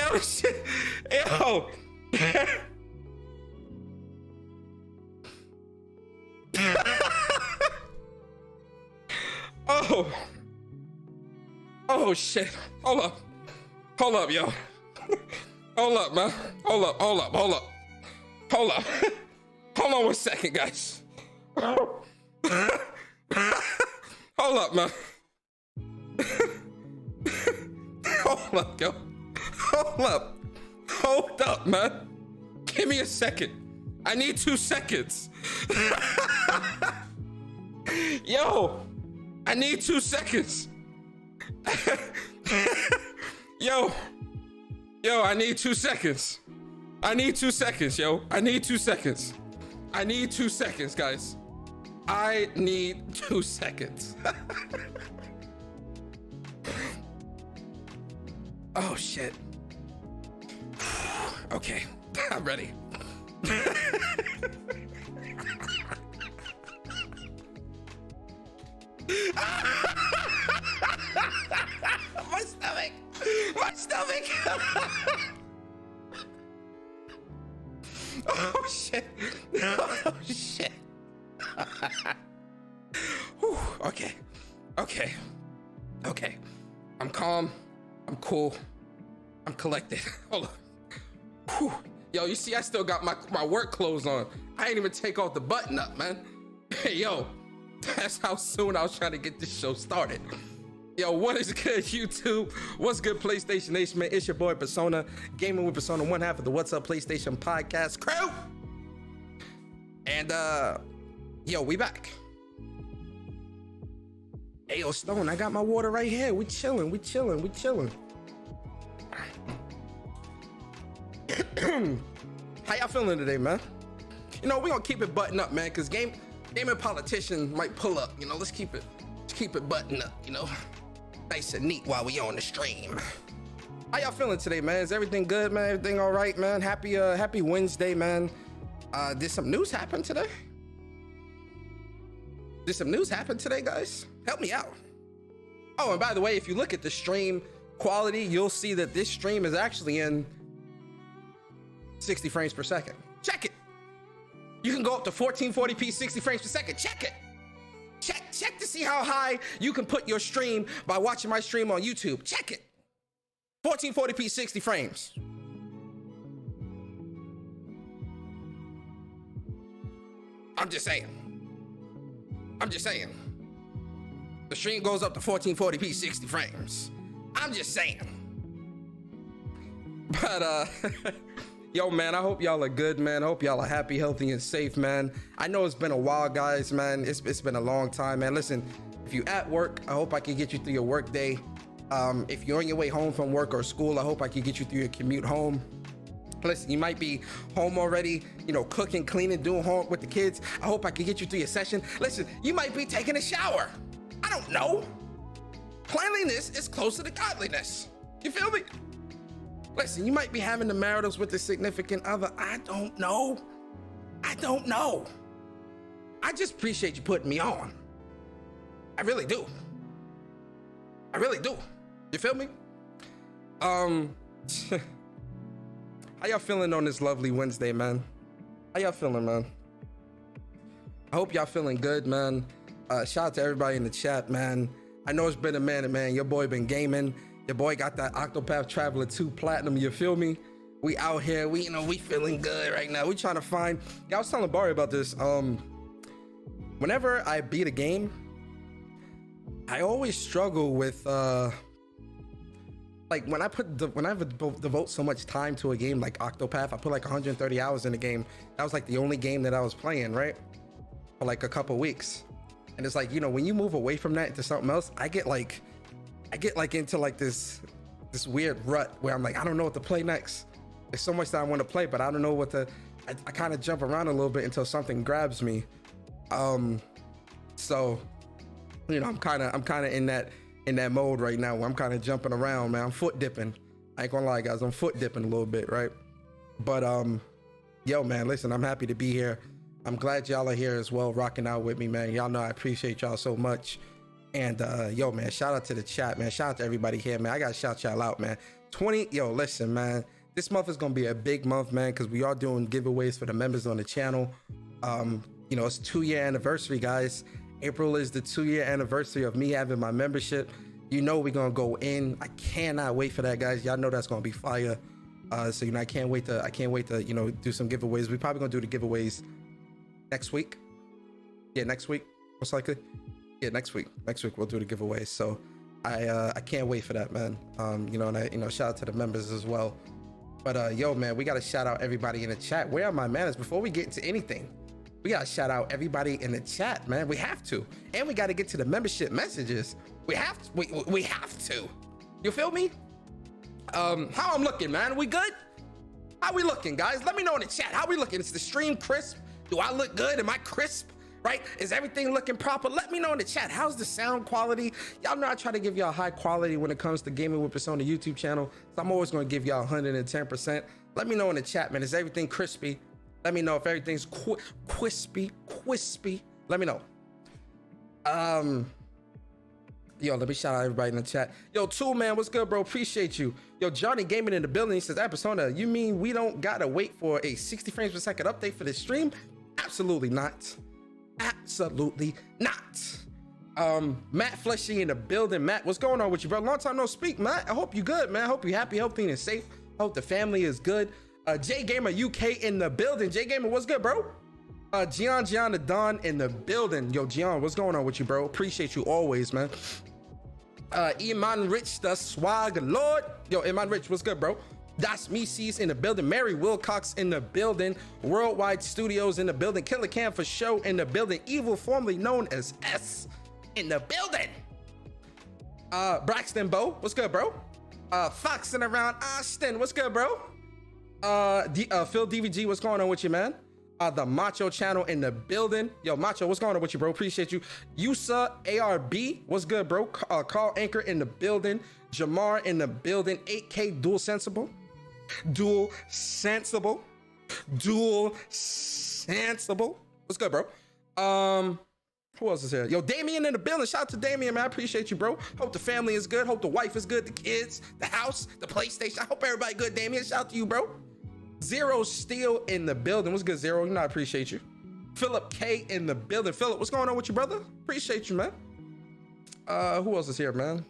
Oh shit. Yo. Oh. Oh shit. Hold up. Hold up, yo. Hold up, man. Hold up. Hold up. Hold up. Hold up. Hold on 1 second, guys. Hold up, man. Hold up, yo. Hold up. Hold up, man. Give me a second. I need 2 seconds. Yo, I need 2 seconds. Yo, I need 2 seconds. I need 2 seconds, yo. I need 2 seconds. I need 2 seconds, guys. I need 2 seconds. Oh, shit. Okay, I'm ready. My stomach. My stomach. Oh, shit. Oh, shit. Whew, okay. Okay. Okay. I'm calm. I'm cool. I'm collected. Hold on. Whew. Yo, you see, I still got my work clothes on. I ain't even take off the button up, man. Hey, yo, that's how soon I was trying to get this show started. Yo, what is good, YouTube? What's good, PlayStation Nation, man? It's your boy, Persona, gaming with Persona, one half of the What's Up PlayStation podcast crew. And, yo, we back. Hey, yo, Stone, I got my water right here. We chilling, we chilling, we chilling. How y'all feeling today, man? You know, we gonna keep it buttoned up, man, because gaming politician might pull up. You know, let's keep it buttoned up, you know? Nice and neat while we on the stream. How y'all feeling today, man? Is everything good, man? Everything all right, man? Happy Wednesday, man. Did some news happen today? Did some news happen today, guys? Help me out. Oh, and by the way, if you look at the stream quality, you'll see that this stream is actually in 60 frames per second. Check it. You can go up to 1440p, 60 frames per second. Check it. Check to see how high you can put your stream by watching my stream on YouTube. Check it. 1440p, 60 frames. I'm just saying. The stream goes up to 1440p, 60 frames. I'm just saying. But, yo, man, I hope y'all are good, man. I hope y'all are happy, healthy, and safe, man. I know it's been a while, guys, man. It's been a long time, man. Listen, if you're at work, I hope I can get you through your work day. If you're on your way home from work or school, I hope I can get you through your commute home. Listen, you might be home already, you know, cooking, cleaning, doing homework with the kids. I hope I can get you through your session. Listen, you might be taking a shower. I don't know. Cleanliness is closer to godliness. You feel me? Listen, you might be having the maritals with the significant other. I don't know. I don't know. I just appreciate you putting me on. I really do. I really do. You feel me? How y'all feeling on this lovely Wednesday, man? How y'all feeling, man? I hope y'all feeling good, man. Shout out to everybody in the chat, man. I know it's been a minute, man. Your boy been gaming. Your boy got that Octopath Traveler 2 Platinum, you feel me? We out here, we feeling good right now. We trying to find, I was telling Barry about this. Whenever I beat a game, I always struggle with, like when I devote so much time to a game like Octopath, I put like 130 hours in the game. That was like the only game that I was playing, right? For like a couple weeks. And it's like, when you move away from that to something else, I get like into like this weird rut where I'm like, I don't know what to play next. There's so much that I want to play, but I don't know what to, I kind of jump around a little bit until something grabs me. So, I'm kind of in that mode right now where I'm kind of jumping around, man. I'm foot dipping. I ain't gonna lie, guys. I'm foot dipping a little bit, right? But, yo, man, listen, I'm happy to be here. I'm glad y'all are here as well, rocking out with me, man. Y'all know I appreciate y'all so much. And yo, man, shout out to the chat, man. Shout out to everybody here, man. I gotta shout y'all out, man. Listen, man. This month is gonna be a big month, man, because we are doing giveaways for the members on the channel. It's 2-year anniversary, guys. April is the 2-year anniversary of me having my membership. We're gonna go in. I cannot wait for that, guys. Y'all know that's gonna be fire. So I can't wait to do some giveaways. We're probably gonna do the giveaways next week. Yeah, next week, most likely. Yeah, next week we'll do the giveaways. So I can't wait for that, man. And shout out to the members as well. But yo, man, we gotta shout out everybody in the chat. Where are my manners? Before we get into anything, we gotta shout out everybody in the chat, man. We have to. And we gotta get to the membership messages. We have to. You feel me? How I'm looking, man? We good? How we looking, guys? Let me know in the chat. How we looking? Is the stream crisp? Do I look good? Am I crisp? Right? Is everything looking proper? Let me know in the chat. How's the sound quality? Y'all know I try to give y'all high quality when it comes to Gaming with Persona YouTube channel. So I'm always going to give y'all 110%. Let me know in the chat, man. Is everything crispy? Let me know if everything's crispy. Let me know. Yo, let me shout out everybody in the chat. Yo, Tool Man, what's good, bro? Appreciate you. Yo, Johnny Gaming in the building. He says, Persona, you mean we don't gotta wait for a 60 frames per second update for this stream? Absolutely not. Absolutely not. Matt Fleshy in the building. Matt, what's going on with you, bro? Long time no speak, Matt. I hope you good, man. I hope you happy. Hope things is safe. Hope the family is good. J Gamer UK in the building. J Gamer, what's good, bro? Gian the Don in the building. Yo, Gian, what's going on with you, bro? Appreciate you always, man. Iman Rich, the swag lord. Yo, Iman Rich, what's good, bro? Das Mises in the building. Mary Wilcox in the building. Worldwide Studios in the building. Killer Cam for show in the building. Evil, formerly known as S, in the building. Braxton Bo, what's good, bro? Foxing around Austin, what's good, bro? Phil DVG, what's going on with you, man? The Macho channel in the building. Yo, Macho, what's going on with you, bro? Appreciate you. Yusa ARB, what's good, bro? Carl Anchor in the building. Jamar in the building. 8K Dual Sensible. What's good, bro? Who else is here? Yo, Damien in the building. Shout out to Damien, man. I appreciate you, bro. Hope the family is good. Hope the wife is good. The kids, the house, the PlayStation. I hope everybody good, Damien. Shout out to you, bro. Zero Steel in the building. What's good, Zero? I appreciate you. Philip K in the building. Philip, what's going on with you, brother? Appreciate you, man. Who else is here, man?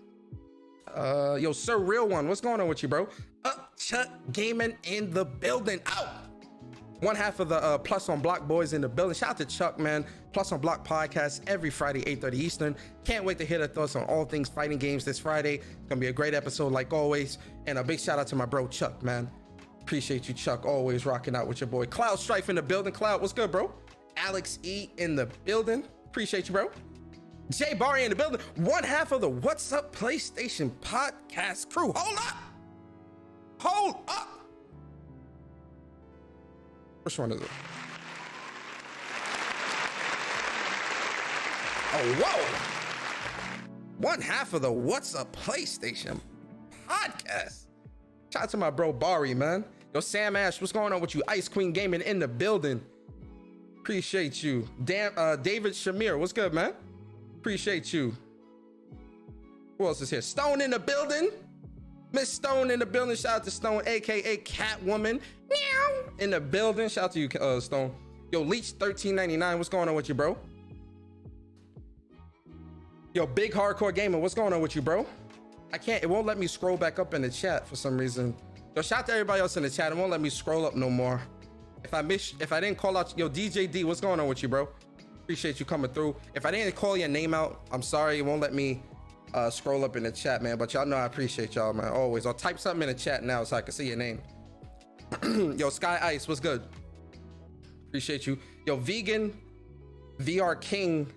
Yo, Sir Real One, what's going on with you, bro? Chuck Gaming in the building. Out. One half of the Plus on Block boys in the building. Shout out to Chuck, man. Plus on Block podcast every Friday, 8:30 Eastern. Can't wait to hear their thoughts on all things fighting games this Friday. It's gonna be a great episode like always. And a big shout out to my bro Chuck, man. Appreciate you, Chuck. Always rocking out with your boy. Cloud Strife in the building. Cloud, what's good, bro? Alex E in the building. Appreciate you, bro. Jay Barry in the building. One half of the What's Up PlayStation podcast crew. Hold up. Which one is it? Oh, whoa. One half of the What's Up PlayStation podcast. Shout out to my bro Bari, man. Yo, Sam Ash, what's going on with you? Ice Queen Gaming in the building. Appreciate you. Damn, David Shamir, what's good, man? Appreciate you. Who else is here? Stone in the building. Miss Stone in the building. Shout out to Stone, aka Catwoman. Meow. In the building. Shout out to you, Stone. Yo, Leech 1399. What's going on with you, bro? Yo, Big Hardcore Gamer. What's going on with you, bro? I can't. It won't let me scroll back up in the chat for some reason. Yo, shout out to everybody else in the chat. It won't let me scroll up no more. If I didn't call out, yo, DJ D, what's going on with you, bro? Appreciate you coming through. If I didn't call your name out, I'm sorry. It won't let me scroll up in the chat, man. But y'all know I appreciate y'all, man. Always. I'll type something in the chat now so I can see your name. Yo, Sky Ice, what's good? Appreciate you. Yo, Vegan VR King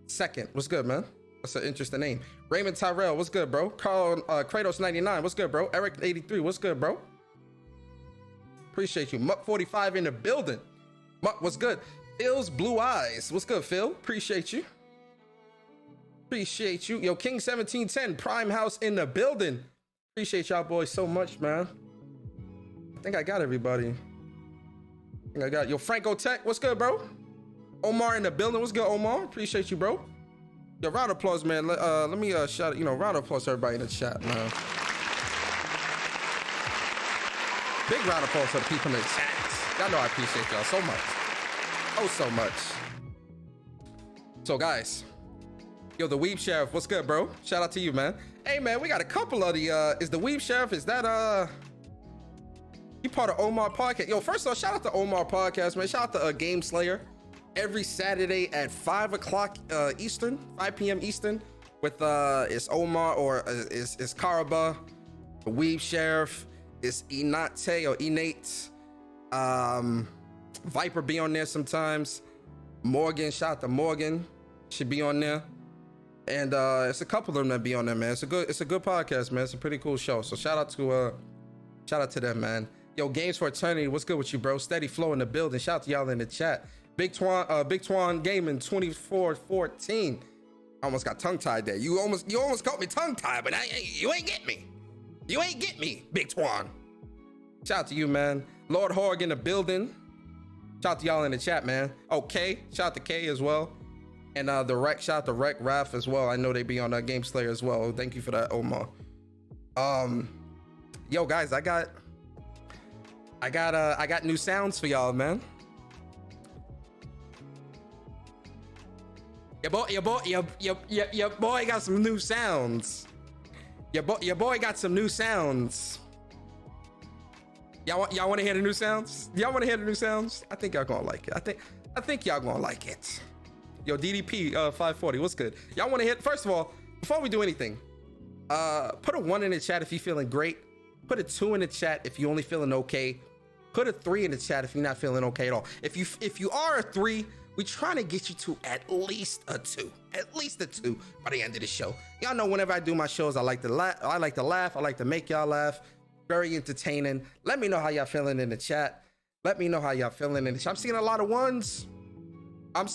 Second, what's good, man? That's an interesting name. Raymond Tyrell, what's good, bro? Carl Kratos 99, what's good, bro? Eric 83, what's good, bro? Appreciate you. Muck 45 in the building. Muck, what's good? Phil's Blue Eyes, what's good, Phil? Appreciate you. Appreciate you. Yo, King 1710, Prime House in the building. Appreciate y'all boys so much, man. I think I got everybody. I think I got yo, Franco Tech, what's good, bro? Omar in the building, what's good, Omar? Appreciate you, bro. Yo, round of applause, man. Let me shout out, round of applause to everybody in the chat, man. Big round of applause to the people in the chat. Y'all know I appreciate y'all so much. Oh, so much. So, guys. Yo, the Weeb Sheriff, what's good, bro? Shout out to you, man. Hey, man, we got a couple of the, is the Weeb Sheriff, is that, you part of Omar Podcast? Yo, first of all, shout out to Omar Podcast, man. Shout out to Game Slayer. Every Saturday at 5 o'clock Eastern, 5 p.m. Eastern, with it's Omar or it's Karaba, the Weeb Sheriff, it's Inate or Inate, Viper be on there sometimes. Morgan, shout out to Morgan, should be on there, and it's a couple of them that be on there, man. It's a good podcast, man. It's a pretty cool show. So shout out to them, man. Yo, Games for Eternity, what's good with you, bro? Steady flow in the building. Shout out to y'all in the chat. Big Twan Gaming 2414. I almost got tongue tied there. You almost caught me tongue tied, but you ain't get me. You ain't get me, Big Twan. Shout out to you, man. Lord Horg in the building. Shout out to y'all in the chat, man. Okay, shout out to K as well. And the Rec, shout out to Rec Raph as well. I know they be on Game Slayer as well. Thank you for that, Omar. Yo, guys, I got new sounds for y'all, man. Your boy got some new sounds. Your boy got some new sounds. Y'all want to hear the new sounds? Y'all want to hear the new sounds? I think y'all gonna like it. I think y'all gonna like it. Yo, DDP 540, what's good? Y'all want to hear? First of all, before we do anything, put a 1 in the chat if you're feeling great. Put a 2 in the chat if you're only feeling okay. Put a 3 in the chat if you're not feeling okay at all. If you are a 3. We're trying to get you to at least a 2 by the end of the show. Y'all know whenever I do my shows, I like to laugh. I like to make y'all laugh. Very entertaining. Let me know how y'all feeling in the chat. I'm seeing a lot of 1s.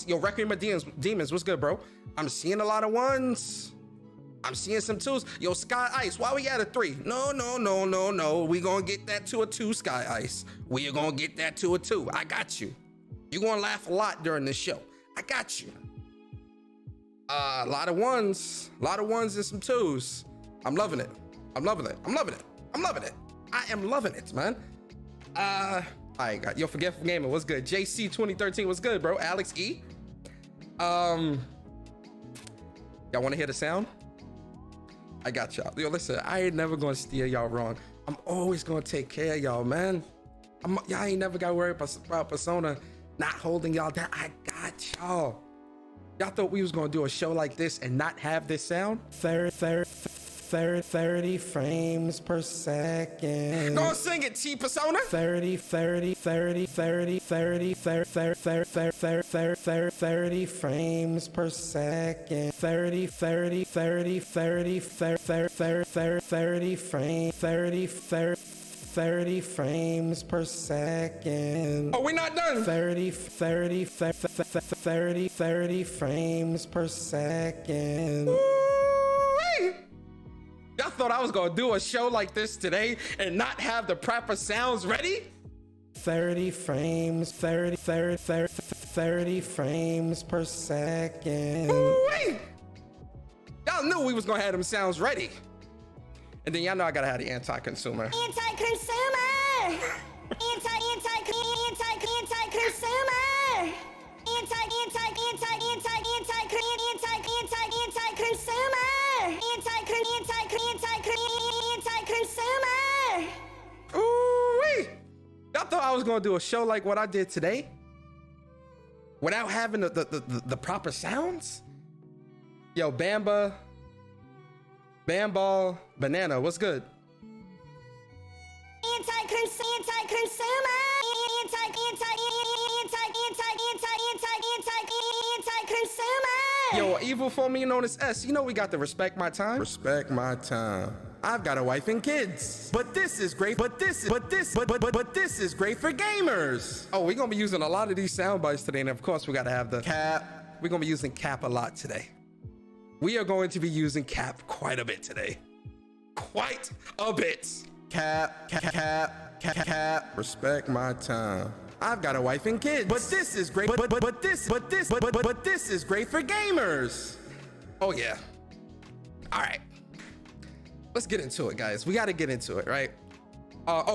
Yo, Requiem of Demons, what's good, bro? I'm seeing a lot of 1s. I'm seeing some 2s. Yo, Sky Ice, why we at a 3? No. We gonna get that to a 2, Sky Ice. We are gonna get that to a 2. I got you. You're gonna laugh a lot during this show. I got you. A lot of 1s and some 2s. I'm loving it. I am loving it, man. I got yo, Forgetful Gamer, what's good? JC 2013, what's good, bro? Alex E. Y'all wanna hear the sound? I got y'all. Yo, listen, I ain't never gonna steer y'all wrong. I'm always gonna take care of y'all, man. Y'all ain't never gotta worry about Persona not holding y'all down. I got y'all. Y'all thought we was gonna do a show like this and not have this sound? 30 frames per second. Go sing it, T Persona. 30 frames per second. 30 frames per second. Oh, we're not done. 30 frames per second. Y'all thought I was gonna do a show like this today and not have the proper sounds ready? 30 frames, 30 frames per second. Ooh-wee. Y'all knew we was gonna have them sounds ready. And then y'all know I gotta have the anti-consumer. Anti-consumer! Anti-consumer! Anti-consumer! Ooh-wee. Y'all thought I was gonna do a show like what I did today? Without having the proper sounds? Yo, Bamba, Bamball, Banana, what's good? Anti-consumer! Anti-consumer! Yo, evil formerly known as S, you know we got to respect my time. Respect my time. I've got a wife and kids. But this is great. But this is great for gamers. Oh, we're gonna be using a lot of these sound bites today, and of course we gotta have the cap. We're gonna be using cap a lot today. We are going to be using cap quite a bit today. Quite a bit. Cap. Respect my time. I've got a wife and kids. But this is great. But this is great for gamers. Oh yeah. All right. Let's get into it, guys. We got to get into it, right?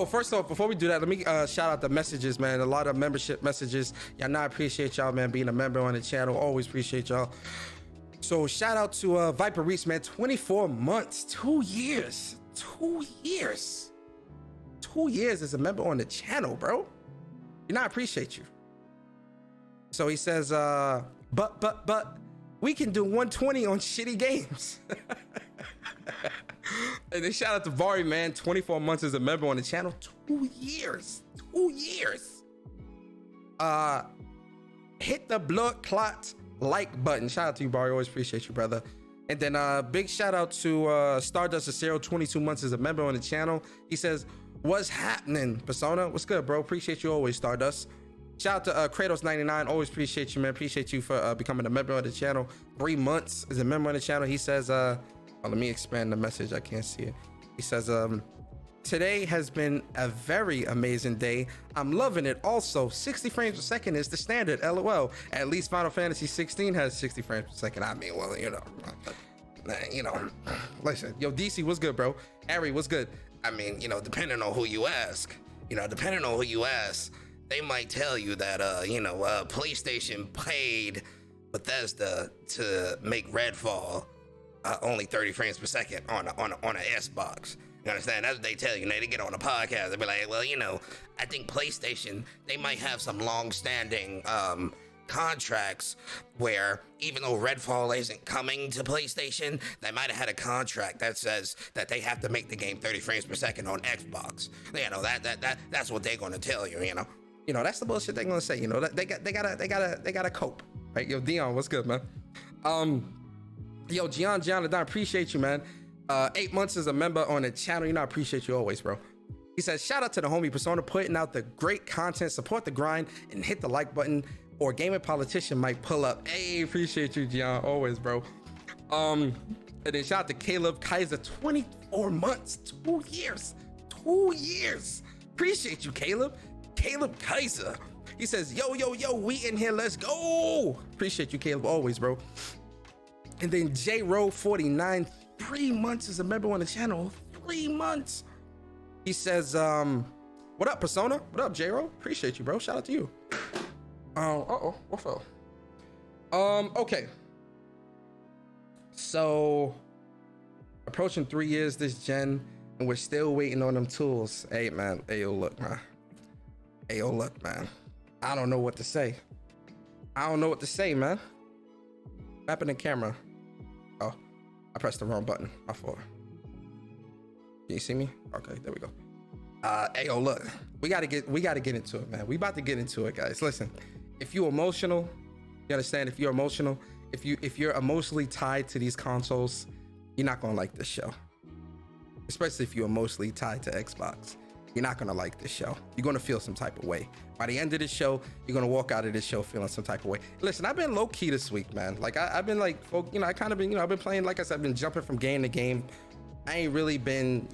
First off, before we do that, let me shout out the messages, man. A lot of membership messages. Y'all know I appreciate y'all, man, being a member on the channel. Always appreciate y'all. So shout out to Viper Reese, man. 24 months, 2 years. 2 years. 2 years as a member on the channel, bro. You know I appreciate you. So he says, but we can do 120 on shitty games. And then shout out to Vari, man. 24 months as a member on the channel. 2 years. 2 years. Hit the blood clot like button. Shout out to you, Vari. Always appreciate you, brother. And then big shout out to Stardust Acero, 22 months as a member on the channel. He says, what's happening, Persona? What's good, bro? Appreciate you always, Stardust. Shout out to Kratos99. Always appreciate you, man. Appreciate you for becoming a member of the channel. 3 months as a member of the channel. He says, let me expand the message. I can't see it. He says, today has been a very amazing day. I'm loving it. Also, 60 frames per second is the standard. LOL. At least Final Fantasy 16 has 60 frames per second. I mean, well, you know, listen, yo, DC, what's good, bro? Ari, what's good? I mean, you know, depending on who you ask, they might tell you that, PlayStation paid Bethesda to make Redfall only 30 frames per second on an Xbox. You understand? That's what they tell you. They get on a podcast. They be like, well, you know, I think PlayStation, they might have some long-standing contracts where even though Redfall isn't coming to PlayStation, they might have had a contract that says that they have to make the game 30 frames per second on Xbox. You know, that's what they're gonna tell you. You know, that's the bullshit they're gonna say. You know, they gotta cope. Right? Yo, Dion, what's good, man? Yo, Gian, I appreciate you, man. 8 months as a member on the channel. You know, I appreciate you always, bro. He says, shout out to the homie Persona putting out the great content, support the grind, and hit the like button, or gaming politician might pull up. Hey, appreciate you, Gian, always, bro. And then shout out to Caleb Kaiser, 24 months, 2 years, 2 years. Appreciate you, Caleb. Caleb Kaiser. He says, yo, we in here, let's go. Appreciate you, Caleb, always, bro. And then J-Row49, 3 months as a member on the channel. 3 months. He says, what up, Persona? What up, J-Row? Appreciate you, bro. Shout out to you. What fell? Okay. So, approaching 3 years this gen, and we're still waiting on them tools. Hey, man. Hey, yo, look, man. I don't know what to say. Man. What happened to camera? Oh, I pressed the wrong button. My fault. Can you see me? Okay, there we go. Hey, yo, look, we gotta get into it, man. We about to get into it, guys. Listen, if you're emotional, you understand. If you're emotional, if you're emotionally tied to these consoles, you're not gonna like this show. Especially if you're emotionally tied to Xbox, you're not gonna like this show. You're gonna feel some type of way. By the end of this show, you're gonna walk out of this show feeling some type of way. Listen, I've been low key this week, man. Like I've been like, you know, I've been playing. Like I said, I've been jumping from game to game. I ain't really been,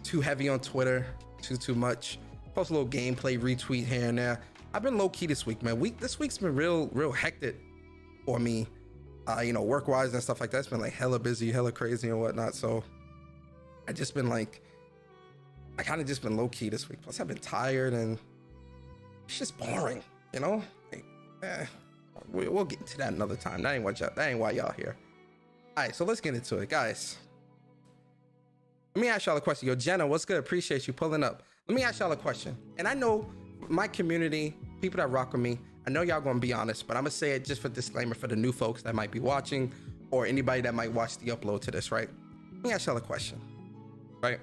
too heavy on Twitter, too much. Post a little gameplay, retweet here and there. I've been low key this week, man. This week's been real hectic for me. Work wise and stuff like that. It's been like hella busy, hella crazy and whatnot. So I just been like, I kind of just been low key this week. Plus I've been tired and it's just boring, we'll get into that another time. That ain't why y'all here. All right, so let's get into it, guys. Let me ask y'all a question. Yo, Jenna, what's good? Appreciate you pulling up. Let me ask y'all a question. And I know my community, people that rock with me, I know y'all gonna be honest, but I'm gonna say it just for disclaimer for the new folks that might be watching or anybody that might watch the upload to this, right? Let me ask y'all a question, right?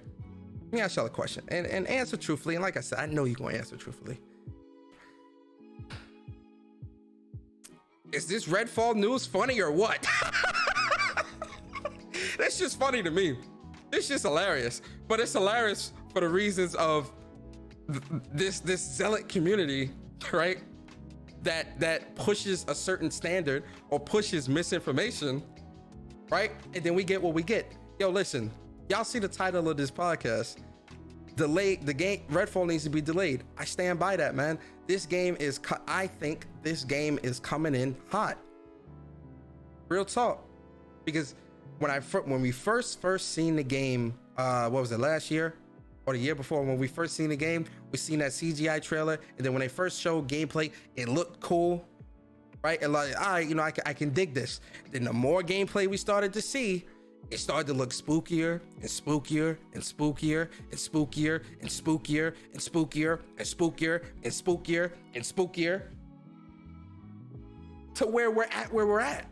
Let me ask y'all a question and answer truthfully. And like I said, I know you're gonna answer truthfully. Is this Redfall news funny or what? That's just funny to me. It's just hilarious, but it's hilarious for the reasons of this zealot community, right? That pushes a certain standard or pushes misinformation, right? And then we get what we get. Yo, listen, y'all see the title of this podcast. Delayed, the game Redfall needs to be delayed. I stand by that, man. This game is, I think this game is coming in hot. Real talk. Because when we first seen the game, what was it, last year or the year before, when we first seen the game, we seen that CGI trailer, and then when they first showed gameplay, it looked cool, right? And like, all right, I can dig this. Then the more gameplay we started to see, it started to look spookier and spookier and spookier and spookier and spookier and spookier and spookier and spookier and spookier to where we're at.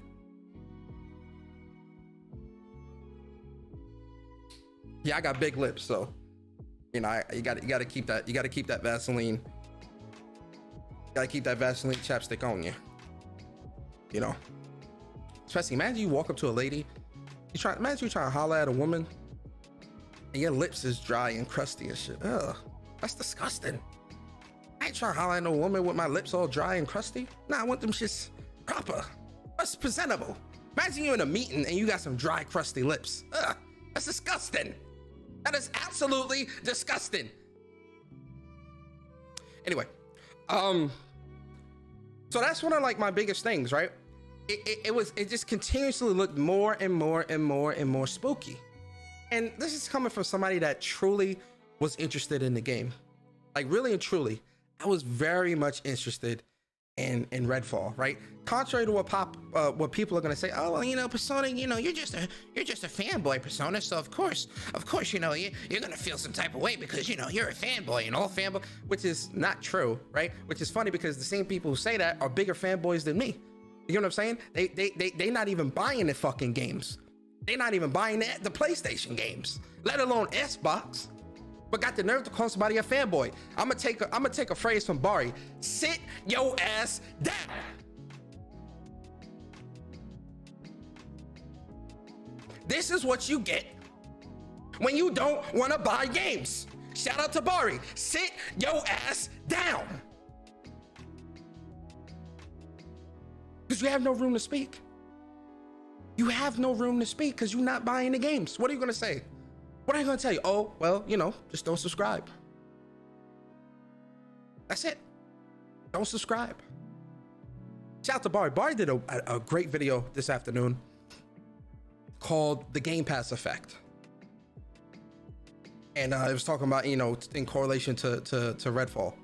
Yeah, I got big lips, so you gotta keep that Vaseline. You gotta keep that Vaseline chapstick on you. Especially imagine you walk up to a lady, imagine you trying to holler at a woman, and your lips is dry and crusty and shit. Ugh, that's disgusting. I ain't trying to holler at no woman with my lips all dry and crusty. Nah, I want them shits proper. That's presentable. Imagine you in a meeting and you got some dry, crusty lips. Ugh, that's disgusting. That is absolutely disgusting. Anyway, so that's one of like my biggest things, right? It just continuously looked more and more and more and more spooky. And this is coming from somebody that truly was interested in the game. Like really and truly, I was very much interested in Redfall, right? Contrary to what people are gonna say, oh well, Persona, you're just a fanboy, Persona, so of course, you're gonna feel some type of way because you're a fanboy and all fanboy, which is not true, right? Which is funny because the same people who say that are bigger fanboys than me. You know what I'm saying? They not even buying the fucking games. They not even buying the PlayStation games, let alone Xbox. But got the nerve to call somebody a fanboy. I'm gonna take a phrase from Bari. Sit your ass down. This is what you get when you don't want to buy games. Shout out to Bari. Sit your ass down. Because you have no room to speak. You have no room to speak because you're not buying the games. What are you gonna say? What are you gonna tell you? Oh, well, just don't subscribe. That's it. Don't subscribe. Shout out to Bari. Bari did a great video this afternoon called The Game Pass Effect. And it was talking about, in correlation to Redfall.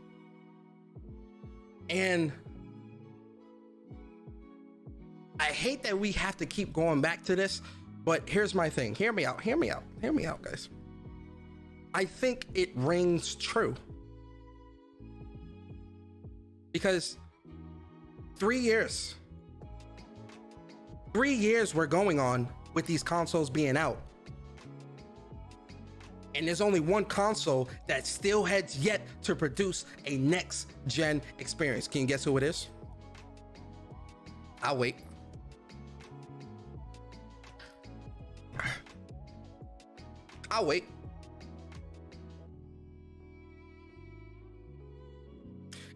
And I hate that we have to keep going back to this, but here's my thing. Hear me out, guys. I think it rings true. Because 3 years we're going on with these consoles being out. And there's only one console that still has yet to produce a next gen experience. Can you guess who it is? I'll wait.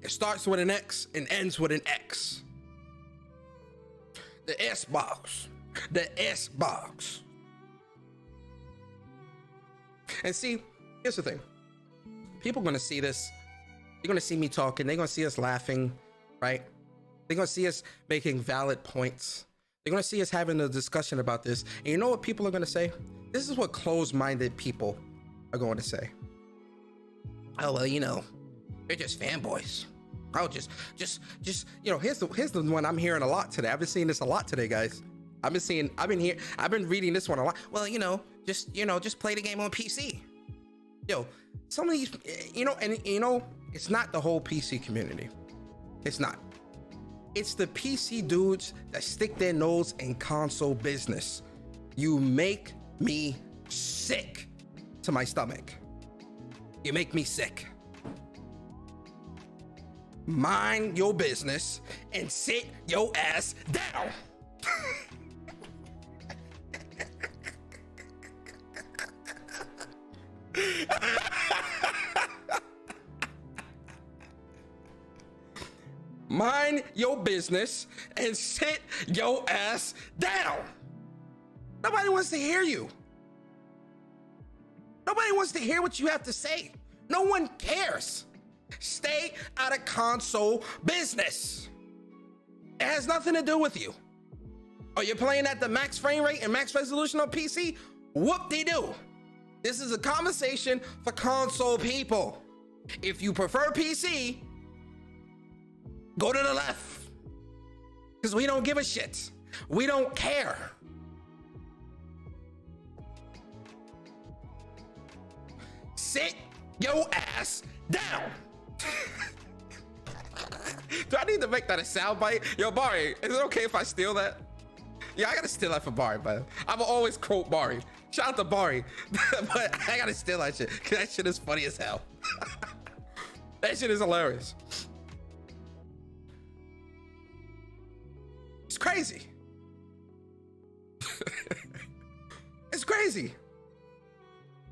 It starts with an X and ends with an X. The Xbox. And see, here's the thing. People are going to see this. They're going to see me talking. They're going to see us laughing, right? They're going to see us making valid points. They're going to see us having a discussion about this. And you know what people are going to say? This is what closed-minded people are going to say. Oh, well, you know, they're just fanboys. Oh, just, you know, here's the one I'm hearing a lot today. I've been seeing this a lot today, guys. I've been reading this one a lot. Well, just play the game on PC. Yo, some of these, it's not the whole PC community. It's not. It's the PC dudes that stick their nose in console business. You make me sick to my stomach. You make me sick. Mind your business and sit your ass down. Mind your business and sit your ass down. Nobody wants to hear you. Nobody wants to hear what you have to say. No one cares. Stay out of console business. It has nothing to do with you. Oh, you're playing at the max frame rate and max resolution on PC? Whoop-de-doo. This is a conversation for console people. If you prefer PC, go to the left. Because we don't give a shit. We don't care. Sit your ass down. Do I need to make that a soundbite? Yo, Bari, is it okay if I steal that? Yeah, I gotta steal that for Bari, but I've always quote Bari. Shout out to Bari. But I gotta steal that shit, because that shit is funny as hell. That shit is hilarious. It's crazy. It's crazy.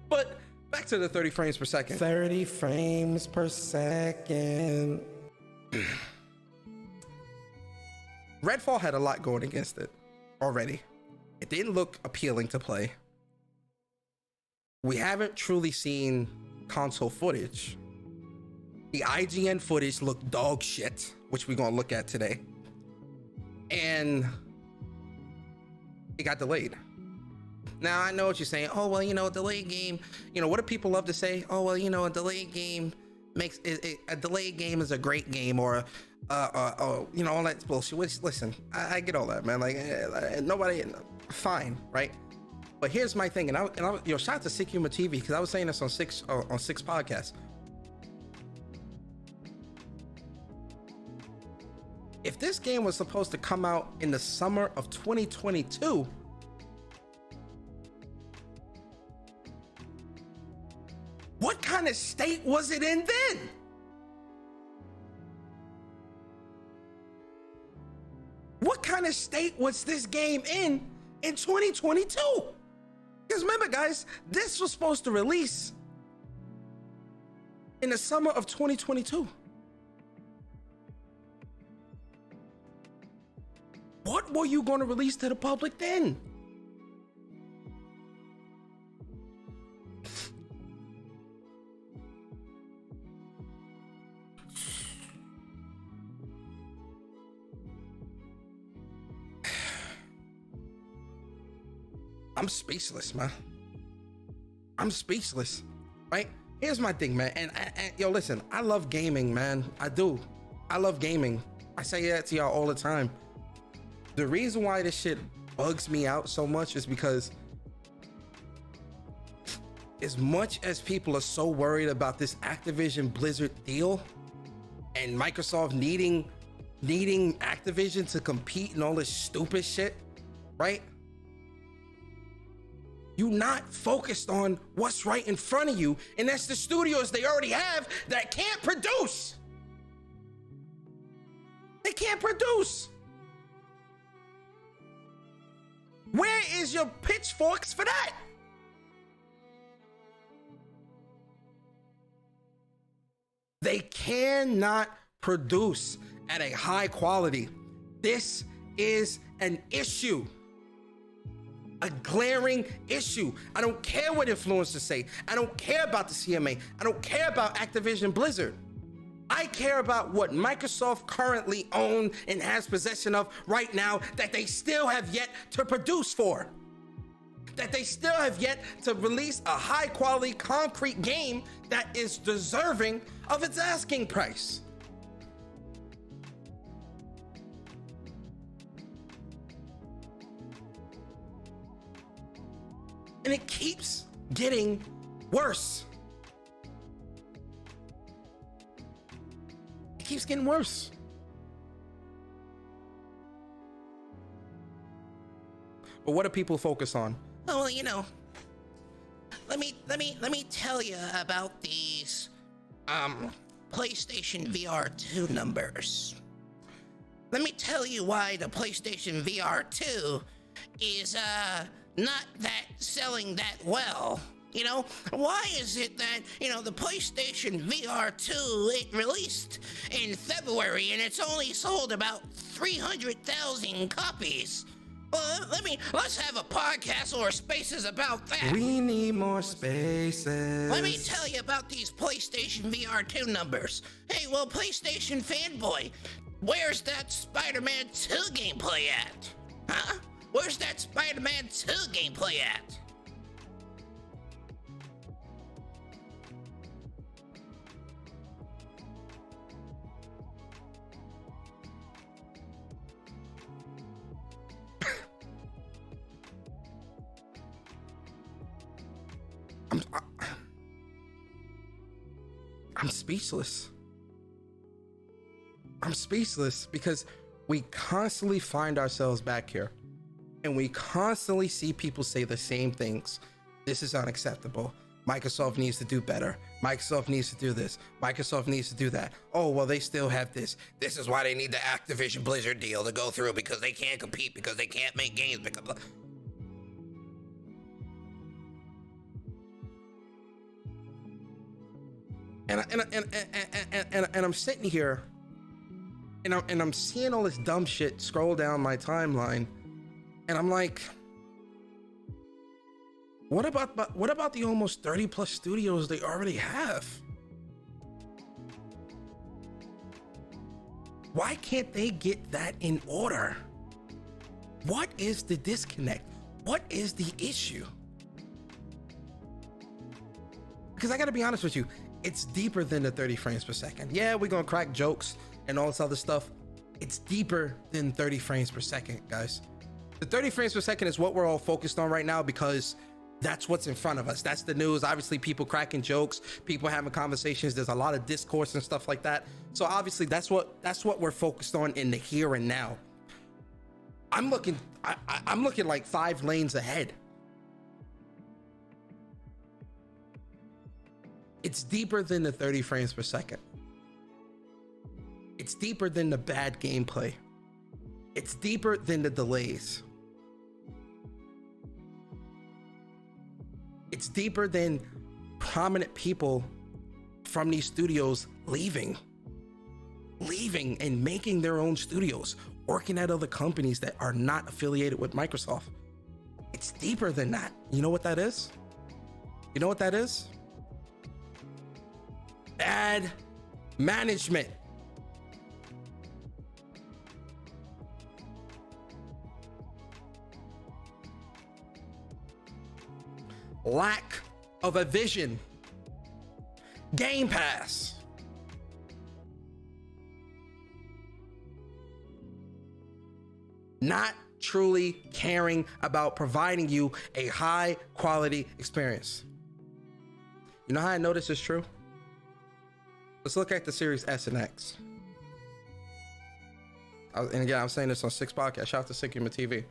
But back to the 30 frames per second. 30 frames per second. Redfall had a lot going against it already. It didn't look appealing to play. We haven't truly seen console footage. The IGN footage looked dog shit, which we're gonna look at today. And it got delayed. Now, I know what you're saying. Oh, well, a delayed game. What do people love to say? Oh, well, a delayed game makes it, a delayed game is a great game, or all that bullshit. Which, listen, I get all that, man. Like, nobody, fine, right? But here's my thing, and I shout out to Sick Humor TV, because I was saying this on six podcasts. If this game was supposed to come out in the summer of 2022, what kind of state was it in then? What kind of state was this game in 2022? Because remember, guys, this was supposed to release in the summer of 2022. What were you going to release to the public then? I'm speechless, man. I'm speechless, right? Here's my thing, man. And yo, listen, I love gaming, man. I do. I love gaming. I say that to y'all all the time. The reason why this shit bugs me out so much is because as much as people are so worried about this Activision Blizzard deal and Microsoft needing Activision to compete and all this stupid shit, right? You're not focused on what's right in front of you, and that's the studios they already have that can't produce. They can't produce. Where is your pitchforks for that? They cannot produce at a high quality. This is an issue. a glaring issue. I don't care what influencers say. I don't care about the CMA. I don't care about Activision Blizzard. I care about what Microsoft currently owns and has possession of right now that they still have yet to produce for. That they still have yet to release a high quality concrete game that is deserving of its asking price. And it keeps getting worse. It keeps getting worse. But what do people focus on? Oh, well, you know, let me tell you about these PlayStation VR 2 numbers. Let me tell you why the PlayStation VR 2 is not that selling that well. You know, why is it that, you know, the PlayStation VR 2, it released in February and it's only sold about 300,000 copies? Well, let's have a podcast or spaces about that. We need more spaces. Let me tell you about these PlayStation VR 2 numbers. Hey, well, PlayStation fanboy, where's that Spider-Man 2 gameplay at? Huh? Where's that Spider-Man 2 gameplay at? I'm speechless. I'm speechless because we constantly find ourselves back here and we constantly see people say the same things. This is unacceptable. Microsoft needs to do better. Microsoft needs to do this. Microsoft needs to do that. Oh, well, they still have this. This is why they need the Activision Blizzard deal to go through because they can't compete, because they can't make games. Because And I'm sitting here and I'm seeing all this dumb shit scroll down my timeline, and I'm like, what about the almost 30 plus studios they already have? Why can't they get that in order? What is the disconnect? What is the issue? Because I gotta be honest with you, it's deeper than the 30 frames per second. Yeah, we're gonna crack jokes and all this other stuff. It's deeper than 30 frames per second, guys. The 30 frames per second is what we're all focused on right now because that's what's in front of us. That's the news. Obviously, people cracking jokes, people having conversations. There's a lot of discourse and stuff like that. So obviously, that's what we're focused on in the here and now. I'm looking like 5 lanes ahead. It's deeper than the 30 frames per second. It's deeper than the bad gameplay. It's deeper than the delays. It's deeper than prominent people from these studios leaving and making their own studios, working at other companies that are not affiliated with Microsoft. It's deeper than that. You know what that is? You know what that is? Bad management. Lack of a vision. Game Pass. Not truly caring about providing you a high quality experience. You know how I know this is true? Let's look at the Series S and X. And again, I'm saying this on 6 Podcast. Shout out to Sigma TV.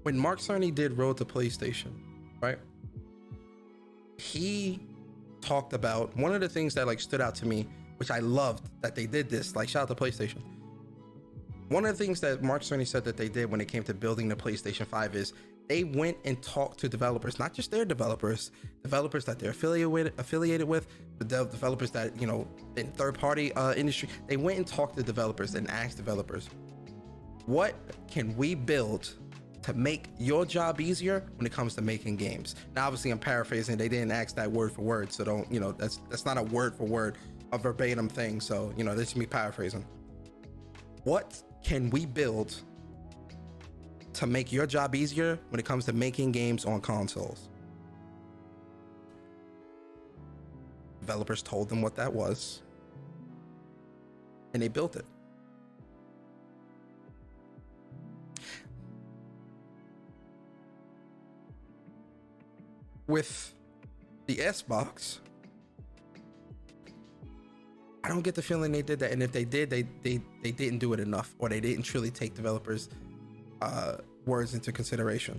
When Mark Cerny did Road to PlayStation, right? He talked about one of the things that like stood out to me, which I loved that they did this. Like, shout out to PlayStation. One of the things that Mark Cerny said that they did when it came to building the PlayStation 5 is They went and talked to developers, not just their developers that they're affiliated with, the developers that, you know, in third-party industry. They went and talked to developers and asked developers, what can we build to make your job easier when it comes to making games? Now, obviously, I'm paraphrasing. They didn't ask that word for word, so don't, you know, that's not a word for word, a verbatim thing. So, you know, this is me paraphrasing. What can we build to make your job easier when it comes to making games on consoles? Developers told them what that was, and they built it. With the Xbox, I don't get the feeling they did that, and if they did, they didn't do it enough, or they didn't truly take developers' words into consideration.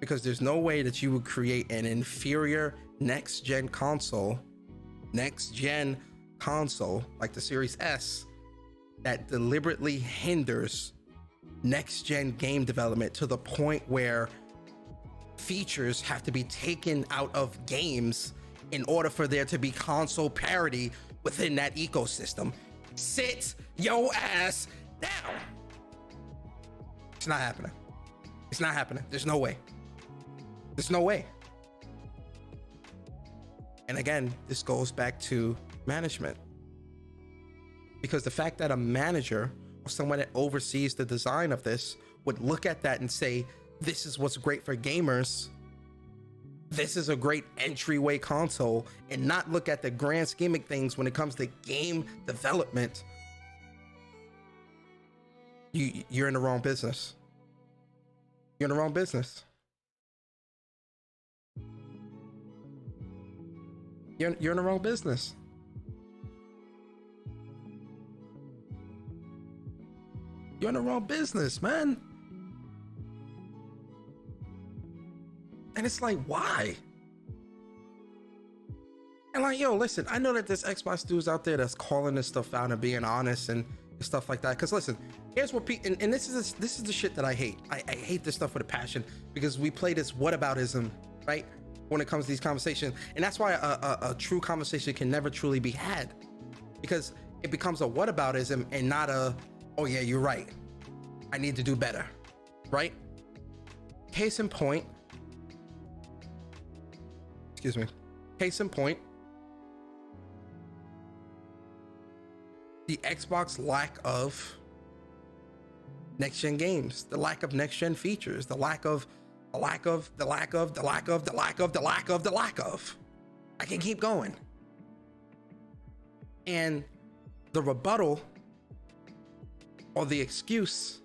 Because there's no way that you would create an inferior next-gen console like the Series S that deliberately hinders next-gen game development to the point where features have to be taken out of games in order for there to be console parity within that ecosystem. Sit your ass down. It's not happening. It's not happening. There's no way. There's no way. And again, this goes back to management. Because the fact that a manager or someone that oversees the design of this would look at that and say, this is what's great for gamers, this is a great entryway console, and not look at the grand scheme of things when it comes to game development, you're in the wrong business. You're in the wrong business. You're in the wrong business. You're in the wrong business, man. And it's like, why? And like, yo, listen, I know that there's Xbox dudes out there that's calling this stuff out and being honest and stuff like that. Because listen, here's what people, and this is the shit that I hate. I hate this stuff with a passion, because we play this whataboutism, right? When it comes to these conversations. And that's why a true conversation can never truly be had, because it becomes a whataboutism and not a, oh yeah, you're right, I need to do better, right? Case in point, the Xbox lack of next-gen games, the lack of next-gen features, the lack of. I can keep going. And the rebuttal or the excuse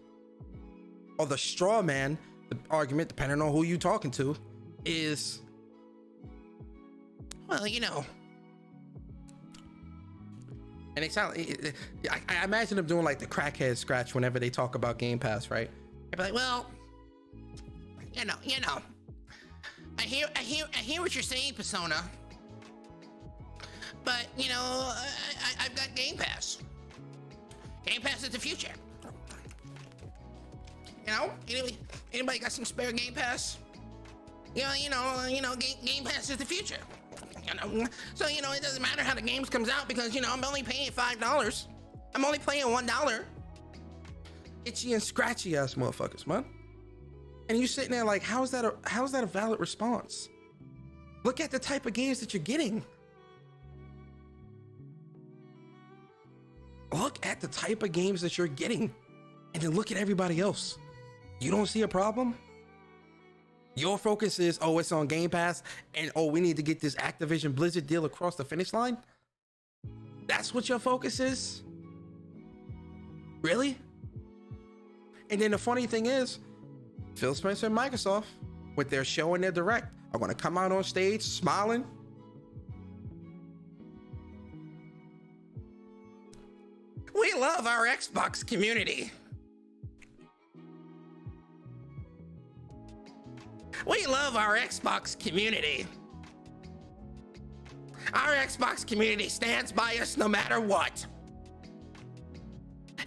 or the straw man, the argument, depending on who you're talking to, is, well, you know. And they sound, I imagine them doing like the crackhead scratch whenever they talk about Game Pass, right? They'd be like, well, you know, I hear what you're saying, Persona. But, you know, I've got Game Pass. Game Pass is the future. You know, anybody got some spare Game Pass? You know, Game Pass is the future. You know, so, you know, it doesn't matter how the games comes out, because, you know, I'm only paying $5. I'm only paying $1. Itchy and scratchy ass motherfuckers, man. And you sitting there like, how's that a valid response? Look at the type of games that you're getting. Look at the type of games that you're getting, and then look at everybody else. You don't see a problem? Your focus is, oh, it's on Game Pass, and oh, we need to get this Activision Blizzard deal across the finish line? That's what your focus is? Really? And then the funny thing is, Phil Spencer and Microsoft, with their show and their direct, are going to come out on stage smiling. We love our Xbox community. We love our Xbox community. Our Xbox community stands by us no matter what.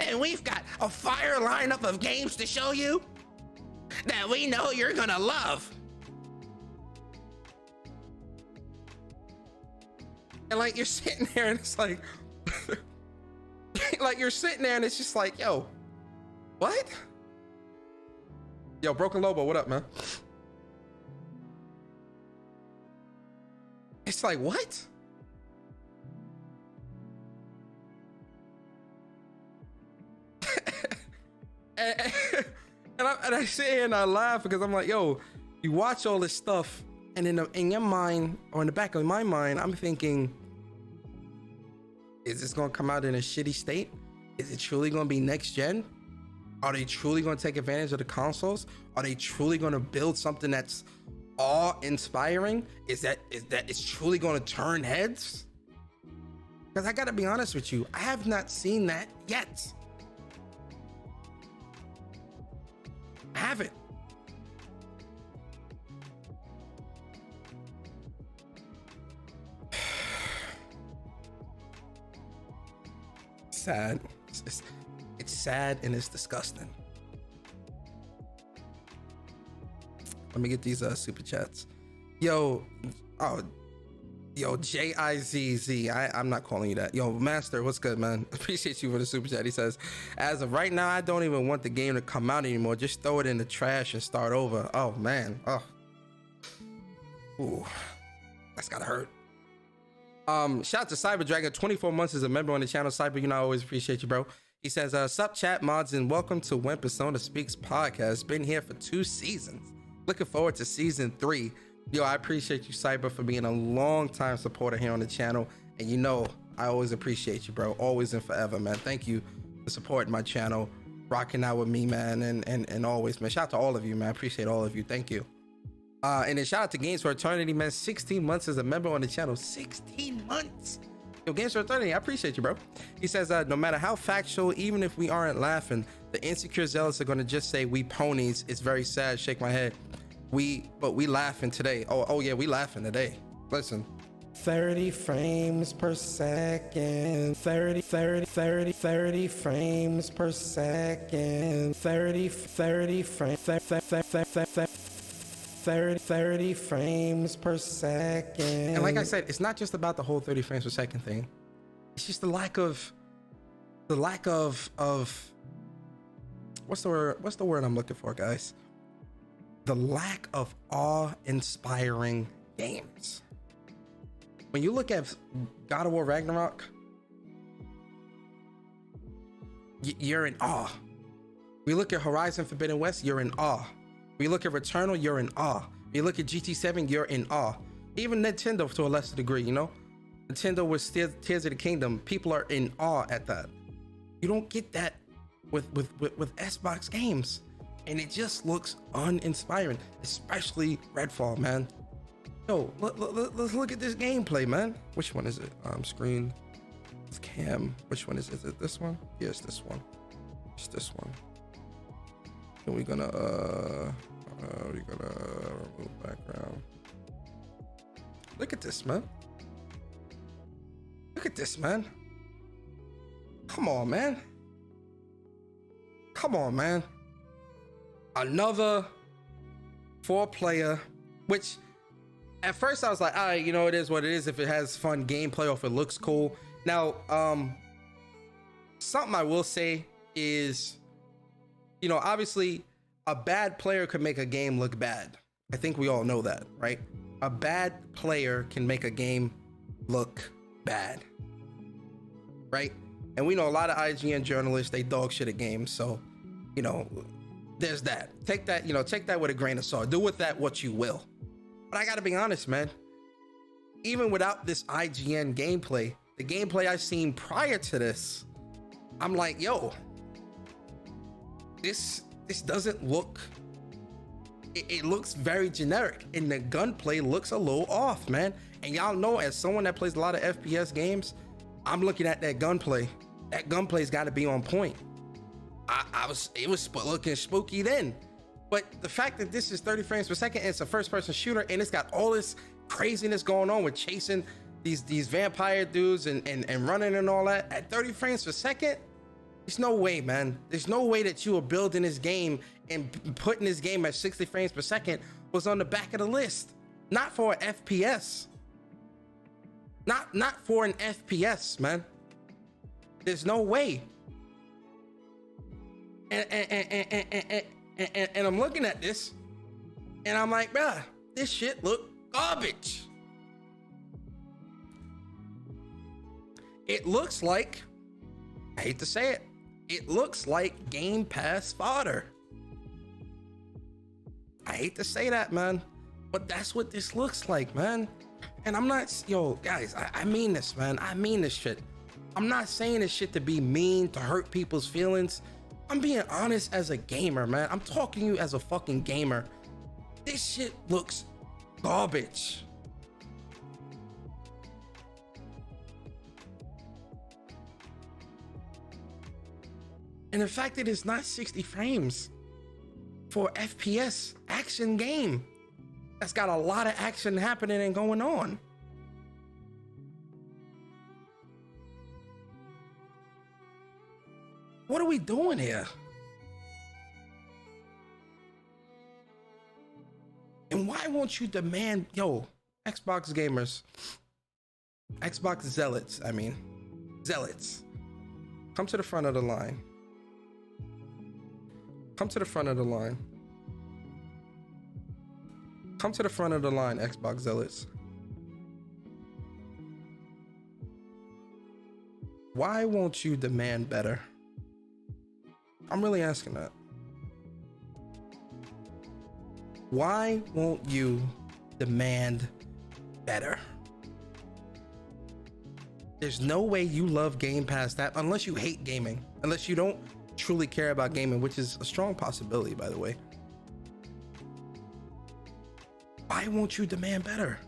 And we've got a fire lineup of games to show you. that we know you're gonna love. And like you're sitting there and it's like, like you're sitting there and it's just like, yo, what? Yo, Broken Lobo, what up, man? It's like, what? and I sit here and I laugh because I'm like, yo, you watch all this stuff, and in your mind, or in the back of my mind, I'm thinking, is this gonna come out in a shitty state? Is it truly gonna be next gen? Are they truly gonna take advantage of the consoles? Are they truly gonna build something that's awe-inspiring? Is that it's truly gonna turn heads? Because I gotta be honest with you, I have not seen that yet. I haven't. Sad. It's sad and it's disgusting. Let me get these super chats. Yo, Jizz. I'm not calling you that. Yo, Master, what's good, man? Appreciate you for the super chat. He says, as of right now, I don't even want the game to come out anymore. Just throw it in the trash and start over. Oh man. Oh. Ooh. That's gotta hurt. Shout out to Cyber Dragon, 24 months as a member on the channel. Cyber, you know I always appreciate you, bro. He says, sup chat mods and welcome to When Persona Speaks podcast. Been here for 2 seasons. Looking forward to season 3. Yo, I appreciate you, Cyber, for being a long time supporter here on the channel. And you know, I always appreciate you, bro. Always and forever, man. Thank you for supporting my channel, rocking out with me, man. And always, man. Shout out to all of you, man. I appreciate all of you. Thank you. And then shout out to Games for Eternity, man. 16 months as a member on the channel. 16 months. Yo, Games for Eternity, I appreciate you, bro. He says, no matter how factual, even if we aren't laughing, the insecure zealots are going to just say we ponies. It's very sad. Shake my head. But we laughing today. Oh yeah, we laughing today. Listen. 30 frames per second. 30 frames per second. 30 frames per second. And like I said, it's not just about the whole 30 frames per second thing. It's just the lack of what's the word I'm looking for, guys? The lack of awe-inspiring games. When you look at God of War Ragnarok, you're in awe. We look at Horizon Forbidden West, you're in awe. We look at Returnal, you're in awe. We look at GT7, you're in awe. Even Nintendo to a lesser degree, you know? Nintendo with Tears of the Kingdom, people are in awe at that. You don't get that with Xbox games. And it just looks uninspiring, especially Redfall, man. Yo, let's look at this gameplay, man. Which one is it? Screen. It's cam. Which one is it? Is it this one? Yes, this one. It's this one. And we're gonna remove background. Look at this, man. Look at this, man. Come on, man. Come on, man. Another 4-player, which at first I was like, all right, you know, it is what it is if it has fun gameplay or if it looks cool. Now, something I will say is, you know, obviously a bad player could make a game look bad. I think we all know that, right? A bad player can make a game look bad, right? And we know a lot of IGN journalists, they dog shit at games. So, you know, there's that. Take that, you know, take that with a grain of salt. Do with that what you will. But I gotta be honest, man. Even without this IGN gameplay, the gameplay I've seen prior to this, I'm like, yo, this doesn't look, it looks very generic, and the gunplay looks a little off, man. And y'all know, as someone that plays a lot of FPS games, I'm looking at that gunplay. That gunplay's got to be on point. It was looking spooky then, but the fact that this is 30 frames per second and it's a first-person shooter and it's got all this craziness going on with chasing these vampire dudes and running and all that at 30 frames per second, There's no way, man. There's no way that you were building this game and putting this game at 60 frames per second was on the back of the list. Not for an FPS. Not for an FPS, man. There's no way. And I'm looking at this and I'm like, bruh, this shit look garbage. It looks like, I hate to say it, it looks like Game Pass fodder. I hate to say that, man, but that's what this looks like, man. And I'm not, yo, guys, I mean this, man. I mean this shit. I'm not saying this shit to be mean, to hurt people's feelings. I'm being honest as a gamer, man. I'm talking to you as a fucking gamer. This shit looks garbage. And the fact that it's not 60 frames for FPS action game that's got a lot of action happening and going on. What are we doing here? And why won't you demand, yo, Xbox gamers, Xbox zealots, zealots, come to the front of the line. Come to the front of the line. Come to the front of the line, Xbox zealots. Why won't you demand better? I'm really asking that. Why won't you demand better? There's no way you love Game Pass that, unless you hate gaming, unless you don't truly care about gaming, which is a strong possibility, by the way. Why won't you demand better?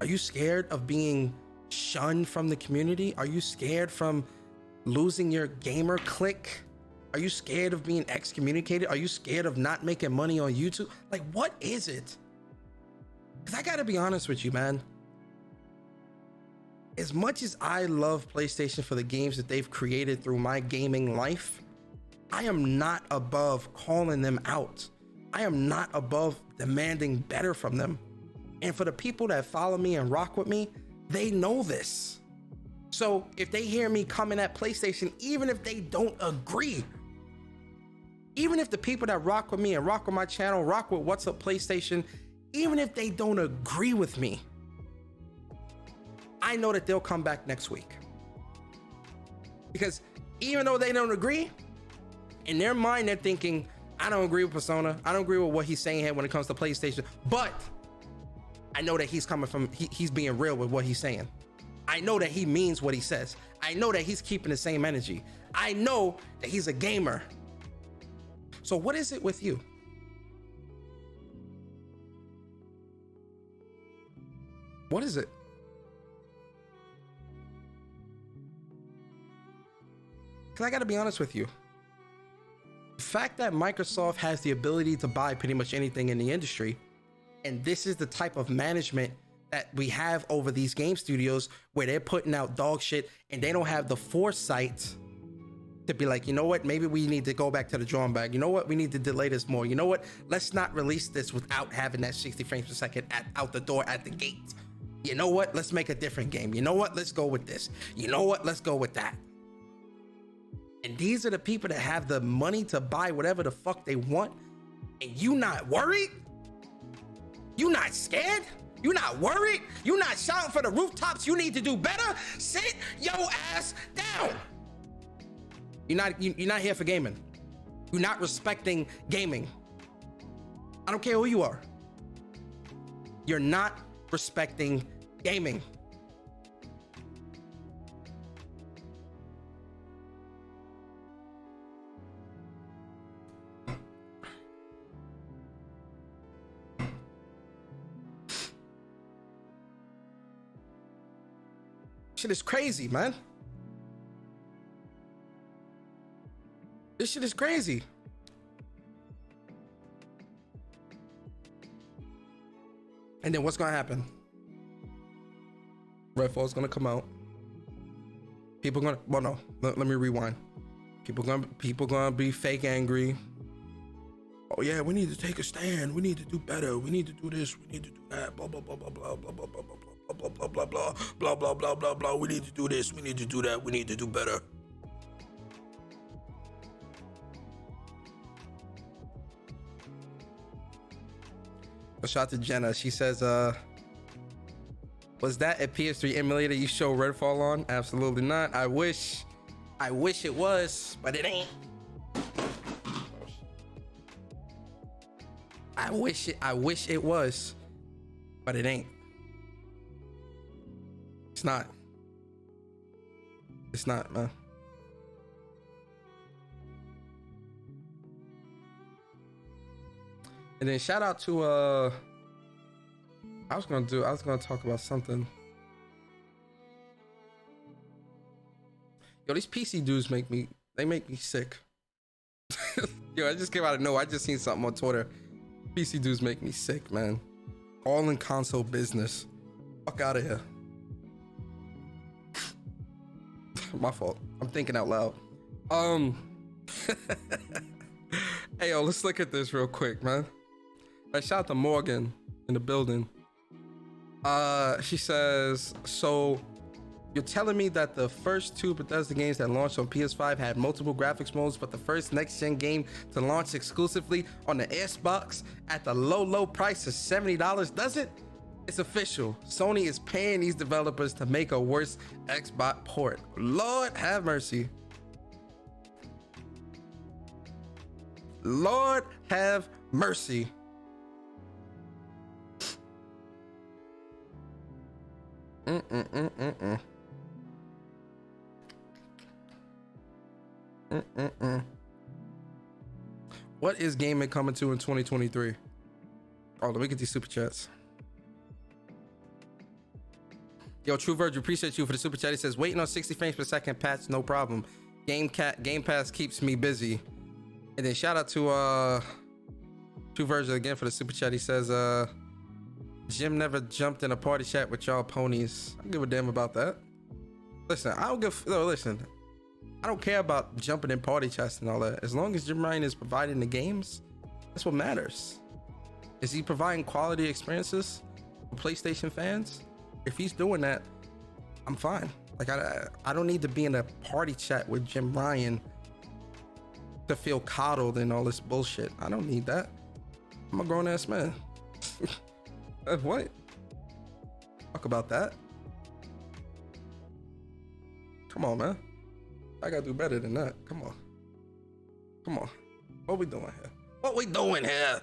Are you scared of being shunned from the community? Are you scared from losing your gamer clique? Are you scared of being excommunicated? Are you scared of not making money on YouTube? Like, what is it? Because I gotta be honest with you, man. As much as I love PlayStation for the games that they've created through my gaming life, I am not above calling them out. I am not above demanding better from them. And for the people that follow me and rock with me, they know this. So if they hear me coming at PlayStation, even if they don't agree, even if the people that rock with me and rock with my channel, rock with What's Up PlayStation, even if they don't agree with me, I know that they'll come back next week. Because even though they don't agree, in their mind, they're thinking, I don't agree with Persona. I don't agree with what he's saying here when it comes to PlayStation, but I know that he's coming from, he's being real with what he's saying. I know that he means what he says. I know that he's keeping the same energy. I know that he's a gamer. So what is it with you? What is it? Because I got to be honest with you. The fact that Microsoft has the ability to buy pretty much anything in the industry, and this is the type of management that we have over these game studios where they're putting out dog shit and they don't have the foresight to be like, you know what, maybe we need to go back to the drawing board. You know what, we need to delay this more. You know what, let's not release this without having that 60 frames per second out the door at the gate. You know what, let's make a different game. You know what, let's go with this. You know what, let's go with that. And these are the people that have the money to buy whatever the fuck they want, and you not worried? You not scared? You not worried? You not shouting for the rooftops you need to do better? Sit your ass down. You're not here for gaming. You're not respecting gaming. I don't care who you are. You're not respecting gaming. Shit is crazy, man. This shit is crazy. And then what's gonna happen? Redfall is gonna come out. People gonna, well, no, let me rewind. People gonna be fake angry. Oh yeah, we need to take a stand. We need to do better. We need to do this. We need to do that. Blah blah blah blah blah blah blah blah blah blah blah blah blah blah blah blah blah blah blah. We need to do this. We need to do that. We need to do better. A shout to Jenna. She says, was that a PS3 emulator you show Redfall on? Absolutely not. I wish it was, but it ain't. I wish it was, but it ain't. It's not. It's not, man. And then shout out to I was gonna talk about something. Yo, these PC dudes make me sick. Yo, I just came out of nowhere. I just seen something on Twitter. PC dudes make me sick, man. All in console business. Fuck out of here. My fault. I'm thinking out loud. Hey, yo, let's look at this real quick, man. I shout out to Morgan in the building. She says, so you're telling me that the first two Bethesda games that launched on PS5 had multiple graphics modes, but the first next-gen game to launch exclusively on the Xbox at the low price of $70 doesn't? It's official. Sony is paying these developers to make a worse Xbox port. Lord have mercy. Lord have mercy. What is gaming coming to in 2023? Oh, let me get these super chats. Yo, True Virgil, appreciate you for the super chat. He says, waiting on 60 frames per second patch, no problem. Game Pass keeps me busy. And then shout out to True Virgil again for the super chat. He says, Jim never jumped in a party chat with y'all ponies. I don't give a damn about that. Listen, I don't care about jumping in party chats and all that. As long as Jim Ryan is providing the games, that's what matters. Is he providing quality experiences for PlayStation fans? If he's doing that, I'm fine. Like I don't need to be in a party chat with Jim Ryan to feel coddled and all this bullshit. I don't need that. I'm a grown ass man. What? Talk about that. Come on, man. I gotta do better than that. Come on. Come on. What we doing here? What we doing here?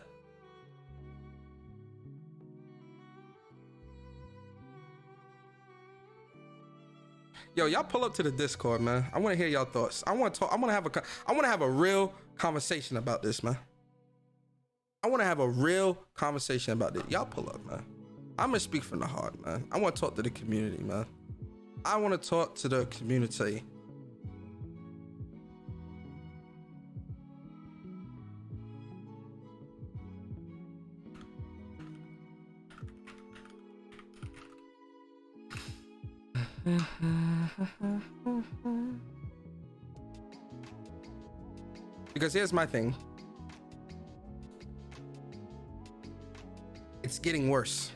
Yo, y'all pull up to the Discord, man. I want to hear y'all thoughts. I want to talk. I want to have a real conversation about this, man. I want to have a real conversation about this. Y'all pull up, man. I'm gonna speak from the heart, man. I want to talk to the community, man. I want to talk to the community. Because here's my thing. It's getting worse.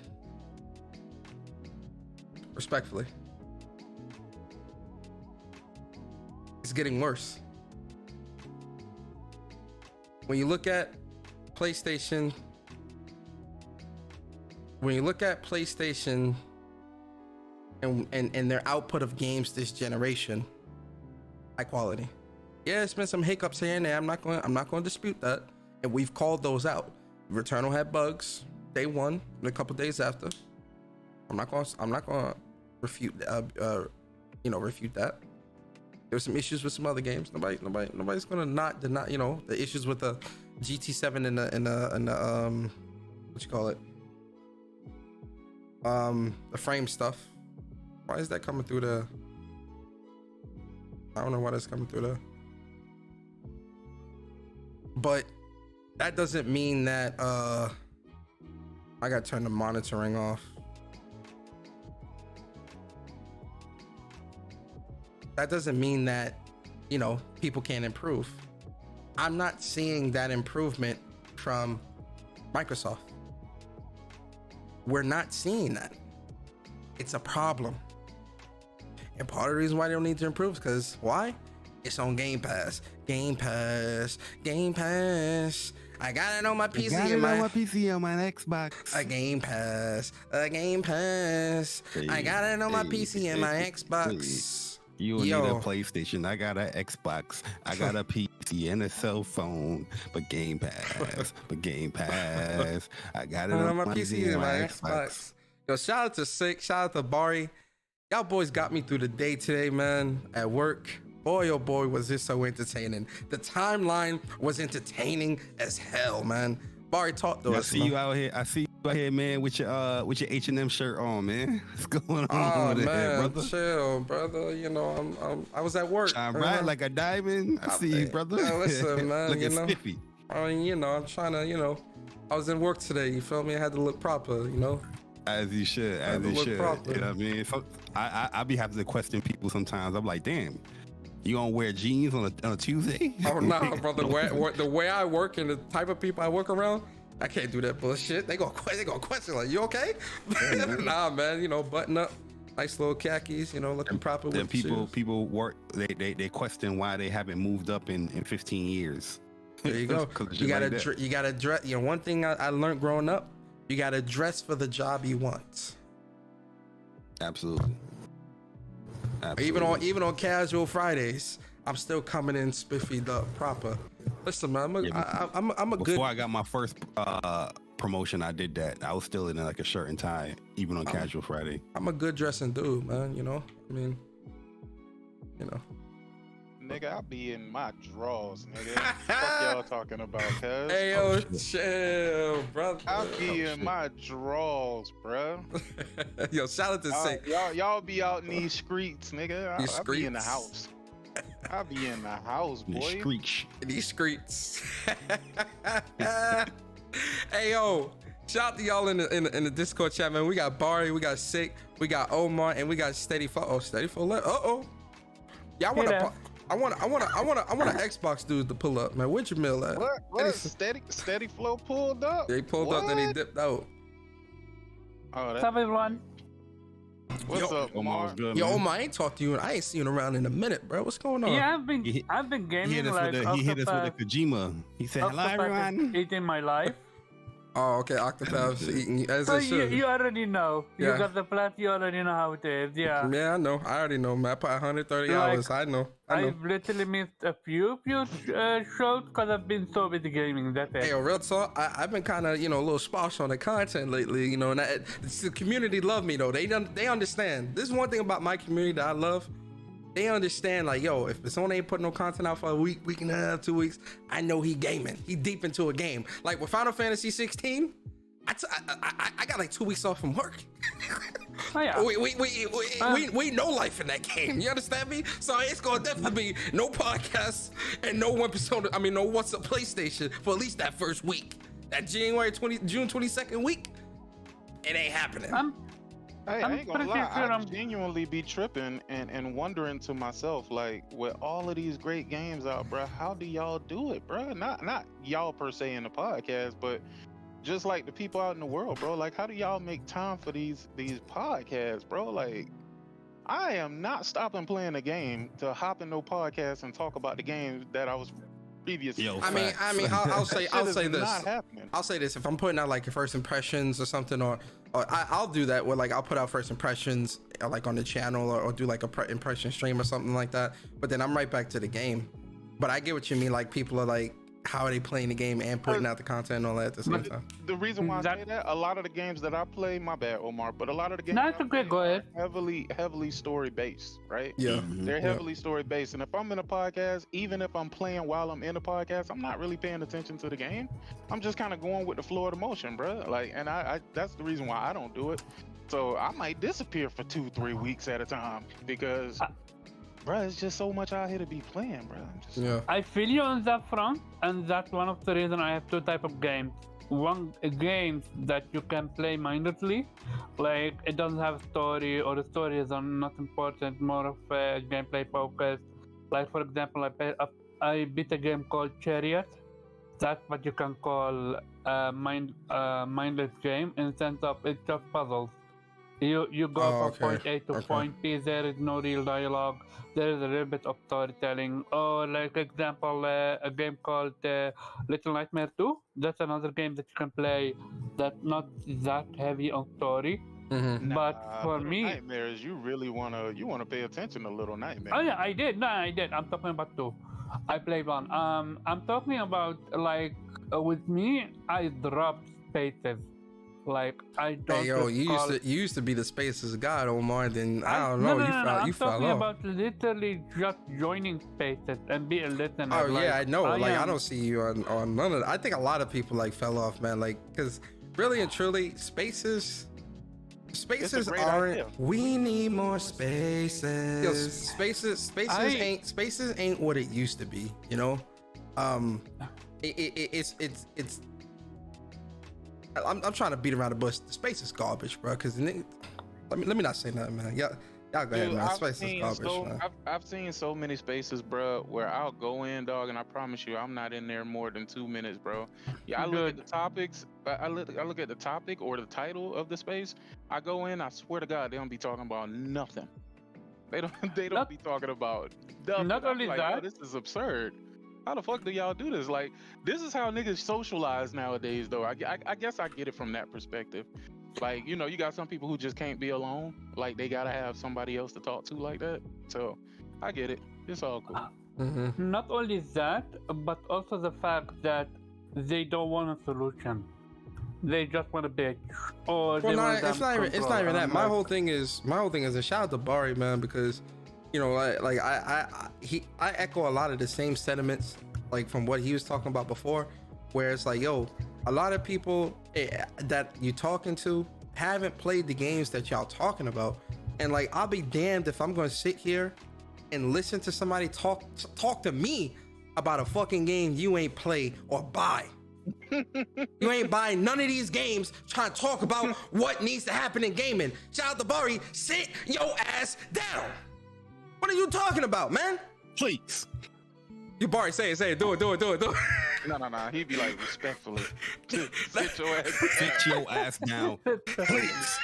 Respectfully. It's getting worse. When you look at PlayStation, and their output of games this generation, high quality. Yeah, it's been some hiccups here and there. I'm not going to dispute that, and we've called those out. Returnal had bugs day one and a couple days after. I'm not going to refute refute that. There were some issues with some other games. Nobody's going to not deny, the issues with the GT7 and the what you call it? The frame stuff. Why is that coming through the... I don't know why that's coming through the... But that doesn't mean that I gotta turn the monitoring off. that doesn't mean that, you know, people can't improve. I'm not seeing that improvement from Microsoft. We're not seeing that. It's a problem. And part of the reason why they don't need to improve is because why? It's on Game Pass. Game Pass. Game Pass. I got it on my PC. Got it on my PC on my Xbox. A Game Pass. A Game Pass. I got it on my PC and my Xbox. You don't need a PlayStation. I got an Xbox. I got a PC and a cell phone. But Game Pass. But Game Pass. I got it on my PC and my Xbox. Yo, shout out to Sick. Shout out to Bari. Y'all boys got me through the day today, man, at work. Boy, oh boy, was this so entertaining. The timeline was entertaining as hell, man. Bari, talk to us. I see you out here. I see you out here, man, with your H&M shirt on, man. What's going on over there, brother? Chill, brother. You know, I was at work. Shine bright like a diamond. I see you, brother. Listen, man, looking you know, spiffy. I mean, you know, I'm trying to, you know, I was in work today. You feel me? I had to look proper, you know. As you should, as you should. Proper. You know what I mean? So I be having to question people sometimes. I'm like, damn, you gonna wear jeans on a Tuesday? Oh no, brother. The way I work and the type of people I work around, I can't do that bullshit. They gonna question like, you okay? Nah, man. You know, button up, nice little khakis. You know, looking proper. Then people work. They question why they haven't moved up in 15 years. There you go. You gotta dress. You know, one thing I learned growing up. You gotta dress for the job you want. Absolutely. Even on casual Fridays, I'm still coming in spiffied up proper. Listen, man, I'm a good. Before I got my first promotion, I did that. I was still in like a shirt and tie, even on casual Friday. I'm a good dressing dude, man. You know, I mean, you know. Nigga, I be in my drawers, nigga. Fuck y'all talking about, cuz? Hey, yo, chill, brother. I be in my drawers, bro. Yo, shout out to Say. Y'all be out in these streets, nigga. I be in the house. I be in the house, boy. These streets. Hey, yo, shout out to y'all in the Discord chat, man. We got Bari, we got Sick, we got Omar, and we got Steady Flow. Oh, Steady Flow. Yeah, I want an Xbox dude to pull up, man. Where'd your mill at? What? Steady Flow pulled up? Yeah, he pulled up, then he dipped out. Oh, what's up, everyone? What's up, Omar? Yo, Omar, I ain't talked to you. I ain't seen you around in a minute, bro. What's going on? Yeah, I've been gaming. He hit us with a Kojima. He said, "Hello, everyone." Eating my life. Oh, okay. Octopath's eating as So it should. you already know. Yeah. You got the plot. You already know how it is. Yeah. Yeah, I know. I already know, man. I put 130 hours. I know. I've literally missed a few shows because I've been so busy gaming. That's it. Hey, real talk. I've been kind of, you know, a little sparse on the content lately. You know, and the community love me though. They understand. This is one thing about my community that I love. They understand, like, yo, if someone ain't putting no content out for a week and a half, 2 weeks, I know he gaming. He deep into a game. Like with Final Fantasy 16, I got like 2 weeks off from work. Oh, yeah. We know life in that game. You understand me? So it's gonna definitely be no podcasts and no one persona. I mean, no What's Up PlayStation for at least that first week. That June 22nd week, it ain't happening. Hey, I ain't gonna lie, I genuinely be tripping and wondering to myself, like, with all of these great games out, bro, how do y'all do it, bro? Not y'all per se in the podcast, but just like the people out in the world, bro. Like, how do y'all make time for these podcasts, bro? Like, I am not stopping playing a game to hop in no podcast and talk about the games that I was previously. I mean, I'll say this. I'll say this. If I'm putting out like first impressions or something, or I'll do that where like I'll put out first impressions like on the channel or do like a impression stream or something like that. But then I'm right back to the game. But I get what you mean. Like people are like, how are they playing the game and putting out the content and all that at the same time? The reason why I say that, a lot of the games that I play, my bad, Omar, but a lot of the games Go ahead. heavily story based, right? Yeah. They're heavily story based. And if I'm in a podcast, even if I'm playing while I'm in a podcast, I'm not really paying attention to the game. I'm just kind of going with the flow of the motion, bro. Like, and I that's the reason why I don't do it. So I might disappear for 2-3 weeks at a time because bro, it's just so much out here to be playing, bro. I feel you on that front, and that's one of the reasons I have two types of games. games that you can play mindlessly. Like it doesn't have story, or the story is not important, more of a gameplay focus. Like for example, I beat a game called Chariot. That's what you can call a mindless game in the sense of it's just puzzles. You go from point A to point B. There is no real dialogue. There is a little bit of storytelling. Or like example, a game called Little Nightmare 2. That's another game that you can play that's not that heavy on story. But for me, Nightmares, you really wanna pay attention to Little Nightmares. Oh yeah, I did. No, I did. I'm talking about 2. I played 1. I'm talking about like with me, I dropped spaces. Like I don't. Hey yo, you used to be the Spaces god, Omar. Then I don't know. You fell off. I'm talking about literally just joining spaces and be a listener. Oh yeah, I know. I don't see you on none of that. I think a lot of people like fell off, man. Like, cause really and truly, spaces aren't. Idea. We need more spaces. Yo, spaces ain't what it used to be. You know, it's. I'm trying to beat around the bush. The space is garbage, bro. Cause let me not say nothing, man. Y'all go ahead, man. Space is garbage, man. I've seen so many spaces, bro, where I'll go in, dog, and I promise you, I'm not in there more than 2 minutes, bro. Yeah, I look at the topics. I look at the topic or the title of the space. I go in. I swear to God, they don't be talking about nothing. They don't be talking about nothing. Not only like, that, this is absurd. How the fuck do y'all do this? Like, this is how niggas socialize nowadays, though. I guess I get it from that perspective. Like, you know, you got some people who just can't be alone. Like, they gotta have somebody else to talk to like that. So, I get it. It's all cool. Not only that, but also the fact that they don't want a solution. They just want a bitch. Or well, no, it's not even that. My whole thing is a shout out to Bari, man, because you know, I echo a lot of the same sentiments, like from what he was talking about before, where it's like, yo, a lot of people that you talking to haven't played the games that y'all talking about, and like, I'll be damned if I'm gonna sit here and listen to somebody talk to me about a fucking game you ain't play or buy. You ain't buying none of these games trying to talk about what needs to happen in gaming. Shout out to Bari, sit your ass down. What are you talking about, man? Please. You Bari, say it, do it. No. He'd be like, respectfully, sit your ass down. Please.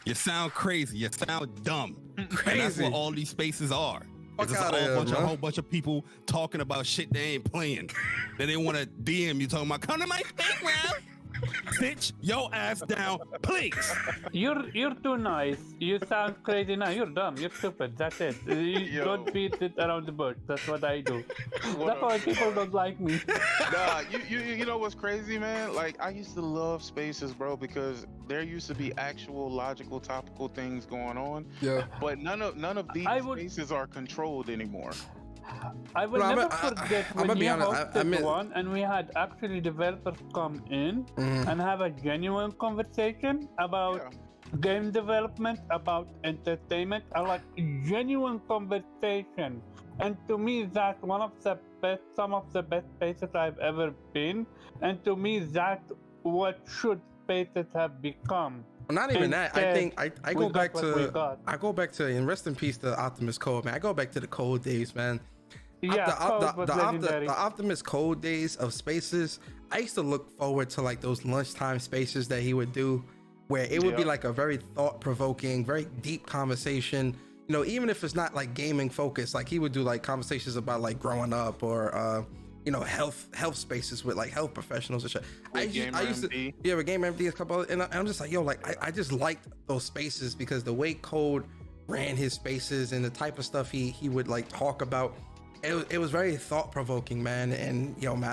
You sound crazy. You sound dumb. Crazy. And that's what all these spaces are. It's just a whole bunch of people talking about shit they ain't playing. Then they want to DM you talking about, come to my playground. Bitch, your ass down, please. You're too nice. You sound crazy now. You're dumb. You're stupid. That's it. You don't beat it around the bush. That's what I do. That's why people don't like me. Nah, you know what's crazy, man? Like, I used to love spaces, bro, because there used to be actual logical, topical things going on. Yeah. But none of these spaces are controlled anymore. I will never forget when you hosted one and we had actually developers come in and have a genuine conversation about game development, about entertainment, like genuine conversation. And to me, that's some of the best spaces I've ever been. And to me, that's what should spaces have become. Well, not even that. I think I go back to and rest in peace to Optimus Code, man. I go back to the Code days, man. Yeah, the Optimus Code days of spaces. I used to look forward to like those lunchtime spaces that he would do, where it would be like a very thought-provoking, very deep conversation. You know, even if it's not like gaming focused, like he would do like conversations about like growing up or you know, health spaces with like health professionals and shit. I used to with Game MD a couple, and I'm just like, yo, like I just liked those spaces because the way Code ran his spaces and the type of stuff he would like talk about. It was very thought-provoking, man, and yo, man,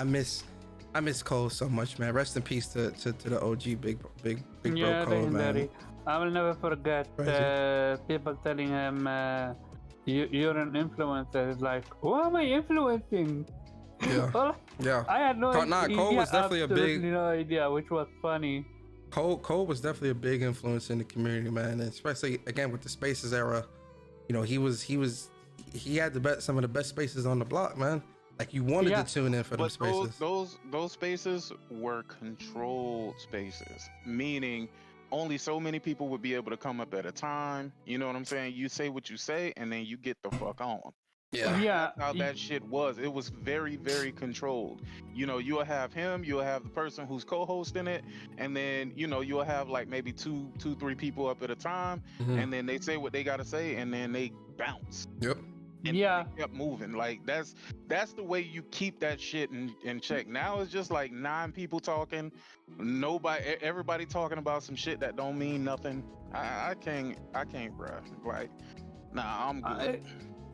I miss Cole so much, man. Rest in peace to the OG big bro Cole, man. I will never forget people telling him, "You're an influencer." It's like, who am I influencing? Yeah, yeah. I had no idea. Cole was definitely no idea, which was funny. Cole was definitely a big influence in the community, man, and especially again with the Spaces era. You know, he had some of the best spaces on the block, man. Like you wanted Yeah. to tune in for them But spaces. those spaces were controlled spaces, meaning only so many people would be able to come up at a time. You know what I'm saying? You say what you say, and then you get the fuck on. Yeah. Yeah. That's how that shit was. It was very, very controlled. You know, you'll have him, you'll have the person who's co-hosting it, and then you'll have like maybe two, 3 people up at a time, Mhm. and then they say what they gotta say, and then they bounce. Yep. And Yeah. they kept moving. Like that's the way you keep that shit in check. Now it's just like 9 people talking, everybody talking about some shit that don't mean nothing. I can't, bruh. Like, nah, I'm good.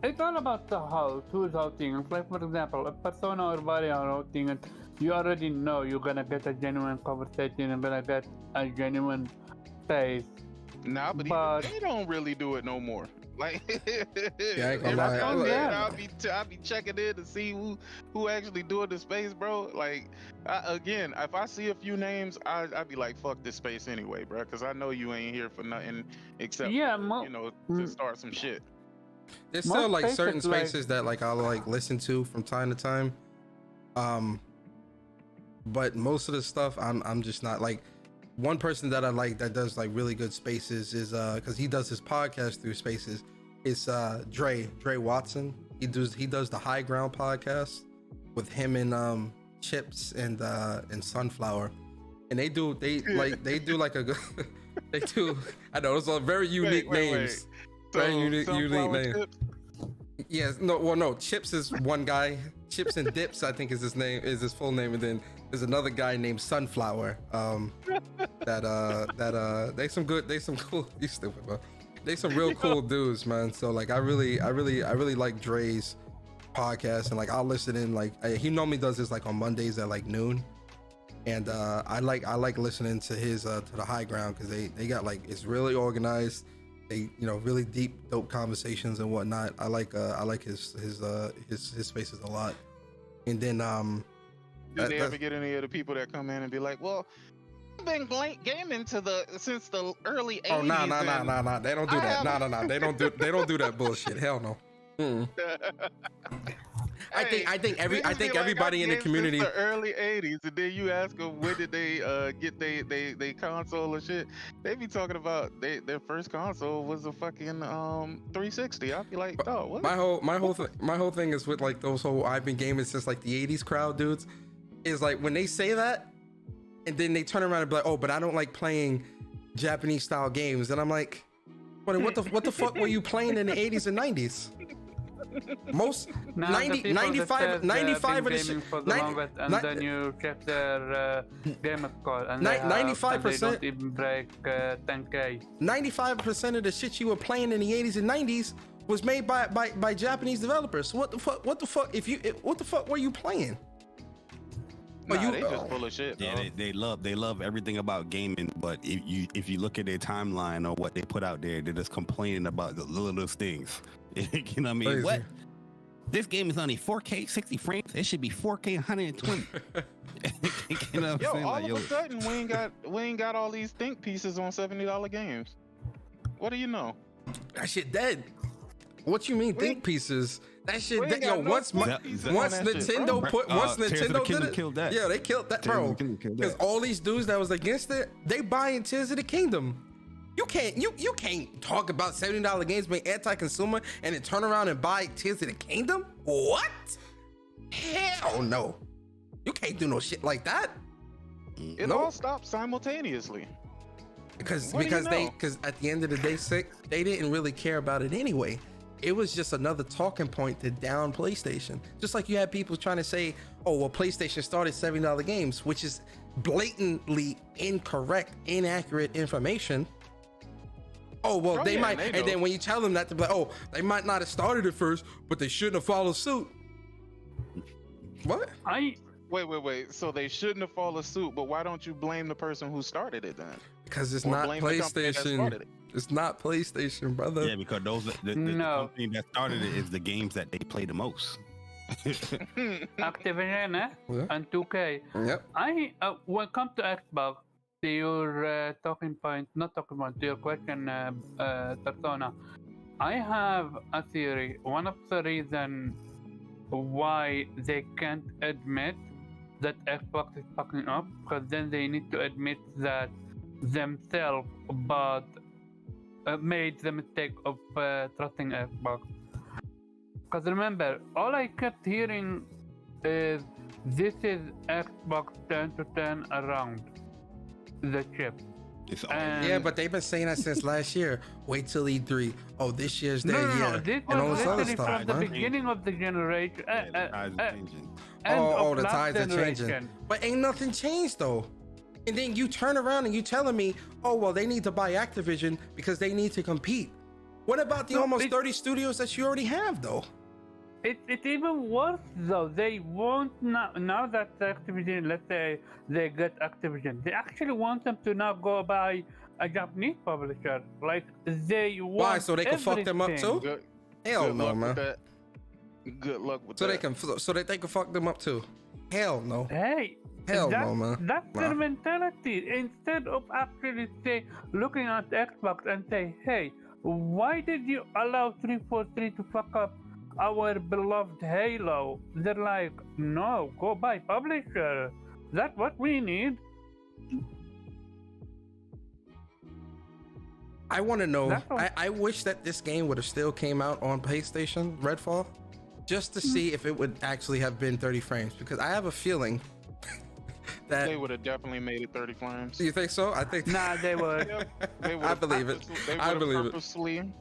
It's all about the how, who's hosting. Like, for example, a Persona or Varia are hosting it, you already know you're gonna get a genuine conversation and gonna get a genuine space. Nah, but even they don't really do it no more. Like, Yeah, I ain't gonna lie. I'll be checking in to see who actually doing the space, bro. Like, again, if I see a few names, I'd be like, fuck this space anyway, bro, because I know you ain't here for nothing except to start some shit. There's Most still like spaces, certain like- spaces that like I'll like listen to from time to time. But most of the stuff I'm just not like. One person that I like that does like really good spaces is because he does his podcast through spaces. It's Dre Watson. He does the High Ground podcast with him and Chips and Sunflower, and they do like a good they do. I know those are very unique names. Very unique names. Chips? Yes, no. Chips is one guy. Chips and Dips, I think is his full name, and then there's another guy named Sunflower. They some cool. You stupid, bro. They some real cool dudes, man. So like, I really like Dre's podcast, and like I'll listen in. Like he normally does this like on Mondays at like noon, and I like listening to his to the High Ground because they got like it's really organized. They really deep dope conversations and whatnot. I like his spaces a lot. And then do they ever get any of the people that come in and be like, well, I've been gaming since the early 80s? Oh nah. They don't do that. Nah. They don't do that bullshit. Hell no. Mm. I think everybody in the community. Since the early 80s, and then you ask them when did they get they console and shit. They be talking about their first console was a fucking 360. I'd be like, oh, what? My whole thing is with like those whole I've been gaming since like the 80s crowd dudes is like when they say that and then they turn around and be like, oh, but I don't like playing Japanese style games, and I'm like, what the fuck were you playing in the 80s and 90s? Most 95 of the shit. And then you check their gamer score, and 95%. they don't even break 10K. 95% of the shit you were playing in the 80s and 90s was made by Japanese developers. So what the fuck? What the fuck were you playing? Nah, they just full of shit. Yeah, bro. they love everything about gaming, but if you look at their timeline or what they put out there, they're just complaining about the littlest things. You know what I mean? Crazy. What? This game is only 4K 60 frames. It should be 4K 120. You know what I'm saying? All of a sudden we ain't got all these think pieces on $70 games. What do you know? That shit dead. What you mean think pieces? That shit dead. Yo, once Nintendo did it, killed that. Yeah, they killed that, bro. Because all these dudes that was against it, they buying Tears of the Kingdom. You can't talk about $70 games being anti-consumer and then turn around and buy Tears of the Kingdom? What? Hell no. You can't do no shit like that. It all stopped simultaneously. Because at the end of the day, they didn't really care about it anyway. It was just another talking point to down PlayStation. Just like you had people trying to say, oh, well, PlayStation started $70 games, which is blatantly incorrect, inaccurate information. Oh, well, they might. And then when you tell them that, they're like, oh, they might not have started it first, but they shouldn't have followed suit. What? Wait. So they shouldn't have followed suit, but why don't you blame the person who started it then? Because it's not PlayStation. It's not PlayStation, brother. Yeah, because the company that started it is the games that they play the most. Activision, Yeah. and 2K. Yep. When it comes to Xbox, to your to your question, Persona, I have a theory. One of the reasons why they can't admit that Xbox is fucking up, because then they need to admit that themselves but made the mistake of trusting Xbox. Because remember, all I kept hearing is this is Xbox 10 to 10 around the chip. Yeah, but they've been saying that since last year. Wait till E3. Oh, this year's their year. No, this and all was this other literally stuff, from the man. beginning of the generation. Oh, the tides are changing. But ain't nothing changed though. And then you turn around and you telling me, oh well, they need to buy Activision because they need to compete. What about the almost 30 studios that you already have though? It's even worse though. They won't now that Activision, let's say they get Activision, they actually want them to now go buy a Japanese publisher. Like they want. Why? So they can fuck them up everything. too? Hell no, man. Good luck with So that. they can fuck them up too. Hell no. Hey, Hell no, man. That's their mentality. Instead of actually looking at Xbox and say, hey, why did you allow 343 to fuck up our beloved Halo? They're like, no, go buy publisher. That's what we need. I want to know. I wish that this game would have still came out on PlayStation, Redfall, just to see if it would actually have been 30 frames, because I have a feeling that they would have definitely made it 30 frames. You think so? I think. Nah, they would. I believe it. I believe it. Purposely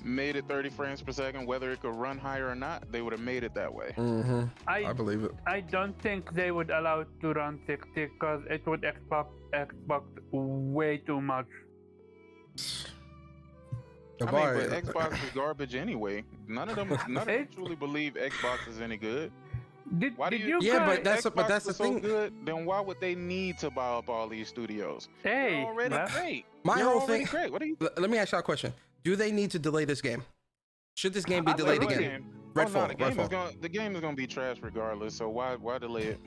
made it 30 frames per second, whether it could run higher or not. They would have made it that way. Mm-hmm. I believe it. I don't think they would allow it to run 60 because it would Xbox way too much. I mean, but Xbox is garbage anyway. None of them truly believe Xbox is any good. Why do you? Yeah, but that's Xbox the is thing. So good, then why would they need to buy up all these studios? Hey, they're already great. My They're whole already thing. Great. What are you? Let me ask y'all a question. Do they need to delay this game? Should this game be delayed again? Redfall. The game is gonna be trash regardless. So why delay it?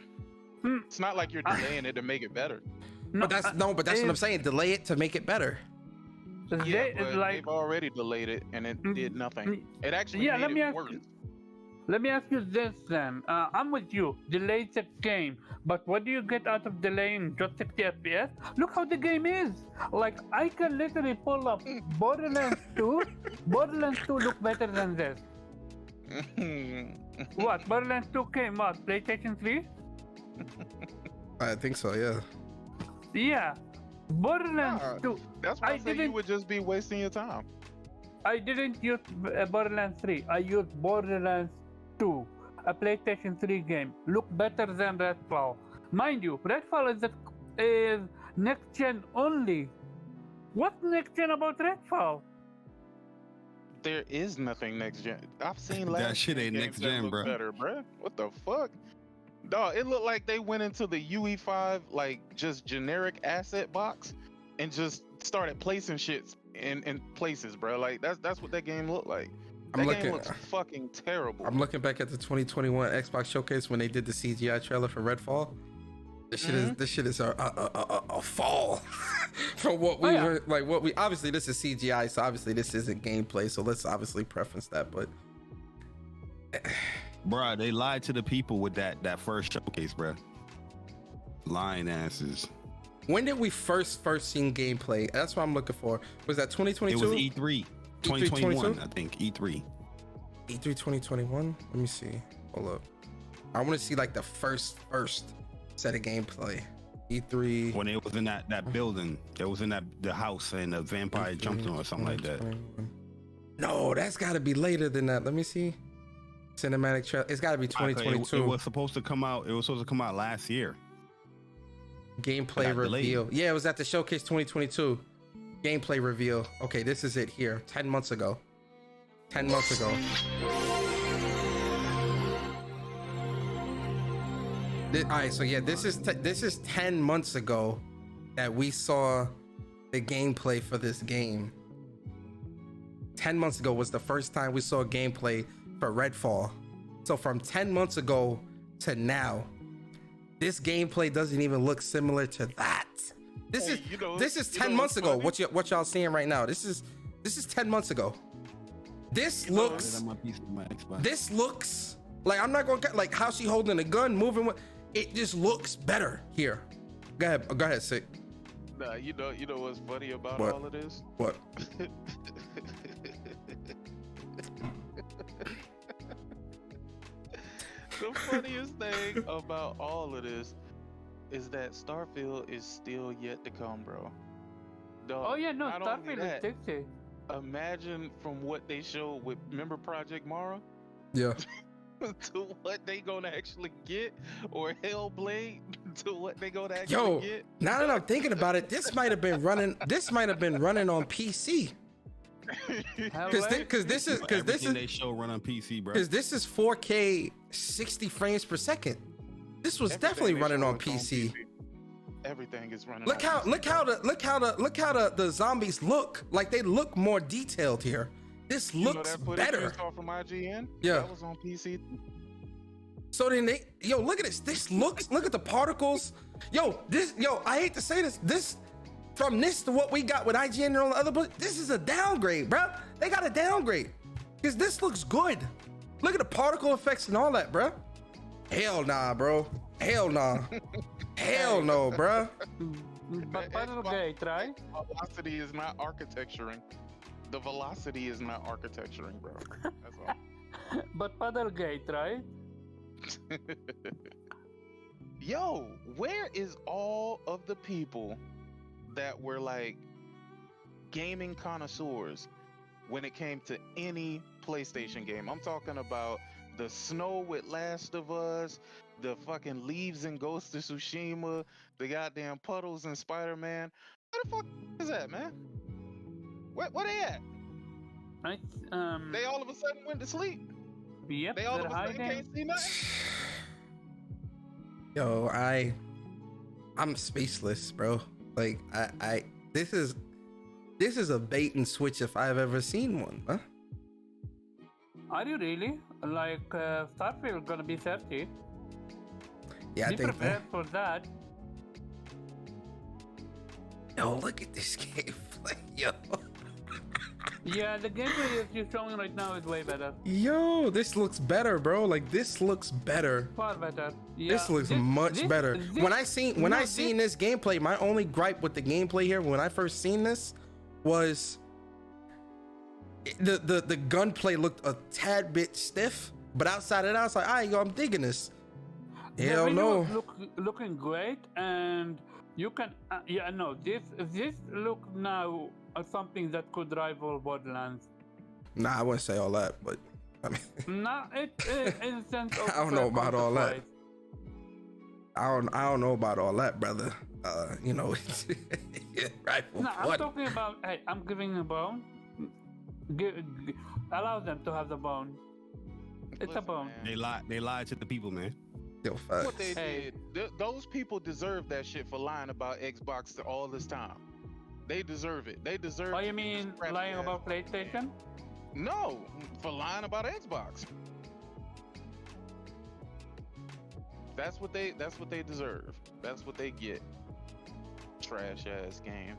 It's not like you're delaying it to make it better. But that's what I'm saying. Delay it to make it better. Yeah, but they've already delayed it and it did nothing. It actually made it worse. Let me ask you this then. I'm with you. Delay the game, but what do you get out of delaying just 60 FPS? Look how the game is. Like I can literally pull up Borderlands 2. Borderlands 2 look better than this. What? Borderlands 2 came what? PlayStation 3? I think so. Yeah. Yeah. Borderlands 2. That's why I said you would just be wasting your time. I didn't use Borderlands 3. I used Borderlands 2, a PlayStation 3 game. Look better than Redfall. Mind you, Redfall is next gen only. What's next gen about Redfall? There is nothing next gen. I've seen last that shit ain't next gen, bro. Better, bro. What the fuck? Dog, it looked like they went into the UE5 like just generic asset box and just started placing shit in places, bro. Like that's what that game looked like. That game looks fucking terrible. I'm looking back at the 2021 Xbox Showcase when they did the CGI trailer for Redfall. This shit is a fall from what we were like. What we obviously this is CGI, so obviously this isn't gameplay. So let's obviously preference that, but. Bruh, they lied to the people with that first showcase, bruh. Lying asses. When did we first seen gameplay? That's what I'm looking for. Was that 2022? It was E3. 2021, I think. E3. E3 2021? Let me see. Hold up. I want to see like the first set of gameplay. E3. When it was in that building. It was in the house and the vampire jumped on or something like that. No, that's got to be later than that. Let me see. Cinematic trailer. It's got to be 2022. It was supposed to come out. It was supposed to come out last year. Gameplay reveal. Yeah, it was at the Showcase 2022. Gameplay reveal. Okay, this is it here. 10 months ago. 10 months ago. All right, so yeah, this is 10 months ago that we saw the gameplay for this game. 10 months ago was the first time we saw gameplay for Redfall. So from 10 months ago to now, this gameplay doesn't even look similar to that. This is 10 months ago. What y'all seeing right now? This is 10 months ago. This looks Like I'm not gonna like how she holding a gun, moving with it just looks better here. Go ahead, Sick. Nah, you know what's funny about What? all of this? What? The funniest thing about all of this is that Starfield is still yet to come, bro. Dog, Oh yeah, no, not only Starfield that, is 60. imagine from what they showed with, remember Project Mara? Yeah. To what they gonna actually get, or Hellblade to what they gonna actually get. Now that I'm thinking about it, this might have been running on PC. Because this is they show run on PC, bro. Because this is 4K 60 frames per second. This was Everything definitely they running show on is PC. Everything is running. Look on how PC. the zombies look. Like they look more detailed here. This You know looks that footage better. you saw from IGN? Yeah. That was on PC. So then look at this. This looks, look at the particles. I hate to say this. From this to what we got with IGN and all the other books, this is a downgrade, bro. They got a downgrade. Because this looks good. Look at the particle effects and all that, bro. Hell nah, bro. Hell nah. Hell no, bro. But Battlegate, right? Velocity is not architecturing. The velocity is not architecturing, bro. That's all. But Battlegate, right? Yo, where is all of the people that were like gaming connoisseurs when it came to any PlayStation game? I'm talking about the snow with Last of Us, the fucking leaves in Ghost of Tsushima, the goddamn puddles in Spider-Man. Where the fuck is that, man? Where they at? Right. They all of a sudden went to sleep. Yep. They all they're of a sudden hiding. can't see nothing. Yo, I'm spaceless, bro. Like this is a bait and switch if I've ever seen one, huh? Are you really? Like Starfield gonna be 30? Yeah, I Be think prepared for that. Yo, look at this gameplay, yo. Yeah, the gameplay you're showing right now is way better. Yo, this looks better, bro. Like this looks better. Far better. Yeah, This looks much better. When I seen this gameplay, my only gripe with the gameplay here when I first seen this was the gunplay looked a tad bit stiff, but outside of that, I was like, all right, yo, I'm digging this. Hell no. Looking great, and you can this look now something that could rival Borderlands. Nah, I wouldn't say all that, but I mean, Nah, it in a sense of I don't know about all that. price. I don't know about all that, brother. Right. No, I'm talking about. Hey, I'm giving a bone. Allow them to have the bone. It's a bone. Man. They lied to the people, man. Yo, facts. What they Hey. did, those people deserve that shit for lying about Xbox all this time. They deserve it. They deserve. Oh, you to be mean scrapped lying as- about PlayStation? No, for lying about Xbox. That's what they deserve. That's what they get. Trash ass game.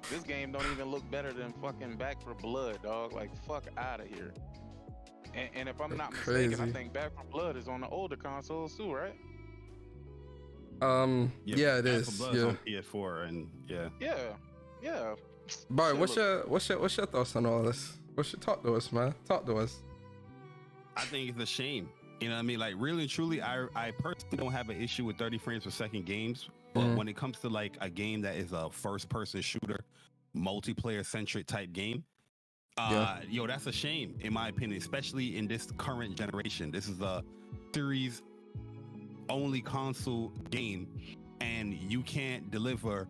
This game don't even look better than fucking Back for Blood, dog. Like fuck out of here. And if I'm not mistaken, I Crazy. think Back for Blood is on the older consoles too, right? Yeah, it Back is. 4 Blood's Yeah. on PS4, and yeah. Yeah. Boy, Shit what's your thoughts on all this? Talk to us, man. Talk to us. I think it's a shame. You know what I mean? Like, really and truly, I personally don't have an issue with 30 frames per second games. But Mhm. when it comes to like a game that is a first person shooter, multiplayer centric type game, yo, that's a shame in my opinion, especially in this current generation. This is a series only console game, and you can't deliver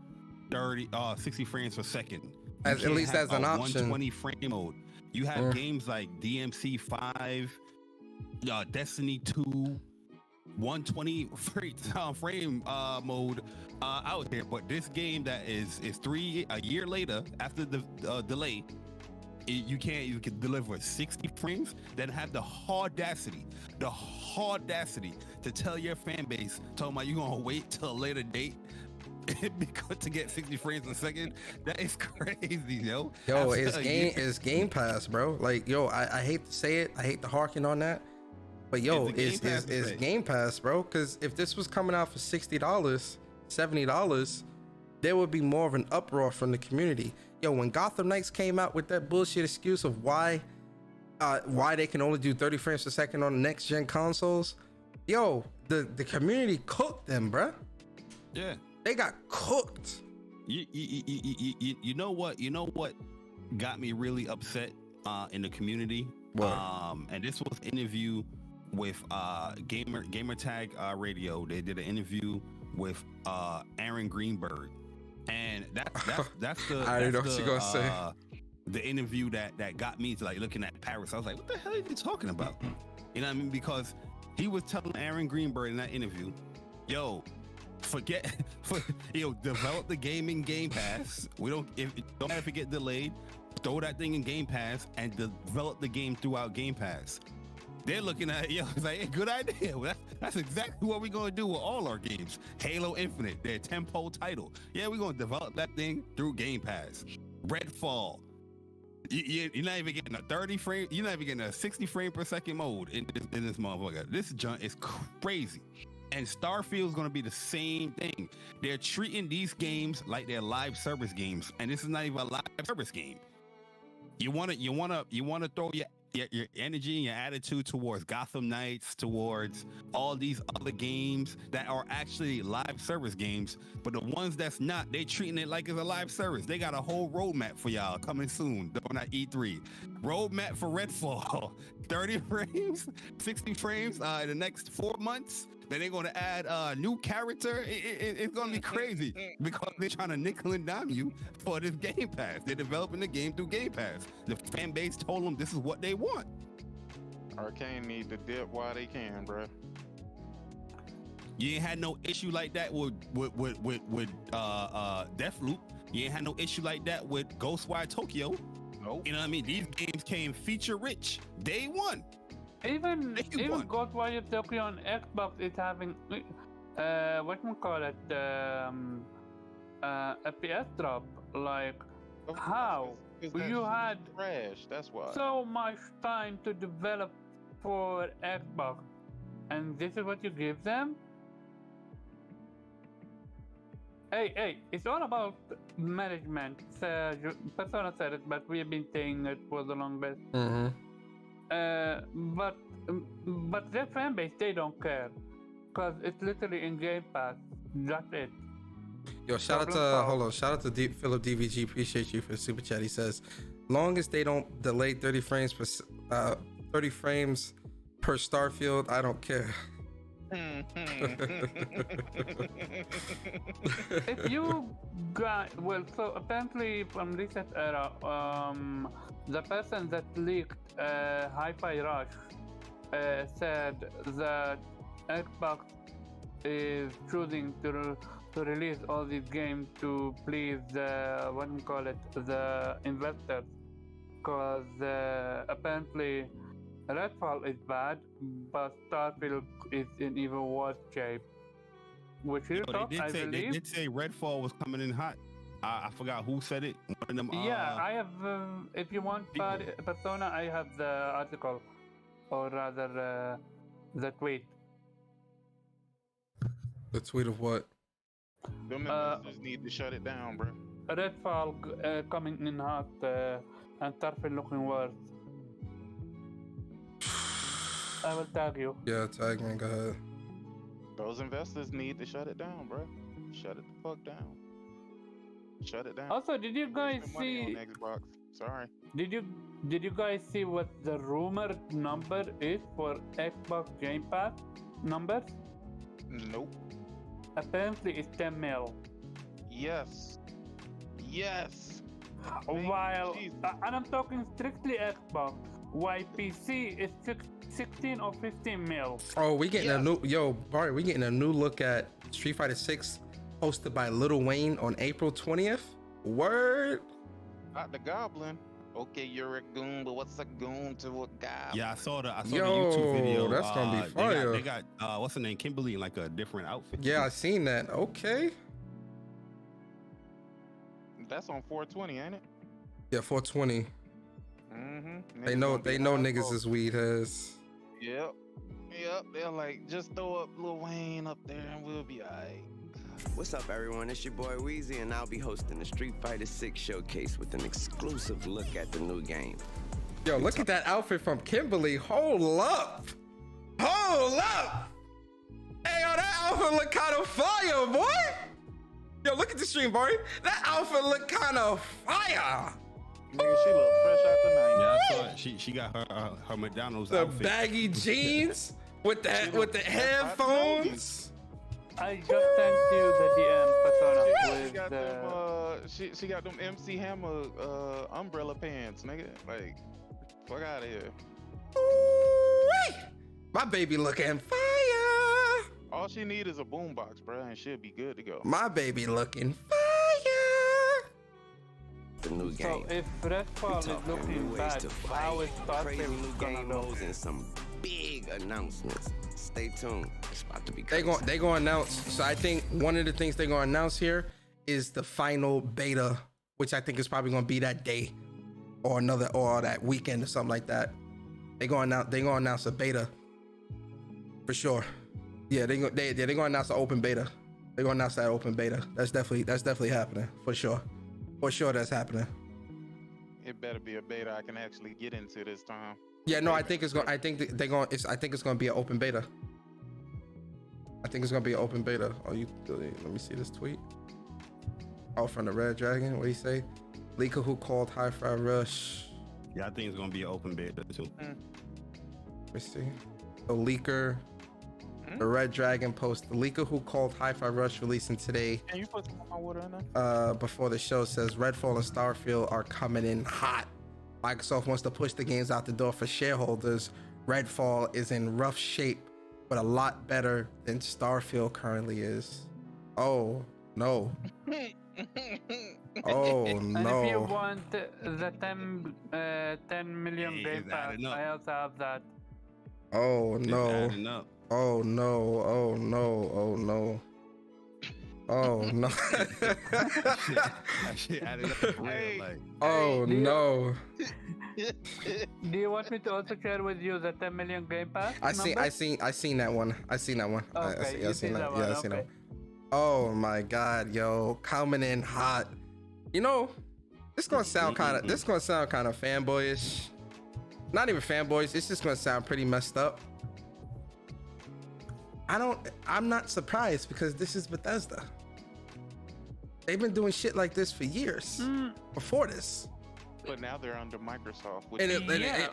60 frames per second. You At can't least have as an a option. 120 frame mode. You have games like DMC 5, Destiny 2, 120 frame mode out there, but this game that is a year later after the delay, you can deliver 60 frames. Then have the audacity to tell your fan base, talking about you gonna wait till a later date because to get 60 frames a second. That is crazy, yo. Yo, After it's a year- Game Pass, bro. Like, yo, I hate to say it, I hate to harken on that, But yo, Is the Game Pass is thing. Game Pass, bro? Because if this was coming out for $60, $70, there would be more of an uproar from the community. Yo, when Gotham Knights came out with that bullshit excuse of why they can only do 30 frames per second on the next gen consoles, yo, the community cooked them, bruh. Yeah. They got cooked. You know what? You know what got me really upset in the community? What? And this was an interview with Gamertag Radio. They did an interview with Aaron Greenberg, and that's the I already know what you're gonna say. The interview that got me to like looking at Paris. I was like, what the hell are you talking about? You know what I mean? Because he was telling Aaron Greenberg in that interview, yo, develop the game in Game Pass. Don't matter if it get delayed, throw that thing in Game Pass and develop the game throughout Game Pass. They're looking at it, it's like, hey, good idea. That's exactly what we're gonna do with all our games. Halo Infinite, their tempo title. Yeah, we're gonna develop that thing through Game Pass. Redfall. You're not even getting a 30 frame, you're not even getting a 60 frame per second mode in this motherfucker. This junk is crazy. And Starfield's gonna be the same thing. They're treating these games like they're live service games, and this is not even a live service game. You wanna throw your energy and your attitude towards Gotham Knights, towards all these other games that are actually live service games, but the ones that's not, they treating it like it's a live service. They got a whole roadmap for y'all coming soon on that E3. Roadmap for Redfall, 30 frames, 60 frames in the next 4 months. Then they're going to add a new character. It's going to be crazy because they're trying to nickel and dime you for this Game Pass. They're developing the game through Game Pass. The fan base told them this is what they want. Arcane need to dip while they can, bruh. You ain't had no issue like that with Deathloop. You ain't had no issue like that with Ghostwire Tokyo. Nope. You know what I mean? These games came feature rich day one. Even Ghostwire Tokyo on Xbox is having FPS drop. Like, how you had trash? That's why. So much time to develop for Xbox, and this is what you give them. Hey, it's all about management. Persona said it, but we've been saying it for the longest. Mm-hmm. But their fan base, they don't care, cause it's literally in Game Pass. That's it. Yo, shout out to Philip DVG. Appreciate you for the super chat. He says, long as they don't delay 30 frames per Starfield, I don't care. If you got so apparently from Reset Era, the person that leaked Hi-Fi Rush said that Xbox is choosing to release all these games to please the investors, because apparently Redfall is bad, but Starfield is in even worse shape. Which is they did say Redfall was coming in hot. I forgot who said it. One of them, yeah, I have. If you want Persona, I have the article, or rather, the tweet. The tweet of what? Them investors need to shut it down, bro. Redfall coming in hot, and Starfield looking worse. I will tag you. Yeah, tag me. Go ahead. Those investors need to shut it down, bro. Shut it the fuck down. Shut it down. Also, did you guys see? On Xbox. Sorry. Did you guys see what the rumored number is for Xbox Game Pass numbers? Nope. Apparently, it's 10 mil. Yes. While and I'm talking strictly Xbox. While PC is 16 or 15 mil. Oh, we getting a new Barry. We getting a new look at Street Fighter 6, hosted by Lil Wayne on April 20th. Word. Not the Goblin. Okay, you're a goon, but what's a goon to a goblin? Yeah, I saw the YouTube video. That's gonna be fire. They got what's her name, Kimberly, in like a different outfit. Yeah, I seen that. Okay. That's on 420, ain't it? Yeah, 420. Mm-hmm. They know niggas is weed heads. Yep. Yep, they're like, just throw up Lil Wayne up there and we'll be alright. What's up, everyone? It's your boy Weezy, and I'll be hosting the Street Fighter 6 showcase with an exclusive look at the new game. Yo, look at that outfit from Kimberly. Hold up. Hold up. Hey, yo, that outfit look kind of fire, boy. Yo, look at the stream, boy. That outfit look kind of fire. Nigga, she look fresh out the night. Yeah, I saw it. She got her McDonald's The outfit. baggy jeans with the headphones. I just sent you the DM, Persona, She with got the... them, she got them MC Hammer umbrella pants, nigga. Like, fuck out of here. Ooh-wee. My baby looking fire. All she need is a boombox, bro, and she'll be good to go. My baby looking fire. The new So game. if Redfall is Talking looking new ways bad, to how is fight, crazy Starfield new gonna game look? modes, and some big announcements. Stay tuned. It's about to be They crazy. gonna announce. So I think one of the things they're gonna announce here is the final beta, which I think is probably gonna be that day or that weekend or something like that. They gonna announce a beta for sure. Yeah, they're gonna announce an open beta. They're gonna announce that open beta. That's definitely happening for sure. For sure, that's happening. It better be a beta I can actually get into this time. Yeah, no, I think it's gonna. I think it's gonna be an open beta. I think it's gonna be an open beta. Oh, let me see this tweet. Oh, from the Red Dragon. What do you say? Leaker who called Hi-Fi Rush. Yeah, I think it's gonna be an open beta too. Let me see. The leaker, the Red Dragon post. The leaker who called Hi-Fi Rush releasing today. Can you put some of my water in there? Before the show says Redfall and Starfield are coming in hot. Microsoft wants to push the games out the door for shareholders. Redfall is in rough shape, but a lot better than Starfield currently is. Oh no. Oh And if you no. want the 10 million Hey, Game it's Pass, adding up. I also have that. Oh It's no. adding up. Oh no. Oh no. Oh no. Oh no. That shit added up for real. Hey. Like, Oh no. Do you want me to also share with you the 10 million Game Pass? I seen that one. I seen that one. Okay, you seen that one, Yeah, I seen that okay. one. Oh my god, yo, coming in hot. You know, this gonna sound kind of fanboyish. Not even fanboys. It's just gonna sound pretty messed up. I'm not surprised because this is Bethesda. They've been doing shit like this for years before this. But now they're under Microsoft, which And is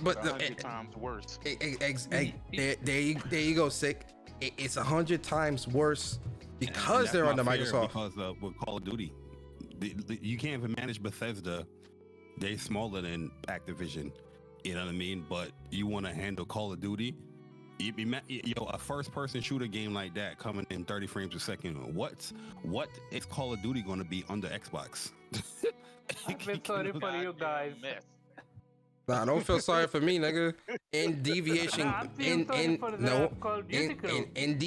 but 100 times worse. there you go, Sick. It's 100 times worse because that's they're my under fear Microsoft. Because with Call of Duty, you can't even manage Bethesda. They smaller than Activision. You know what I mean? But you want to handle Call of Duty. A first-person shooter game like that coming in 30 frames a second. What is Call of Duty going to be under Xbox? I feel sorry for you guys. Mess. Nah, don't feel sorry for me, nigga. In deviation, Nah, I feel sorry for the Call of Duty crew. in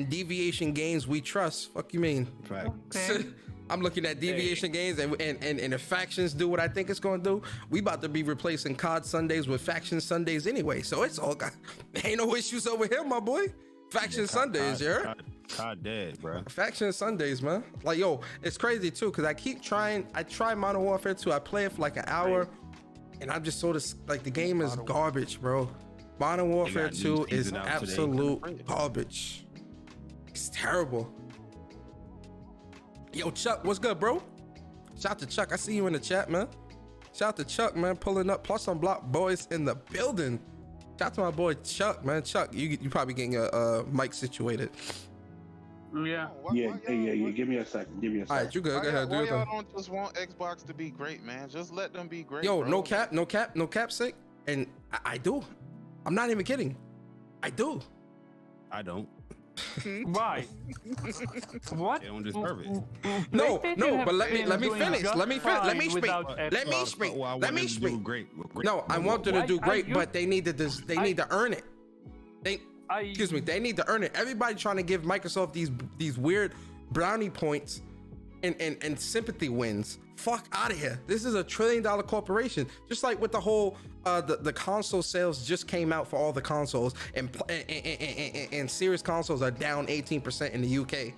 deviation games we trust. Fuck you mean? Fact. Okay. I'm looking at deviation games and if factions do what I think it's gonna do, we about to be replacing COD Sundays with faction Sundays anyway. So it's all got ain't no issues over here, my boy. Faction Sundays, yeah. COD dead, bro. Faction Sundays, man. Like, yo, it's crazy too, because I try Modern Warfare 2. I play it for like an hour, and I'm just sort of like, the game is garbage, bro. Modern Warfare got new 2 is season out today. absolute garbage. It's terrible. Yo, Chuck, what's good, bro? Shout out to Chuck. I see you in the chat, man. Shout out to Chuck, man, pulling up. Plus some Block Boys in the building. Shout out to my boy Chuck, man. Chuck, you probably getting your mic situated. Yeah. Yeah. Give me a second. All right, you good? Go ahead, do Why your y'all thing. don't just want Xbox to be great, man? Just let them be great. Yo, bro. no cap, Sick. And I do. I'm not even kidding. I do. I don't. Why? What? They don't deserve it. No, PlayStation have but let me been doing finish. just Let me fine speak. without Let me Xbox. speak. Well, I Let want me them to do speak. great. No, I want them to do Why great, are you- but they need to earn it. Excuse me, they need to earn it. Everybody trying to give Microsoft these weird brownie points and sympathy wins Fuck out of here. This is a $1 trillion corporation. Just like with the whole the console sales just came out for all the consoles, and Series consoles are down 18% in the UK.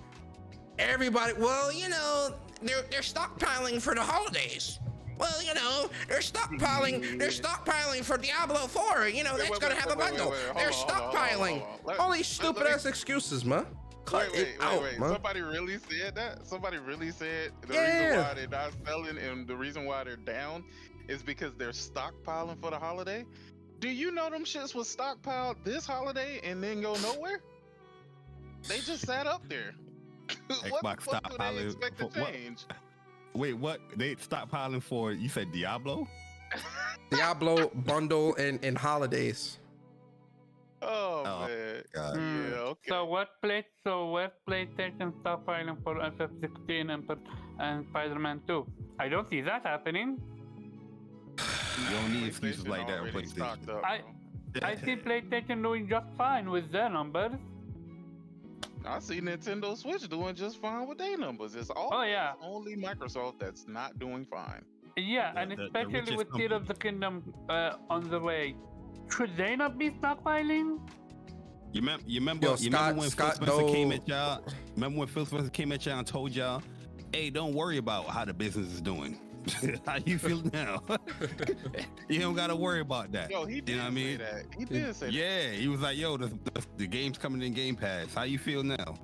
Everybody, Well, you know, they're stockpiling for the holidays. Well, you know, they're stockpiling for Diablo 4. You know, that's gonna have a bundle. They're stockpiling. All these stupid ass excuses, man. Cut it out, man. Somebody really said that? Somebody really said the Yeah. reason why they're not selling and the reason why they're down is because they're stockpiling for the holiday? Do you know them shits was stockpiled this holiday and then go nowhere? They just sat up there. What the Xbox fuck do they stockpiling expect to for what? change? Wait, what? They stockpiling for? You said Diablo? Diablo bundle and holidays. Oh, Oh, man. God. Yeah, okay. So what PlayStation stockpiling for FF16 and Spider-Man 2? I don't see that happening. You don't need excuses like that on already stocked PlayStation. up, I- bro. I see PlayStation doing just fine with their numbers. I see Nintendo Switch doing just fine with their numbers. It's all only Microsoft that's not doing fine. Yeah, The- and the especially richest with Tears of the Kingdom on the way. Should they not be stockpiling? You remember Yo, when Phil Scott Spencer came Dole- at y'all? Remember when Phil Spencer came at y'all and told y'all, "Hey, don't worry about how the business is doing. How you feel now? You don't gotta worry about that." Yo, he did you know what I mean? say that. He did say that. Yeah, he was like, "Yo, the game's coming in Game Pass. How you feel now?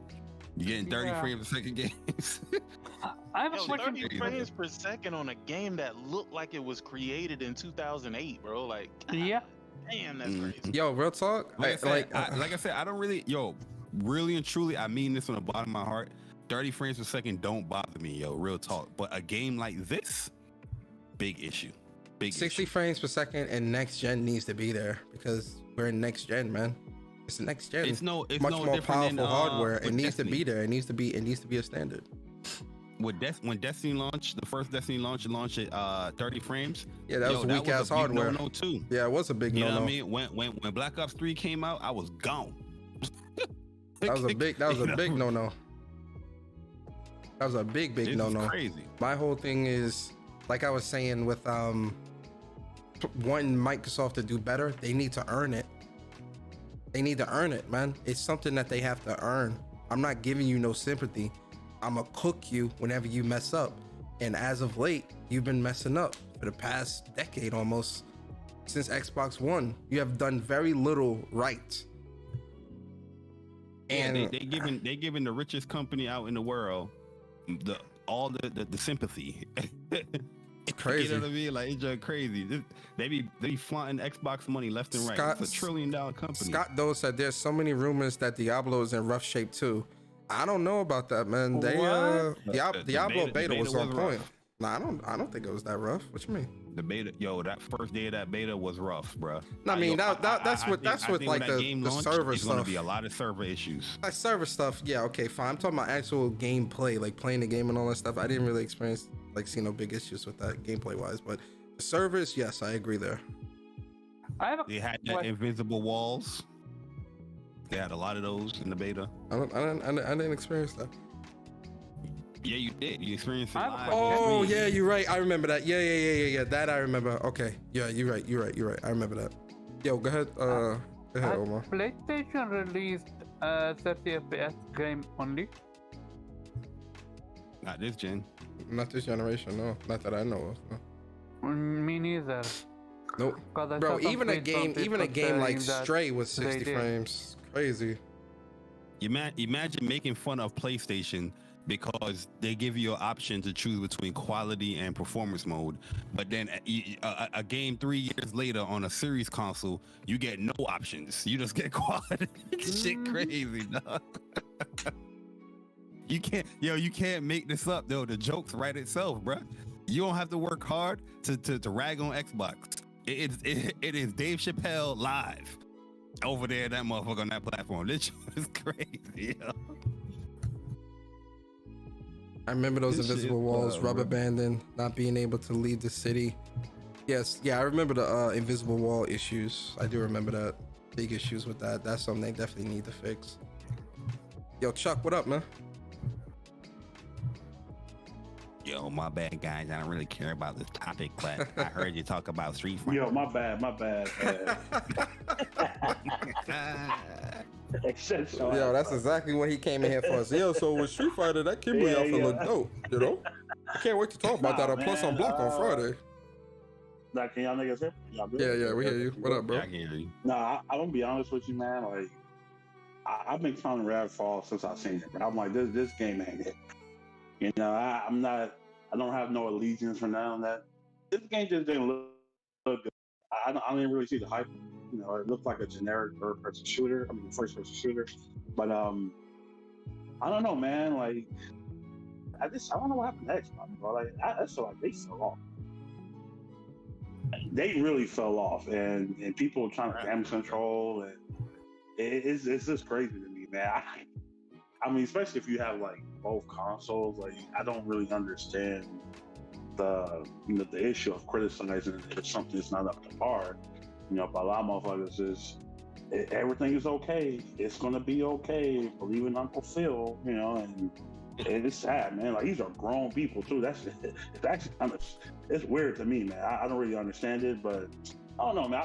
You getting 30 Yeah. frames a second games?" I have a Yo, question. 30 frames per second on a game that looked like it was created in 2008, bro. Like, Yeah. damn, that's Mhm. crazy. Yo, real talk. Like I said, I don't really, really and truly, I mean this from the bottom of my heart. 30 frames per second don't bother me, yo, real talk. But a game like this, big issue. Big 60 issue. frames per second and next gen needs to be there because we're in next gen, man. It's the next gen. It's much no more different powerful than, hardware. It with needs to Destiny. be there. It needs to be a standard. When Destiny launched, the first Destiny launch, it launched at 30 frames. Yeah, that was weak ass a big hardware. No, too. Yeah, it was a big You know no-no. what I mean? When Black Ops 3 came out, I was gone. That was a big no-no. That was a big This is no-no. crazy. My whole thing is, like I was saying, with wanting Microsoft to do better, they need to earn it. They need to earn it, man. It's something that they have to earn. I'm not giving you no sympathy. I'm gonna cook you whenever you mess up. And as of late, you've been messing up for the past decade almost. Since Xbox One, you have done very little right. And And they giving the richest company out in the world all the sympathy. it's crazy. You know what I mean? Like, it's just crazy. They be flaunting Xbox money left and right. It's $1 trillion company. Scott Dole said there's so many rumors that Diablo is in rough shape too. I don't know about that, man. They The Diablo beta beta was on was point. rough. Nah, I don't think it was that rough. What you mean? The beta, that first day of that beta was rough, bro. I mean, that's what when like that game the launched, server there's gonna stuff. be a lot of server issues. Like server stuff, yeah, okay, fine. I'm talking about actual gameplay, like playing the game and all that stuff. I didn't really experience see no big issues with that gameplay wise, but the servers, yes, I agree there. I have a They had that question. invisible walls. They had a lot of those in the beta. I didn't experience that. Yeah, you did. You experienced it I have a live. question. Oh yeah, you're right. I remember that. Yeah. That I remember. Okay. Yeah, you're right. I remember that. Yo, go ahead. Go ahead, Has Omar. PlayStation released a 30 FPS game only? Not this gen. Not this generation, no. Not that I know of. No. Me neither. Nope. 'Cause I Bro, saw some even a tweets from game people like saying that Stray was they 60 did. frames. Crazy. Imagine making fun of PlayStation because they give you an option to choose between quality and performance mode, but then a game 3 years later on a series console, you get no options. You just get quality. Shit crazy, dog. You can't make this up though. The joke's right itself, bruh. You don't have to work hard to rag on Xbox. It is Dave Chappelle live over there, that motherfucker on that platform. This is crazy, yo. I remember those This shit invisible is walls, wild, rubber bro. banding, not being able to leave the city. Yes, yeah, I remember the invisible wall issues. I do remember that. Big issues with that. That's something they definitely need to fix. Yo, Chuck, what up, man? Yo, my bad, guys. I don't really care about this topic, but I heard you talk about Street Fighter. Yo, my bad. Yo, that's exactly what he came in here for. So, yo, so with Street Fighter, that Kimberly outfit look dope, you know? I can't wait to talk about that. Plus, I'm blocked on Friday. Like, can y'all niggas hear me? Y'all good? Yeah, we hear you. What up, bro? I can hear you. Nah, I'm gonna be honest with you, man. Like, I've been counting Redfall since I've seen it, but I'm like, this game ain't it. You know, I don't have no allegiance for now. That this game just didn't look good. I didn't really see the hype. You know, it looked like a generic first-person shooter. I mean, first-person shooter. But I don't know, man. Like, I don't know what happened to Xbox, bro. Like, I feel like they fell off. They really fell off, and people trying to damage control, and it's just crazy to me, man. I mean, especially if you have like both consoles, like I don't really understand the issue of criticizing if something is not up to par. You know, but a lot of motherfuckers just everything is okay. It's gonna be okay. Believe in Uncle Phil, you know, and it's sad, man. Like these are grown people too. It's actually kind of it's weird to me, man. I don't really understand it, but I don't know, man.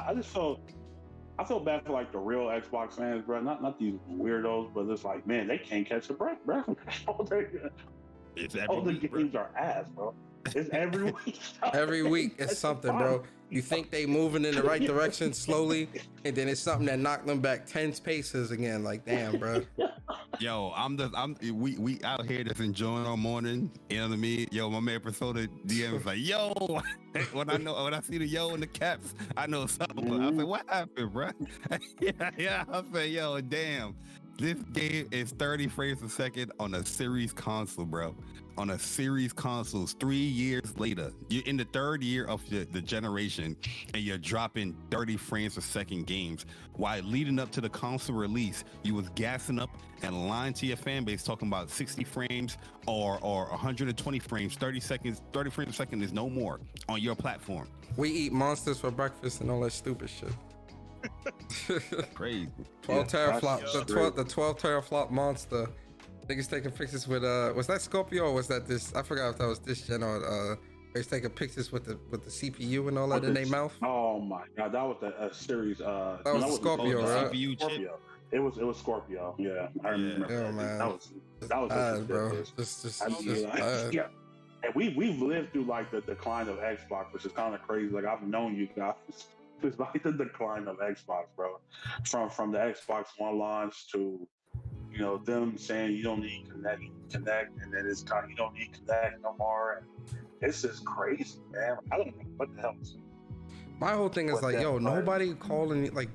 I feel bad for like the real Xbox fans, bro. Not these weirdos, but it's like, man, they can't catch a breath, bro. All the games are ass, bro. It's every week. Every week it's something, bro. You think they moving in the right direction slowly, and then it's something that knocked them back 10 paces again. Like, damn, bro. Yo, we out here just enjoying our morning. You know what I mean? Yo, my man Persona DM is like, yo, when I see the yo in the caps, I know something. I said, what happened, bro? yeah. I said, yo, damn. This game is 30 frames a second on a series console, bro. On a series consoles 3 years later. You're in the third year of the generation and you're dropping 30 frames a second games. While leading up to the console release, you was gassing up and lying to your fan base talking about 60 frames or 120 frames, 30 frames a second is no more on your platform. We eat monsters for breakfast and all that stupid shit. Crazy. 12 teraflop, the 12 teraflop monster. Niggas taking pictures with was that Scorpio or was that this? I forgot if that was this gen or he's taking pictures with the CPU and all that in their mouth. Oh my god, that was the series. That was Scorpio, right? CPU Scorpio. It was Scorpio. Yeah, I remember. Yeah, man. That was bad, bro. Just bad. Yeah. And we've lived through like the decline of Xbox, which is kind of crazy. Like I've known you guys. It's like the decline of Xbox, bro. From the Xbox One launch to, you know, them saying you don't need Connect, and then it's kind of you don't need Connect no more. And it's just crazy, man. I don't know what the hell. My whole thing is like, yo, nobody calling like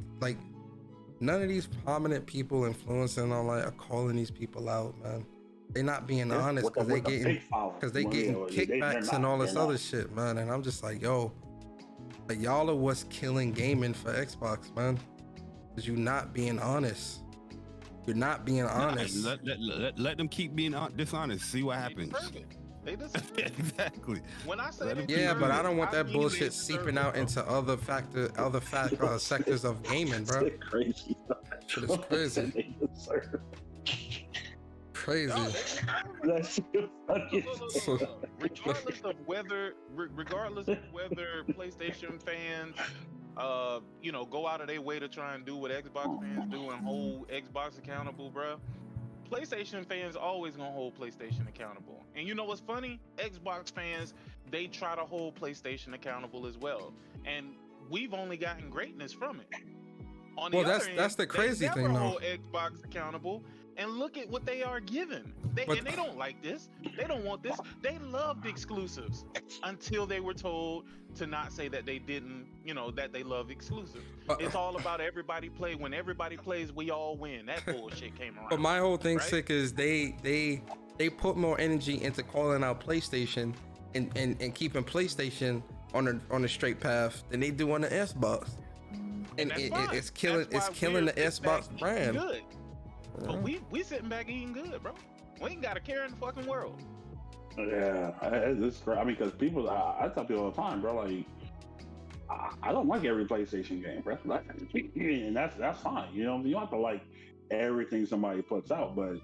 none of these prominent people influencing all that are calling these people out, man. They're not being honest because they getting kickbacks and all this other shit, man. And I'm just like, yo. Like y'all are what's killing gaming for Xbox, man. Cause you're not being honest. You're not being honest. Let them keep being dishonest. See what happens. They just exactly. When I say but I don't want that bullshit seeping out into other sectors of gaming, bro. It's crazy. Shit is crazy. Crazy. Regardless of whether PlayStation fans, go out of their way to try and do what Xbox fans do and hold Xbox accountable, bro. PlayStation fans always gonna hold PlayStation accountable. And you know what's funny? Xbox fans, they try to hold PlayStation accountable as well. And we've only gotten greatness from it. On the other end, that's the crazy they thing, never though. hold Xbox accountable. And look at what they are given. They don't like this. They don't want this. They loved exclusives until they were told to not say that they didn't, that they love exclusives. It's all about everybody play. When everybody plays, we all win. That bullshit came around. But my whole thing, right? Sick, is they put more energy into calling out PlayStation and keeping PlayStation on a straight path than they do on the Xbox. And it's killing the Xbox brand. Good. But we sitting back eating good, bro. We ain't got a care in the fucking world. Yeah, it's great. I mean, because people, I tell people all the time, bro. Like, I don't like every PlayStation game, bro. And that's fine. You know, you don't have to like everything somebody puts out, but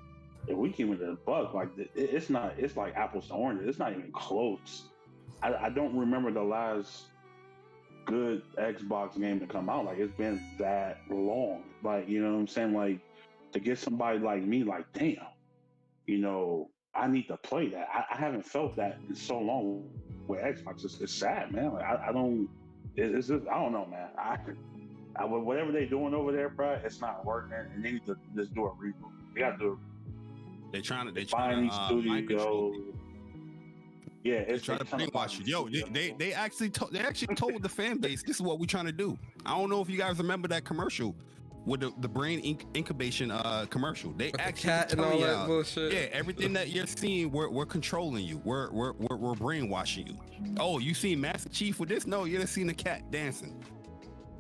if we came into the buck, like it's not. It's like apples to oranges. It's not even close. I don't remember the last good Xbox game to come out. Like it's been that long. Like you know what I'm saying. Like to get somebody like me, like damn, you know, I need to play that. I haven't felt that in so long with Xbox. It's sad, man. Like I don't. It's just I don't know, man. I whatever they doing over there, bro, it's not working, and they need to just do a reboot. They got to. They're trying to find these studios. Yeah, it's trying to brainwash you. Yo, they actually told the fan base this is what we're trying to do. I don't know if you guys remember that commercial with the brain incubation commercial. They with actually the cat and all that bullshit. Yeah, everything that you're seeing, we're controlling you. We're brainwashing you. Oh, you seen Master Chief with this? No, you didn't seen the cat dancing.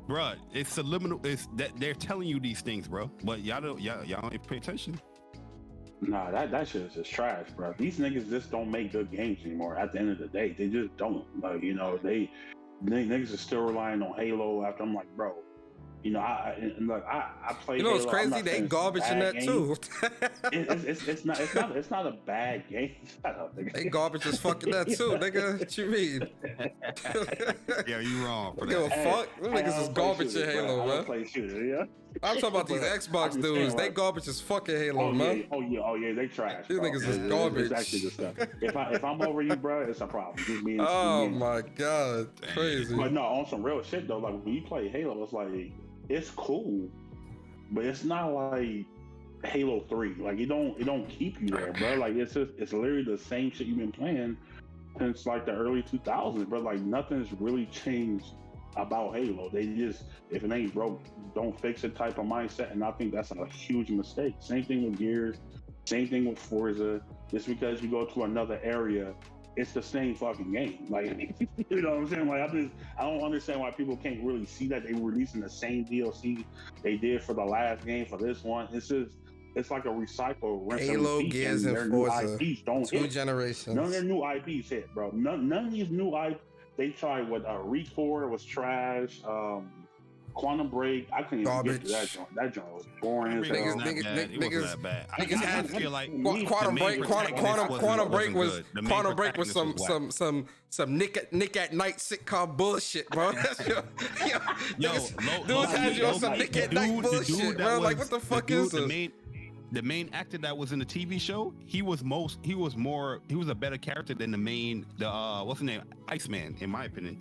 Bruh, it's subliminal. It's that they're telling you these things, bro. But y'all don't even pay attention. Nah, that shit is just trash, bro. These niggas just don't make good games anymore. At the end of the day, they just don't. Like, you know, they niggas are still relying on Halo. After I'm like, bro, you know, I play. You know what's Halo. crazy? They garbage in that too. It's not a bad game. Shut up, nigga. They garbage as fucking that too, nigga. What you mean? Yeah, you wrong. I give a fuck. Them niggas is garbage in Halo, man. Play shooter, yeah. I'm talking about these Xbox dudes. They garbage as fucking Halo, man. Oh yeah, they trash. These niggas is garbage. It's actually the stuff. If I'm over you, bro, it's a problem. Just me and oh my god, crazy. But no, on some real shit though, like when you play Halo, it's like it's cool, but it's not like Halo 3. Like it don't keep you there, bro. Like it's literally the same shit you've been playing since like the early 2000s, bro. Like nothing's really changed about Halo. They just, if it ain't broke, don't fix it type of mindset, and I think that's a huge mistake. Same thing with Gears, same thing with Forza. Just because you go to another area, it's the same fucking game. Like, you know what I'm saying? Like, I don't understand why people can't really see that they were releasing the same DLC they did for the last game for this one. It's like a recycle. Halo, Gears, and Forza. IPs don't Two hit. generations. None of their new IPs hit, bro. None of these new IPs. They tried with Recore was trash. Quantum Break, I couldn't even get to that joint. That joint was boring. Niggas had feel like Quantum Break was some Nick at Night sitcom bullshit, bro. Dudes had you on some Nick at Night bullshit, bro. Like what the fuck is this? The main actor that was in the TV show, he was a better character than the what's his name, Iceman, in my opinion.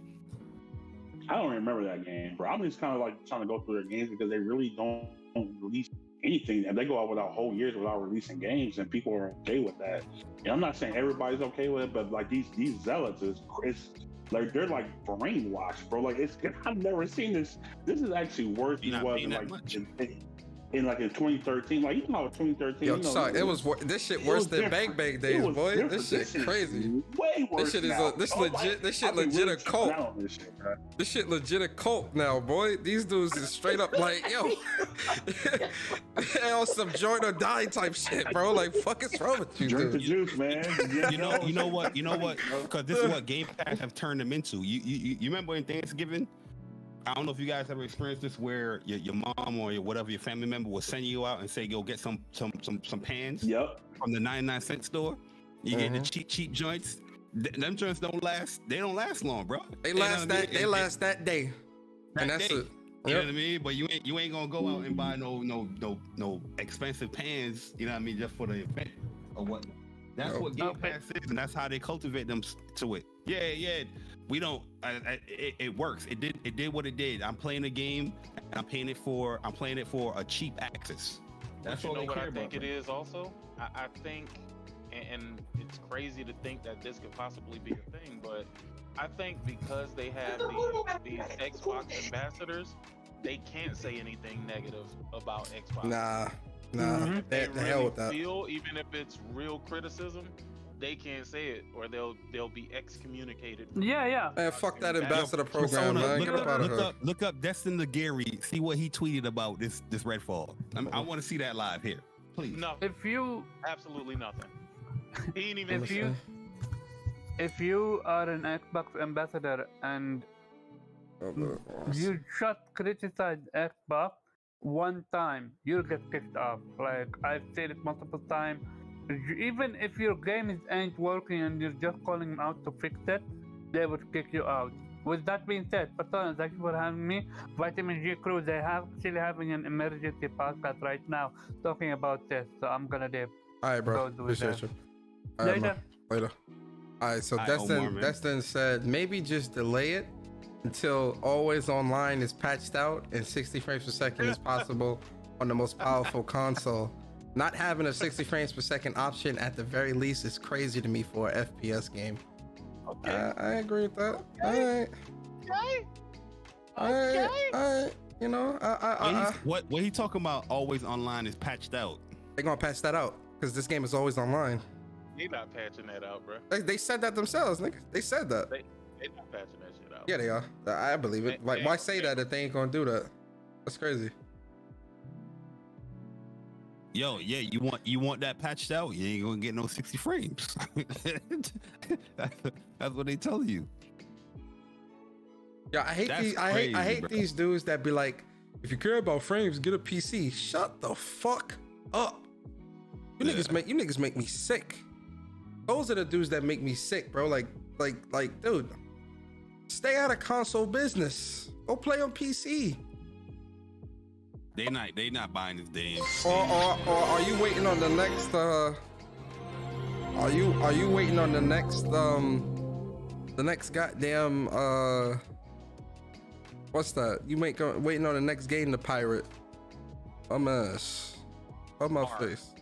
I don't remember that game, bro. I'm just kind of like trying to go through their games because they really don't release anything, and they go out without whole years without releasing games, and people are okay with that. And I'm not saying everybody's okay with it, but like these zealots it's like they're like brainwashed, bro. Like I've never seen this. This is actually worse than what in 2013, like you know how 2013. Yo, sorry, it was this shit worse than Bang Bang days, boy. This shit crazy. Way worse. This shit legit a cult. This shit legit a cult now, boy. These dudes is straight up like, yo, on some join or die type shit, bro. Like, fuck is wrong with you, Drink the juice, man. You know what? Because this is what Game Pass have turned them into. You remember in Thanksgiving? I don't know if you guys ever experienced this, where your mom or your family member will send you out and say, "Go get some pans." Yep. From the 99-cent store. You get the cheap joints. Them joints don't last. They don't last long, bro. They last that day. And that's it. You know what I mean? But you ain't gonna go out and buy no expensive pans. You know what I mean? Just for the event or what? That's what Game Pass is, and that's how they cultivate them to it. Yeah. We don't. It works. It did what it did. I'm playing a game, and I'm playing it for a cheap access. That's all. You know what I think it is also. I think, and it's crazy to think that this could possibly be a thing, but I think because they have these Xbox ambassadors, they can't say anything negative about Xbox. Nah. They the hell with that. Even if it's real criticism, they can't say it, or they'll be excommunicated. Yeah. Man, fuck that ambassador program, man. Get up out of here. Look up Destin Legary. See what he tweeted about this Redfall. I want to see that live here, please. No, absolutely nothing. He ain't even. If you are an Xbox ambassador and you just criticize Xbox one time, you'll get kicked off. Like I've said it multiple times. Even if your game ain't working and you're just calling them out to fix it, they would kick you out. With that being said, Patron, thank you for having me. Vitamin G Crew, they have actually having an emergency podcast right now talking about this, so I'm gonna dip. All right, bro. Appreciate you. All right, Later. Later. All right, so Destin said maybe just delay it until always online is patched out and 60 frames per second is possible on the most powerful console. Not having a 60 frames per second option at the very least is crazy to me for an FPS game. Okay. I agree with that. Okay. All right. You know, what he talking about? Always online is patched out. They're gonna patch that out because this game is always online. They not patching that out, bro. They said that themselves, nigga. They said that. They not patching that shit out. Yeah, they are. I believe it. Why say that if they ain't gonna do that? That's crazy. Yo, yeah, you want that patched out? You ain't gonna get no 60 frames. That's what they tell you. Yeah, I hate these dudes that be like, if you care about frames, get a PC. Shut the fuck up. You niggas make me sick. Those are the dudes that make me sick, bro. Like, dude, stay out of console business. Go play on PC. They not buying this damn. Or are you waiting on the next? Are you waiting on the next goddamn what's that? You waiting on the next game to pirate? A mess. On my face.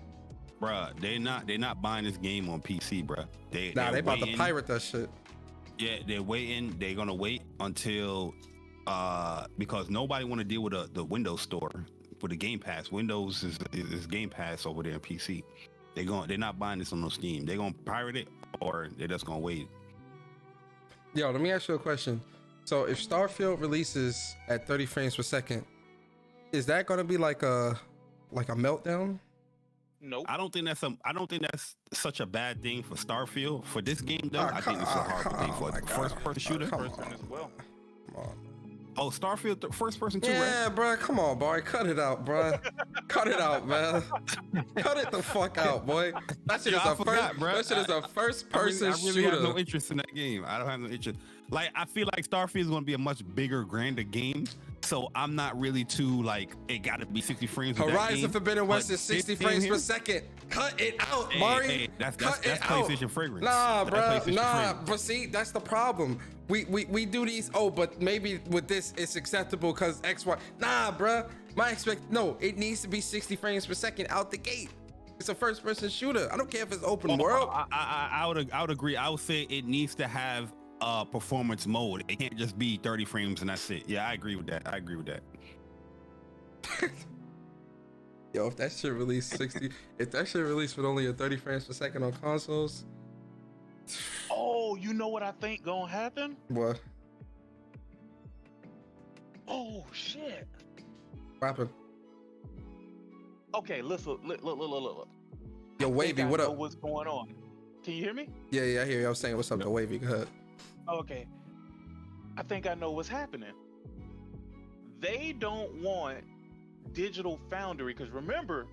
Bruh, they not buying this game on PC, bruh. They about to pirate that shit. Yeah, they're waiting. They're gonna wait until because nobody want to deal with the Windows store for the Game Pass. Windows is Game Pass over there in PC. They're not buying this on no Steam. They're gonna pirate it or they're just gonna wait. Yo, let me ask you a question. So if Starfield releases at 30 frames per second, is that gonna be like a meltdown? Nope. I don't think that's such a bad thing for Starfield. For this game though, I think it's a horrible thing for a first person shooter. Person as well. Come on. Oh, Starfield first person too, yeah, right? bro. Come on, boy. Cut it out, bro. Cut it out, man. Cut it the fuck out, boy. That shit is a first person I really shooter. have no interest in that game. I don't have no interest. Like, I feel like Starfield is going to be a much bigger, grander game. So I'm not really too like it got to be 60 frames. Horizon Forbidden West is 60 frames per second. Cut it out, Mari. Hey, that's PlayStation fragrance. Nah, bro. Nah, but see, that's the problem. We do these. Oh, but maybe with this it's acceptable because X Y. Nah, bro. It needs to be 60 frames per second out the gate. It's a first person shooter. I don't care if it's open world. I would agree. I would say it needs to have performance mode. It can't just be 30 frames and that's it. Yeah, I agree with that. Yo, if that shit released with only a 30 frames per second on consoles. Oh, you know what I think gonna happen? What? Oh shit. What happened? Okay, listen, look. Yo, Wavy, what up? What's going on? Can you hear me? Yeah, I hear you. I was saying what's up to Wavy. Go ahead. Okay. I think I know what's happening. They don't want Digital Foundry, because remember,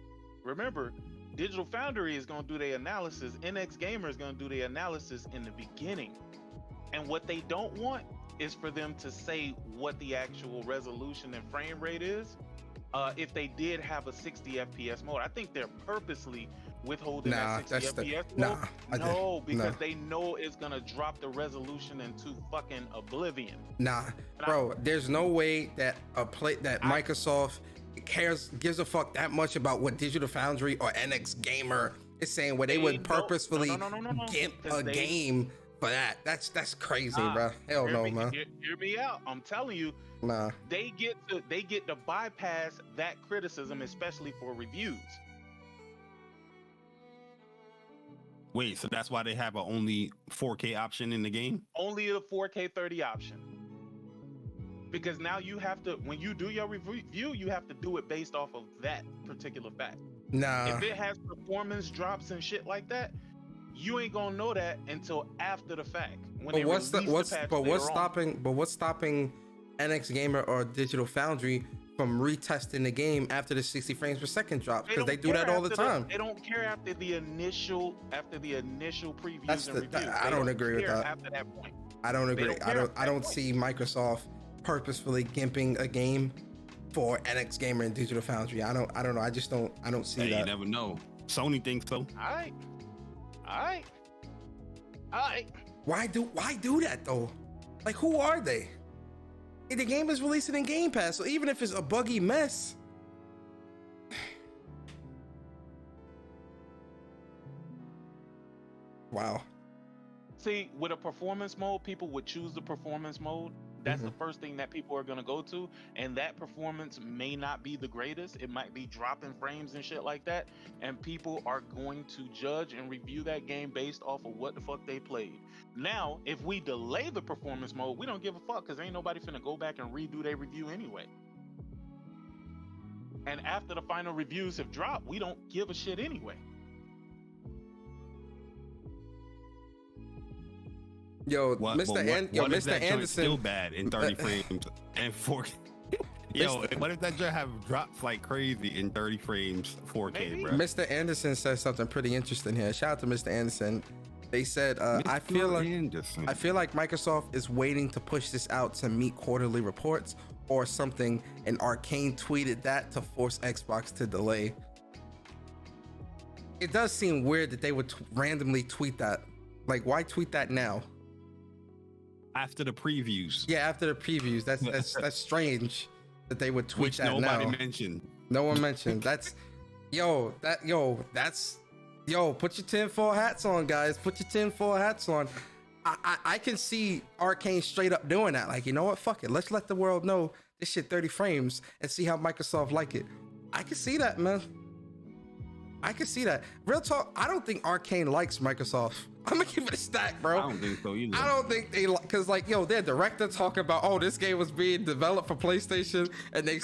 Digital Foundry is going to do their analysis. NX Gamer is going to do their analysis in the beginning. And what they don't want is for them to say what the actual resolution and frame rate is. If they did have a 60 FPS mode, I think they're purposely withholding that 60 FPS mode. Because they know it's gonna drop the resolution into fucking oblivion. Bro, there's no way that Microsoft gives a fuck that much about what Digital Foundry or NX Gamer is saying, where they would purposefully gimp a game for that. That's crazy, bro. Hell no, man. Hear me out. I'm telling you. They get to bypass that criticism, especially for reviews. Wait, so that's why they have a only 4K option in the game? Only a 4K 30 option. Because now you have to, when you do your review, you have to do it based off of that particular fact. If it has performance drops and shit like that, you ain't gonna know that until after the fact. When what's stopping NX Gamer or Digital Foundry from retesting the game after the 60 frames per second drops, because they don't do that care all the after time. They don't care after the initial previews That's and the. reviews. I don't agree with care that. After that point. I don't agree. don't I care don't. at I that don't point. see Microsoft purposefully gimping a game for NX Gamer and Digital Foundry. I don't know. I just don't. I don't see Hey, that. you never know. Sony thinks so. All right. Why do that though? Like, who are they? Hey, the game is releasing in Game Pass, so even if it's a buggy mess. Wow. See, with a performance mode, people would choose the performance mode. That's the first thing that people are going to go to, and that performance may not be the greatest. It might be dropping frames and shit like that, and people are going to judge and review that game based off of what the fuck they played. Now, if we delay the performance mode, we don't give a fuck, because ain't nobody finna go back and redo their review anyway. And after the final reviews have dropped, we don't give a shit anyway. Yo, What, Mr. what if Mr. that joint Anderson. still bad in 30 frames and 4K? Yo, what if that joint have drops like crazy in 30 frames 4K, Maybe. bro? Mr. Anderson says something pretty interesting here. Shout out to Mr. Anderson. They said, I feel like Microsoft is waiting to push this out to meet quarterly reports or something, and Arcane tweeted that to force Xbox to delay. It does seem weird that they would randomly tweet that. Like, why tweet that now? After the previews. Yeah, after the previews. That's strange that they would tweet Which that nobody now. mentioned. No one mentioned. Put your tinfoil hats on, guys. Put your tinfoil hats on. I can see Arcane straight up doing that. Like, you know what? Fuck it. Let's let the world know this shit 30 frames and see how Microsoft like it. I can see that, man. I can see that. Real talk, I don't think Arcane likes Microsoft. I'm gonna give it a stack, bro. I don't think so either. I don't think they like, cause like, yo, their director talking about, oh, this game was being developed for PlayStation, and and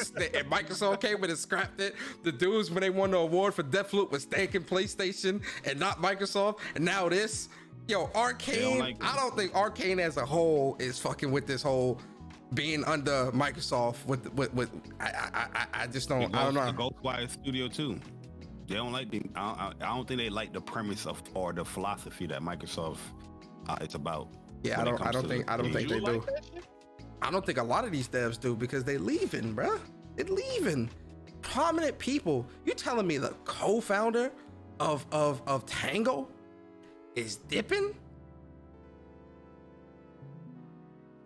Microsoft came in and scrapped it. The dudes, when they won the award for Deathloop, was thanking PlayStation and not Microsoft. And now this, yo, Arcane. I don't think Arcane as a whole is fucking with this whole being under Microsoft. I just don't. I don't know. The Ghostwire Studio too. They don't like the. I don't think they like the premise of or the philosophy that Microsoft it's about. Yeah, I don't think they do. I don't think a lot of these devs do, because they leaving, bruh. They're leaving. Prominent people. You telling me the co-founder of Tango is dipping?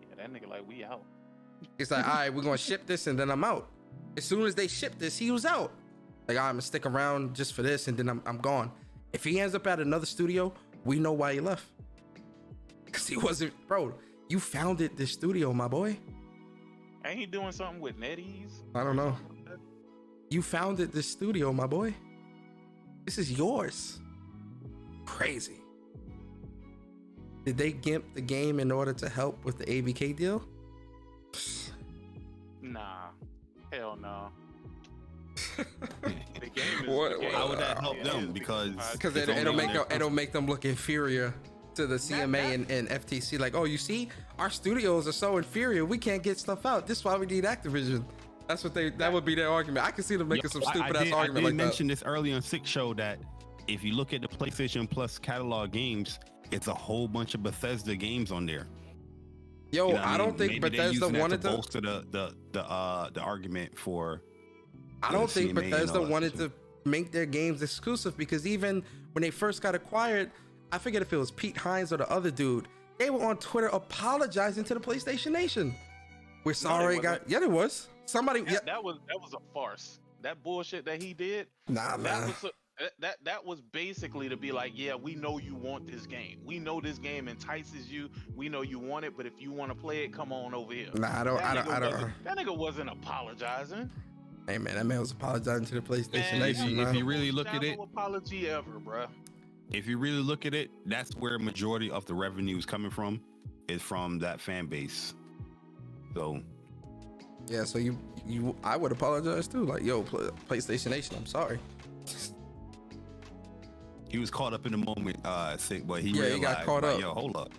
Yeah, that nigga like, we out. It's like, all right, we're gonna ship this and then I'm out. As soon as they ship this, he was out. Like, I'm gonna stick around just for this and then I'm gone. If he ends up at another studio, we know why he left. Cause he wasn't, bro. You founded this studio, my boy. Ain't he doing something with NetEase? I don't know. You founded this studio, my boy. This is yours. Crazy. Did they gimp the game in order to help with the ABK deal? Nah, hell no. How would that help them? Because it'll make them look inferior to the CMA and FTC. Like, oh, you see, our studios are so inferior, we can't get stuff out. This is why we need Activision. That's what that would be their argument. I can see them making some stupid ass argument like that. I mentioned this earlier on Six Show that if you look at the PlayStation Plus catalog games, it's a whole bunch of Bethesda games on there. Yo, you know I don't think Bethesda wanted to bolster the argument for. I don't think Bethesda wanted to make their games exclusive, because even when they first got acquired, I forget if it was Pete Hines or the other dude, they were on Twitter apologizing to the PlayStation Nation. We're sorry, yeah, there was somebody. That was a farce. That bullshit that he did. Nah, man. That was basically to be like, yeah, we know you want this game. We know this game entices you. We know you want it, but if you want to play it, come on over here. Nah, I don't. That nigga wasn't apologizing. Hey man, that man was apologizing to the PlayStation Nation. If you really look at it, no apology ever, bro. If you really look at it, that's where majority of the revenue is coming from, is from that fan base. So yeah, so I would apologize too. Like, yo, PlayStation Nation, I'm sorry. He was caught up in the moment, sick, but he realized, he got caught up. Yo, hold up,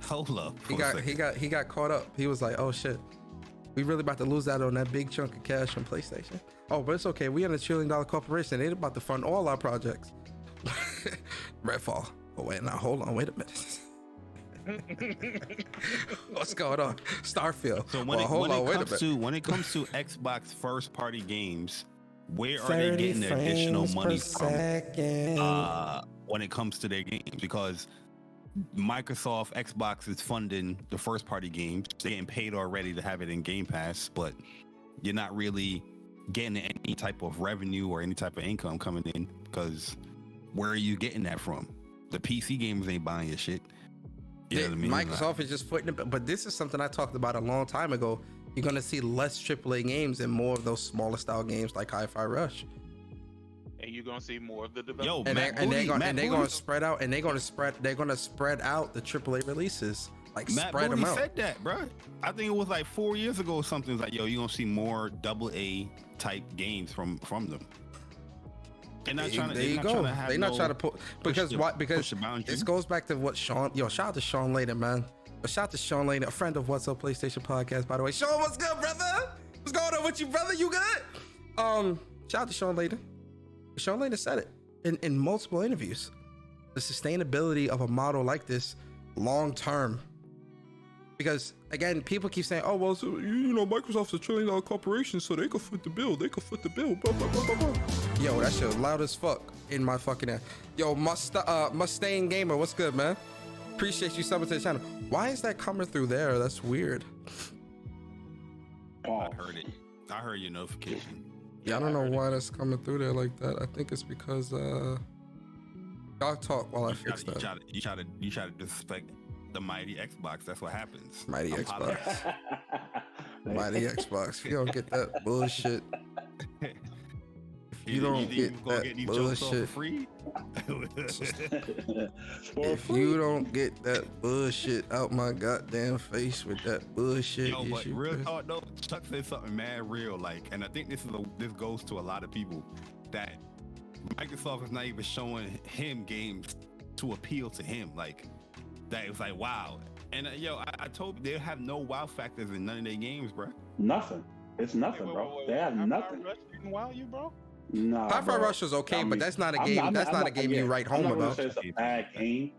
hold up. He got caught up. He was like, oh shit. We really about to lose out on that big chunk of cash from PlayStation. Oh, but it's okay. We in a $1 trillion corporation. They're about to fund all our projects. Redfall. Oh wait, now hold on. Wait a minute. What's going on? Starfield. So when it comes to Xbox first party games, where are they getting the additional money from? When it comes to their games, because Microsoft, Xbox is funding the first party games. They're getting paid already to have it in Game Pass, but you're not really getting any type of revenue or any type of income coming in, because where are you getting that from? The PC gamers ain't buying your shit. You know what I mean? Microsoft is just footing it, but this is something I talked about a long time ago. You're gonna see less AAA games and more of those smaller style games like Hi-Fi Rush. And you're gonna see more of the development. They're gonna spread out, and they're gonna spread out the AAA releases, like Matt spread Booty them out. said that, bro. I think it was like 4 years ago or something. It was like, yo, you're gonna see more AA type games from them. They're not trying to. They're not trying to put because this goes back to what Sean. Yo, shout out to Sean Layden, man. But shout out to Sean Layden, a friend of What's Up PlayStation Podcast, by the way. Sean, what's good, brother? What's going on with you, brother? You good? Shout out to Sean Layden. Sean Layden said it in multiple interviews. The sustainability of a model like this long term. Because again, people keep saying, "Oh well, so, Microsoft's a $1 trillion corporation, so they could foot the bill. They could foot the bill." Blah, blah, blah, blah, blah. Yo, that shit loud as fuck in my fucking ear. Yo, Mustang Gamer, what's good, man? Appreciate you subbing to the channel. Why is that coming through there? That's weird. I heard it. I heard your notification. Yeah, I don't know why that's coming through there like that. I think it's because y'all talk while I fix that. You try to disrespect the mighty Xbox. That's what happens. Mighty Xbox. Mighty Xbox. If you don't get that bullshit. If you don't get that bullshit. If you don't get that bullshit out my goddamn face with that bullshit. Yo, but real talk though, Chuck said something mad real, like, and I think this goes to a lot of people, that Microsoft is not even showing him games to appeal to him, like that. It was like, wow. And I told you they have no wow factors in none of their games, bro. Nothing. It's nothing, bro. They have nothing. Rush didn't wow you, bro? No. Hi-Fi Rush is okay, but that's not a game. That's not a game you write home about. It's a bad game.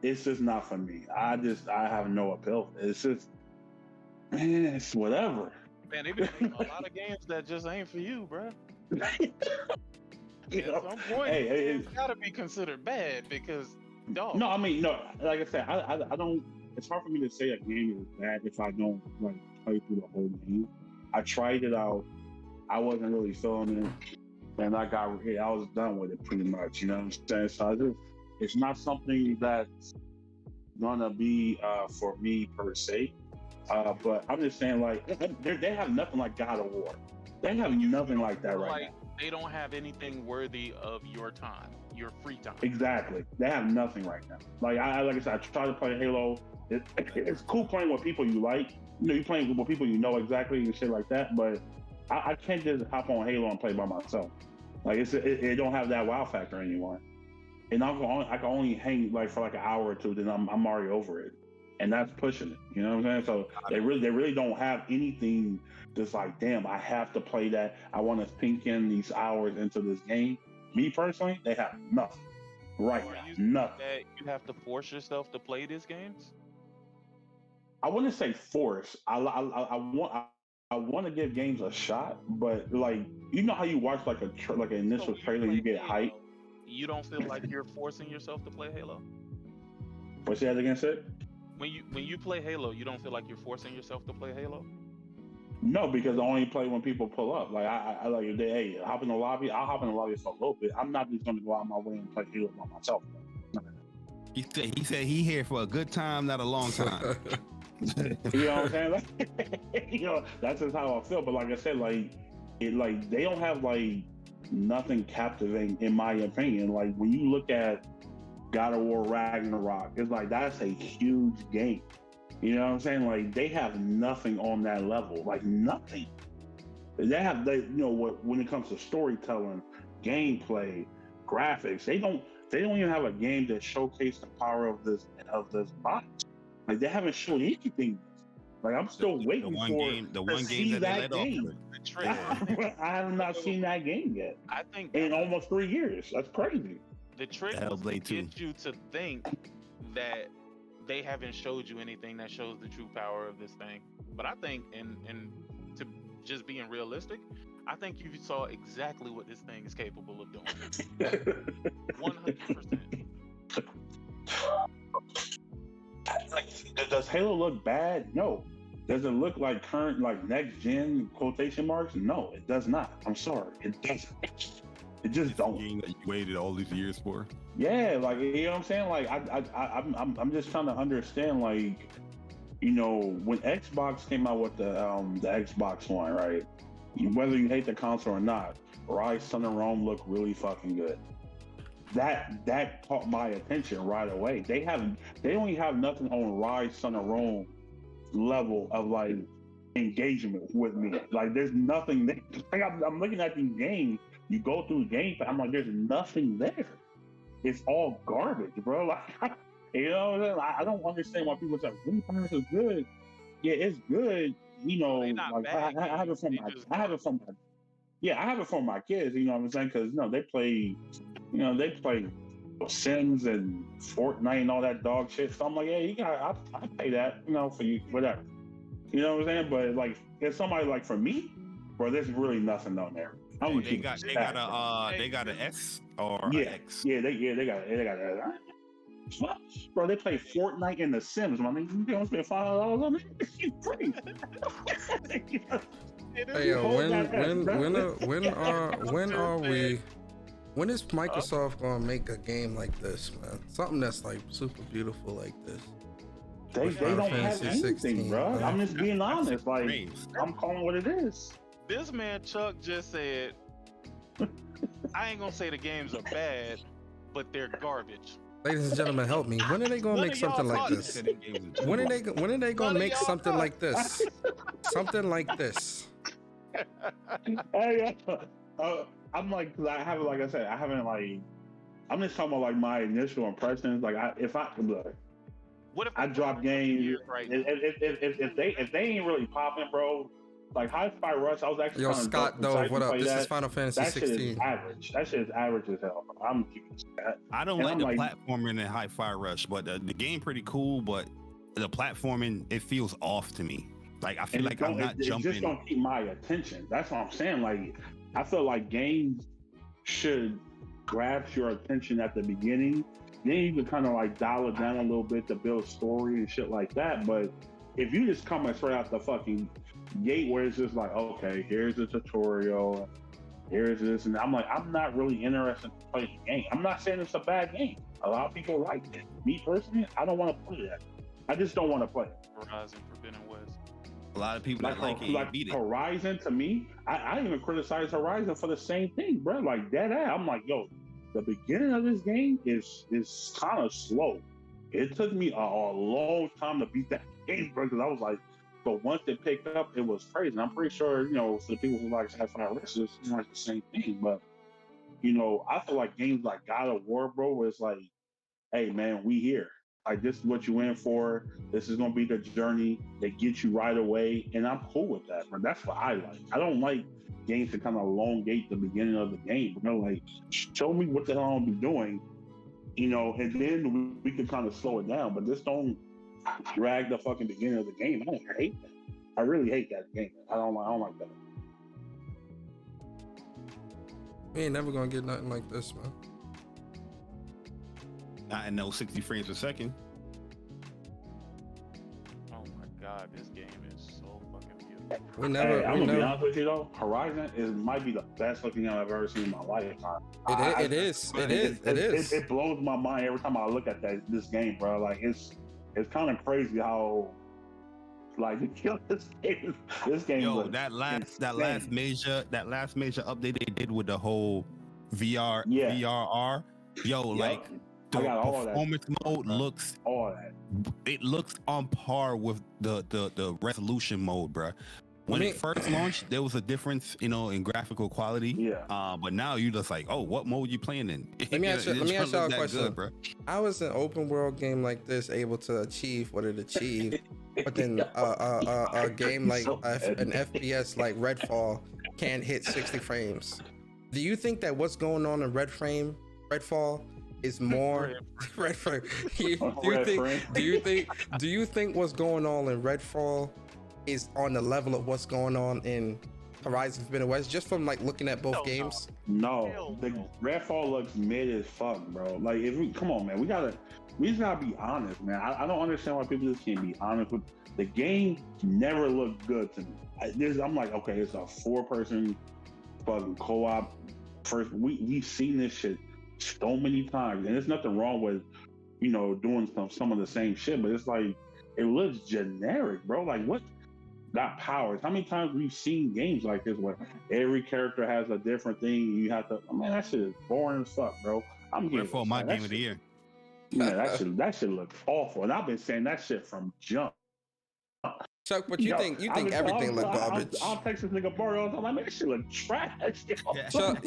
It's just not for me. I have no appeal. It's just, man, it's whatever. Man, they've been making a lot of games that just ain't for you, bro. At some point, it's gotta be considered bad because, dog. No, I mean, no. Like I said, I don't. It's hard for me to say a game is bad if I don't like play through the whole game. I tried it out. I wasn't really feeling it. And I was done with it pretty much, you know what I'm saying? So it's not something that's gonna be for me per se. But I'm just saying, like, they have nothing like God of War. They have nothing like that right now. They don't have anything worthy of your time, your free time. Exactly. They have nothing right now. Like I said, I try to play Halo. It's cool playing with people you like. You're playing with people you know exactly and shit like that. But I can't just hop on Halo and play by myself. Like it don't have that wow factor anymore. And I can only hang like for like an hour or two, then I'm already over it, and that's pushing it. You know what I'm saying? So they really don't have anything that's like, damn, I have to play that. I want to sink in these hours into this game. Me personally, they have nothing right now. Nothing. That you have to force yourself to play these games. I wouldn't say force. I want to give games a shot, but like, you know how you watch like an initial trailer, you get hype. You don't feel like you're forcing yourself to play Halo? What's that again, said? When you play Halo, you don't feel like you're forcing yourself to play Halo? No, because I only play when people pull up. Like I like, if they hop in the lobby, I'll hop in the lobby for a little bit. I'm not just gonna go out my way and play Halo by myself. He said he here for a good time, not a long time. You know what I'm saying? Like, that's just how I feel. But like I said, like they don't have like nothing captivating in my opinion. Like when you look at God of War Ragnarok, it's like that's a huge game. You know what I'm saying? Like they have nothing on that level. Like nothing. When it comes to storytelling, gameplay, graphics, they don't even have a game that showcased the power of this box. Like they haven't shown anything. Like I'm still waiting the one for game, the to one see game that they that let off. game. The trick. I have not seen that game yet I think in almost 3 years. That's crazy. the trick was to Hellblade 2. get you to think that they haven't showed you anything that shows the true power of this thing. But I think, and to just being realistic, I think you saw exactly what this thing is capable of doing. 100%. Like, does Halo look bad? No. Does it look like current, like next gen quotation marks? No, it does not. I'm sorry, it doesn't. It just It's don't. a game that you waited all these years for. Yeah, like you know what I'm saying. Like I'm just trying to understand. Like, you know, when Xbox came out with the Xbox One, right? Whether you hate the console or not, Rise, Sun, and Rome look really fucking good. That caught my attention right away. They only have nothing on Rise, Sun, and Rome level of like engagement with me. Like there's nothing there. Like, I'm looking at these games. You go through the game, I'm like, there's nothing there. It's all garbage, bro. Like, you know what I'm saying? I don't understand why people say Redfall is good. Yeah, it's good. You know, like I have it from I have it from my kids. You know what I'm saying? Because they play Sims and Fortnite and all that dog shit. So I'm like, yeah, you got, I pay that, for you, whatever. You know what I'm saying? But like, if somebody like for me, bro, there's really nothing on there. They got an S or an X. Yeah, they got it. What? Bro, they play Fortnite and The Sims, man. You don't spend $5 on it. You crazy. Hey, yo, when is Microsoft gonna make a game like this, man? Something that's like super beautiful like this. They don't have anything, 16, bro. Man. I'm just being honest. Like, I'm calling what it is. This man Chuck just said, I ain't gonna say the games are bad, but they're garbage. Ladies and gentlemen, help me. When are they gonna make something like this? When are they gonna make something like this? Something like this. Hey, I'm like, cause I haven't, like I said, I haven't like. I'm just talking about like my initial impressions. Like, if I drop games, right? If they ain't really popping, bro. Like Hi-Fi Rush, I was actually. Yo, Scott, though, what up? This is Final Fantasy 16. That shit is average. That shit is average as hell. Bro. I'm keeping that. I don't like the platforming in Hi-Fi Rush, but the game pretty cool. But the platforming, it feels off to me. Like I feel like I'm not jumping. It just don't keep my attention. That's what I'm saying. Like I feel like games should grab your attention at the beginning. Then you can kind of like dial it down a little bit to build story and shit like that. But if you just come straight out the fucking gate where it's just like, okay, here's the tutorial, here's this, and I'm like, I'm not really interested to play the game. I'm not saying it's a bad game. A lot of people like it. Me personally, I don't want to play that. I just don't want to play it. Horizon Forbidden West. A lot of people that like it beat it. Horizon, to me, I even criticize Horizon for the same thing, bro. Like that. I'm like, yo, the beginning of this game is kind of slow. It took me a long time to beat that game, bro, because I was like, but once it picked up, it was crazy. And I'm pretty sure, for the people who like Hi-Fi Rush, it's like the same thing. But, I feel like games like God of War, bro, where it's like, hey, man, we here. Like, this is what you in for. This is going to be the journey that gets you right away. And I'm cool with that, bro. That's what I like. I don't like games that kind of elongate the beginning of the game. Like, show me what the hell I'm going to be doing, and then we can kind of slow it down. But just don't drag the fucking beginning of the game. I hate that. I really hate that game. I don't like that. We ain't never gonna get nothing like this, man. Not in those 60 frames per second. Oh my god, this game is so fucking beautiful. I'm gonna be honest with you though. Horizon might be the best looking game I've ever seen in my lifetime. It is. It blows my mind every time I look at this game, bro. Like it's kind of crazy how like this game. Yo, that last major update they did with the whole VRR. Yo, like the performance mode looks it looks on par with the resolution mode, bro. When it first launched, there was a difference, in graphical quality. Yeah. But now you're just like, oh, what mode you playing in? Let me ask you a question. How is an open world game like this able to achieve what it achieved but then a game like So an FPS like Redfall can't hit 60 frames. Do you think that what's going on in Redfall is more Redfall? Do you think what's going on in Redfall is on the level of what's going on in Horizon Forbidden West? Just from like looking at both games. No, the Redfall looks mid as fuck, bro. Like, come on, man, we just gotta be honest, man. I don't understand why people just can't be honest with the game. Never looked good to me. I'm like, okay, it's a 4-person fucking co-op. First, we've seen this shit so many times, and there's nothing wrong with doing some of the same shit, but it's like it looks generic, bro. Like, what? Got powers. How many times we've seen games like this where every character has a different thing? You have to. Man, that shit is boring as fuck, bro. I'm getting Redfall my game of the year. Man, that shit looks awful, and I've been saying that shit from jump. Chuck, but you think everything look garbage? I'll text this nigga Barry all the time. Like, man, that shit look trash. Chuck,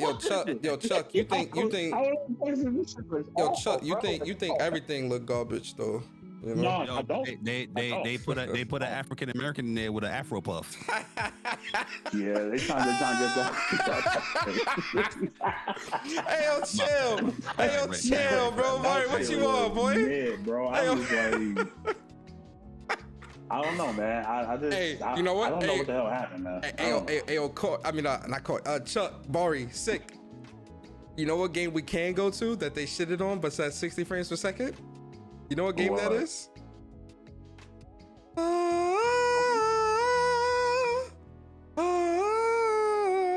you think everything look garbage though? You know? No, I don't. They put an African American in there with an Afro puff. Yeah, they trying to get that. Hey, chill, bro. Mario, what you want, boy? Yeah, bro. I was like, I don't know, man. I just, you know what? I don't know what the hell happened, man. Chuck, Bari, sick. You know what game we can go to that they shitted on, but says 60 frames per second? You know what game that is? Oh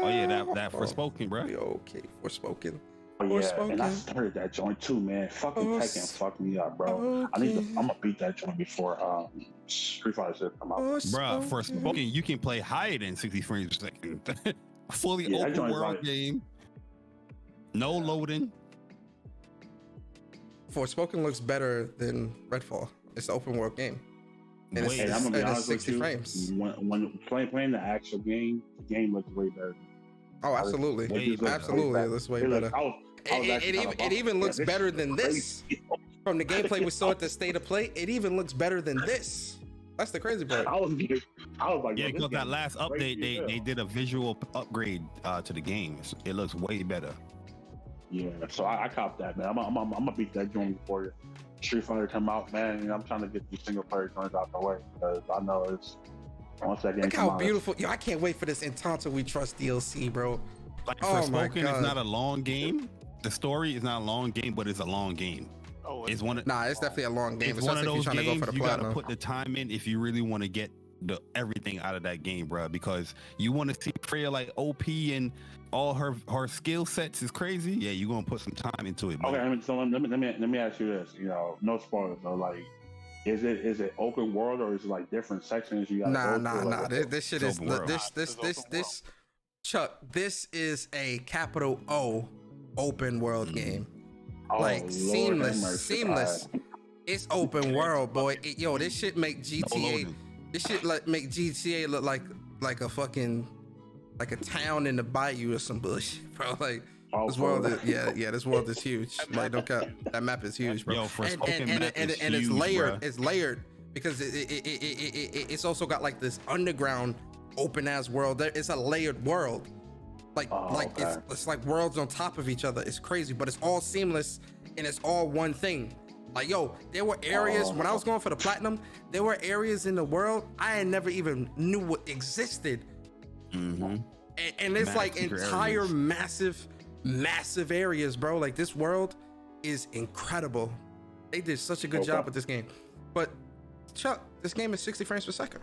yeah, that Forspoken, bro. Okay, Forspoken. Oh yeah, and I started that joint too, man. Fucking Tekken fucked me up, bro. I'm gonna beat that joint before Street Fighter 6 come out. Bro, Forspoken, you can play higher than 60 frames per second. Fully open world game. No loading. Forspoken looks better than Redfall. It's an open world game. And I'm gonna be honest 60 with you, frames. When playing the actual game, the game looks way better. Oh, absolutely. Absolutely. It looks way better. It even looks better than this. From the gameplay we saw at the state of play, it even looks better than this. That's the crazy part. I was like, yeah, because that last update, they did a visual upgrade to the game. It looks way better. Yeah, so I copped that, man. I'm gonna beat that joint before Street Fighter come out, man. And I'm trying to get these single player joints out the way because I know it's once that game. Look how beautiful! Yo, I can't wait for this Entonta We Trust DLC, bro. Like, Forspoken is not a long game. The story is not a long game, but it's a long game. Oh, it's definitely a long game. It's one of those games you gotta put the time in if you really want to get everything out of that game, bro. Because you want to see Freya like OP and all her skill sets is crazy. Yeah, you're gonna put some time into it. Okay, so let me ask you this. No spoilers though. Like, is it open world or is it like different sections you got? Nah. This shit is this. Chuck, this is a capital O open world game. Like seamless. It's open world, boy. This shit make GTA. This shit make GTA look like a fucking a town in the bayou or some bullshit, bro. Like this world is this world is huge. Like don't count. That map is huge, bro. And it's layered. Bro. It's layered because it's also got like this underground open ass world. It's a layered world. It's like worlds on top of each other. It's crazy, but it's all seamless and it's all one thing. Like, there were areas when I was going for the platinum, there were areas in the world I never even knew what existed. Mm-hmm. And it's like entire massive areas, bro. Like this world is incredible. They did such a good job with this game. But Chuck, this game is 60 frames per second.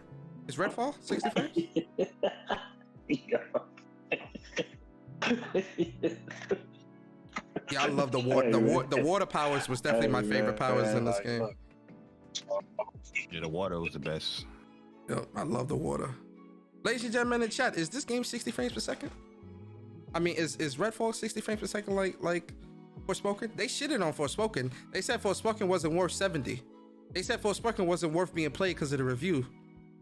Is Redfall 60 frames? Yeah, I love the water. The water powers was definitely my favorite powers in this game. Yeah, the water was the best. I love the water. Ladies and gentlemen in chat, is this game 60 frames per second? I mean, is Redfall 60 frames per second like Forspoken? They shitted on Forspoken. They said Forspoken wasn't worth 70. They said Forspoken wasn't worth being played because of the review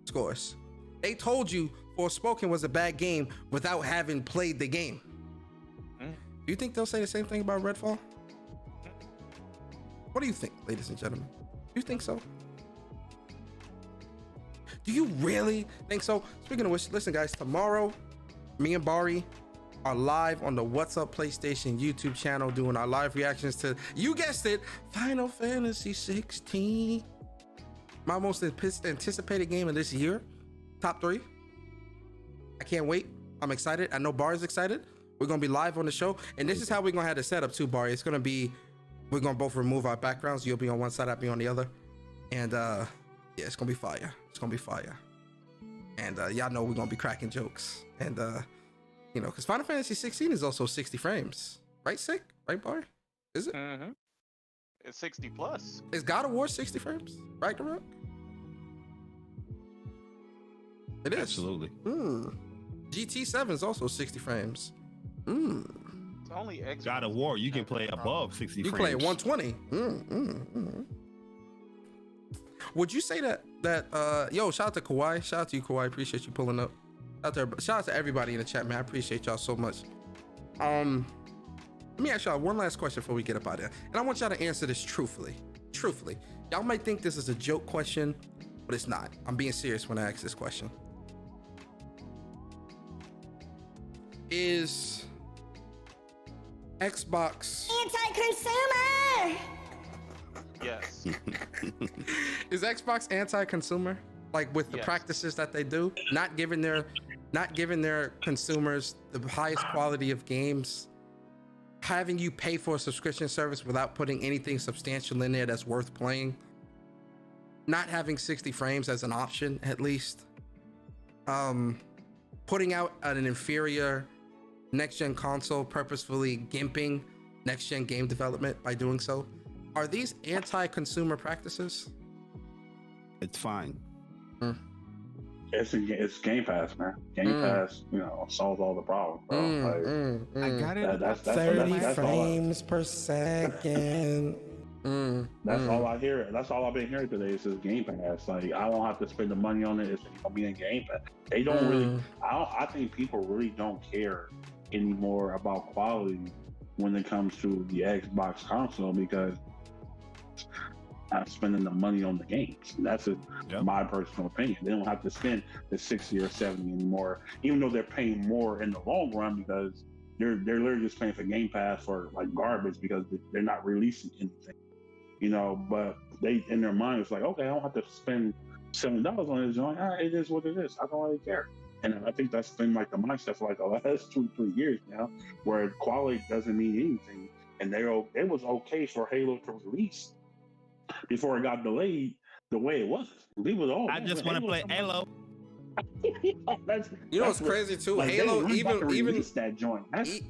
scores. They told you Forspoken was a bad game without having played the game. Do you think they'll say the same thing about Redfall? What do you think, ladies and gentlemen? Do you think so? Do you really think so? Speaking of which, listen, guys, tomorrow, me and Bari are live on the What's Up PlayStation YouTube channel doing our live reactions to, you guessed it, Final Fantasy 16. My most anticipated game of this year. Top 3. I can't wait. I'm excited. I know Bari's excited. We're going to be live on the show. And this is how we're going to have the setup too, Bari. It's going to be, we're going to both remove our backgrounds. You'll be on one side, I'll be on the other. And yeah, it's going to be fire. It's going to be fire. And y'all know we're going to be cracking jokes. And you know, because Final Fantasy 16 is also 60 frames. Right, Sick? Right, Bari? Is it? Mm-hmm. It's 60 plus. Is God of War 60 frames? Right, Rock? It is. Absolutely. GT7 is also 60 frames. It's only Xbox. God of War, you can play above 60 You frames. play at 120. Would you say that yo, shout out to Kawhi. Shout out to you, Kawhi. Appreciate you pulling up. Shout out to everybody in the chat, man. I appreciate y'all so much. Let me ask y'all one last question before we get up out of here. And I want y'all to answer this truthfully. Truthfully. Y'all might think this is a joke question, but it's not. I'm being serious when I ask this question. Is Xbox Anti-consumer! Yes. is Xbox anti-consumer? Like with the practices that they do, not giving their consumers the highest quality of games, having you pay for a subscription service without putting anything substantial in there that's worth playing, not having 60 frames as an option at least, putting out an inferior next-gen console, purposefully gimping next-gen game development by doing so. Are these anti-consumer practices? It's fine. It's Game Pass, man. Game Pass, you know, solves all the problems, bro. I got it. That's 30 frames per second. That's all I hear. That's all I've been hearing today. Is this Game Pass. Like I don't have to spend the money on it. It's gonna be in Game Pass. They don't really. I think people really don't care anymore about quality when it comes to the Xbox console because I'm spending the money on the games. And that's my personal opinion. They don't have to spend the 60 or 70 anymore, even though they're paying more in the long run because they're literally just paying for Game Pass for like garbage because they're not releasing anything, you know. But they in their mind it's like, okay, I don't have to spend $7 on this joint. It is what it is. I don't really care. And I think that's been like the mindset for like the last 2-3 years now, where quality doesn't mean anything. And it was okay for Halo to release before it got delayed the way it was. I just want to play Halo. You know what's crazy too? Like Halo, even that joint.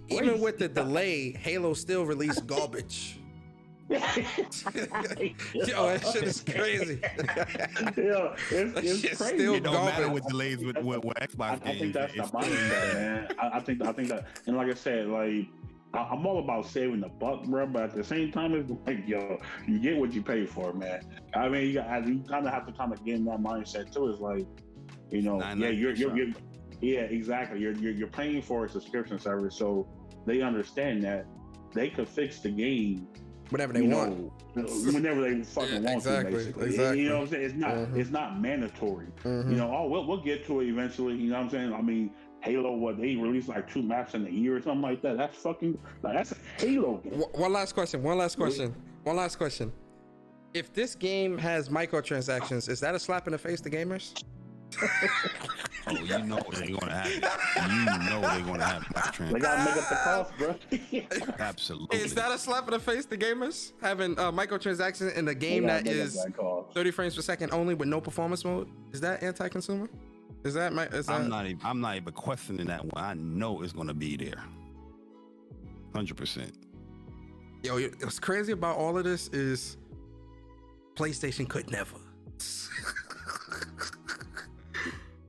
Even with the delay, Halo still released garbage. Yo, that shit is crazy. Yeah, it's crazy. Still it don't matter with delays with Xbox games. I think that's the mindset, man. I think that, and like I said, like I'm all about saving the buck, bro. But at the same time, it's like, yo, you get what you pay for, man. I mean, you kind of have to kind of get in that mindset too. It's like, you know, yeah, exactly. You're paying for a subscription service, so they understand that they could fix the game whenever they want, whenever they fucking want to. Basically, exactly. You know what I'm saying? It's not mandatory. You know, we'll get to it eventually. You know what I'm saying? I mean, Halo, they released like 2 maps in a year or something like that. That's fucking, that's a Halo game. One last question. If this game has microtransactions, is that a slap in the face to gamers? Oh, you know they're gonna have it. You know they're gonna have microtransactions. They gotta make up the cost, bro. Absolutely. Is that a slap in the face to gamers having microtransactions in a game that is 30 frames per second only with no performance mode? Is that anti-consumer? I'm not even questioning that one. I know it's gonna be there. 100%. Yo, what's crazy about all of this is PlayStation could never.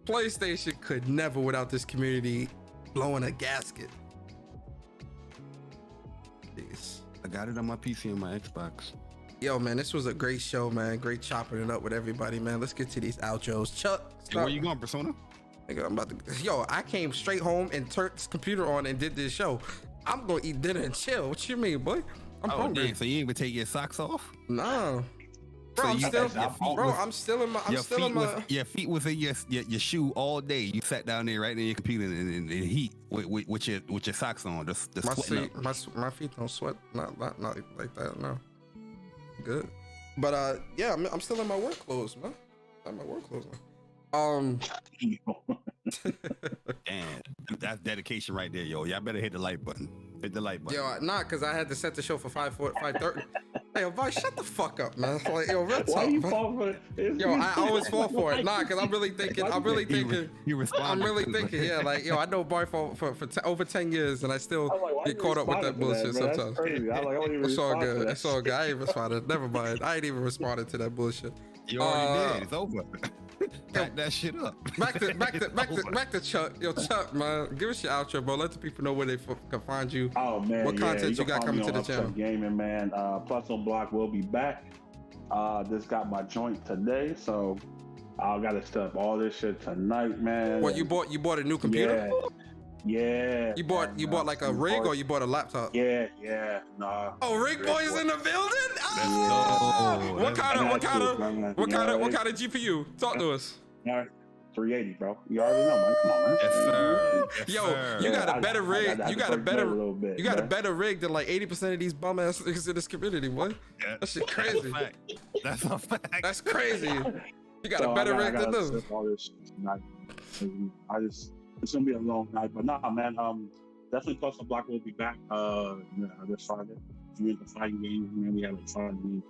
PlayStation could never without this community blowing a gasket. Jeez. I got it on my PC and my Xbox. Yo, man, this was a great show, man. Great chopping it up with everybody, man. Let's get to these outros. Chuck, where you going, Persona? Nigga, I'm about to. Yo, I came straight home and turned this computer on and did this show. I'm gonna eat dinner and chill. What you mean, boy? I'm hungry. Damn, so you ain't even take your socks off? No. Bro, I'm still, in my, your feet was in your shoe all day. You sat down there right in your computer in the heat with your socks on. My feet don't sweat, not like that. No, good. But yeah, I'm still in my work clothes, man. I'm in my work clothes, man. Damn, that's dedication right there, yo. Y'all better hit the like button. Hit the like button. Yo, nah, cause I had to set the show for 5:30. Hey, yo, boy, shut the fuck up, man. Like, yo, real talk. You fall for it? Yo, I always fall for it. Nah, cause I'm really thinking. You respond. I'm really thinking. Yeah, like, yo, I know Barry for over 10 years, and I still get caught up with that bullshit sometimes. It's all good. It's all good. I ain't responded. Never mind. I ain't even responded to that bullshit. You already did. It's over. Back that shit up. Back to Chuck. Yo, Chuck, man, give us your outro, bro. Let the people know where they can find you. Oh man, what content you got coming to the channel? channel? Gaming, man. Plus on Block will be back. Just got my joint today, so I gotta set up all this shit tonight, man. What you bought a new computer? Yeah. You bought like a rig or you bought a laptop? Yeah. Nah. Oh, Rig Boy's in the building. Oh! What kind of GPU? Talk to us. 380, bro. You already know, man. Come on, man. Yes, sir. Yo, you got a better rig. You got a better rig than like 80% of these bum ass niggas in this community, boy. Yeah. That shit crazy. That's a fact. That's crazy. You got a better rig than them. It's gonna be a long night, but nah, man. Definitely Plus on Block will be back this Friday. If you're into fighting games, man, we have a fighting game.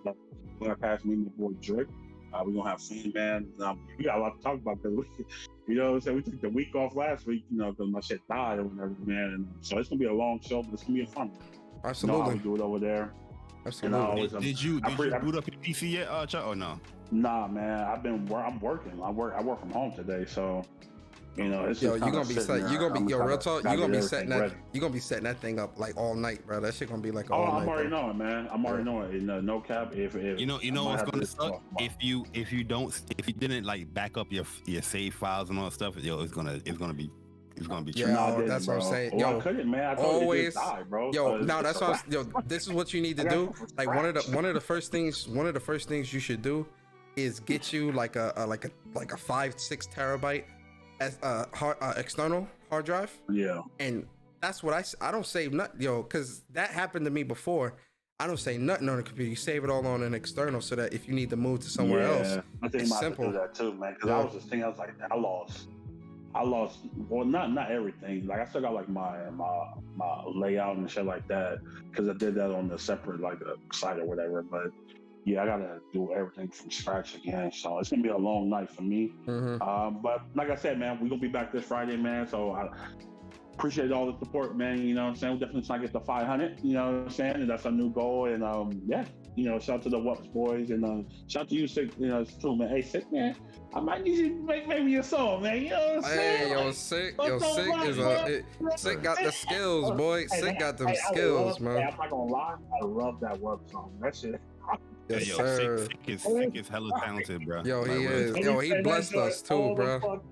We're gonna pass me and my boy Drake. We're gonna have fun, man. We got a lot to talk about because you know what I'm saying, we took the week off last week, you know, because my shit died or whatever, man. And so it's gonna be a long show, but it's gonna be a fun one. Absolutely. You know how we do it over there. Absolutely. Did you boot up your PC yet, Chuck, or no? Nah, man. I'm working. I work from home today, so. You know, it's real talk. You're gonna be setting that thing up like all night, bro. That shit gonna be like all night. I'm already knowing, man. I'm already knowing. No cap. If you know what's gonna suck if you didn't like back up your save files and all that stuff, yo, it's gonna be. Yeah, that's what I'm saying. Yo, I couldn't, man. I always, died, bro. Yo, no, that's what. This is what you need to do. Like one of the first things you should do is get you like a 5-6 terabyte as external hard drive. Yeah. And that's what I don't save nothing, yo, because that happened to me before. I don't save nothing on the computer. You save it all on an external so that if you need to move to somewhere else, I think it's I simple. do that too, man. Because I was just thinking, I was like, I lost. Well, not everything. Like I still got like my layout and shit like that because I did that on the separate like site or whatever. But yeah, I gotta do everything from scratch again. So it's gonna be a long night for me. Mm-hmm. But like I said, man, we're gonna be back this Friday, man. So I appreciate all the support, man. You know what I'm saying? We're definitely trying to get to 500. You know what I'm saying? And that's our new goal. And yeah, you know, shout out to the Wups boys and shout out to you, Sick. You know, it's true, man. Hey, Sick, man. I might need you to make maybe a song, man. You know what I'm saying? Hey, yo, Sick Sick got the skills, boy. Sick got them skills, man. Hey, I'm not gonna lie, I love that Wups song. That shit. Yes, yo, sir. Sick is hella talented, bro. Yo, he is. Yo, he blessed us too, bro.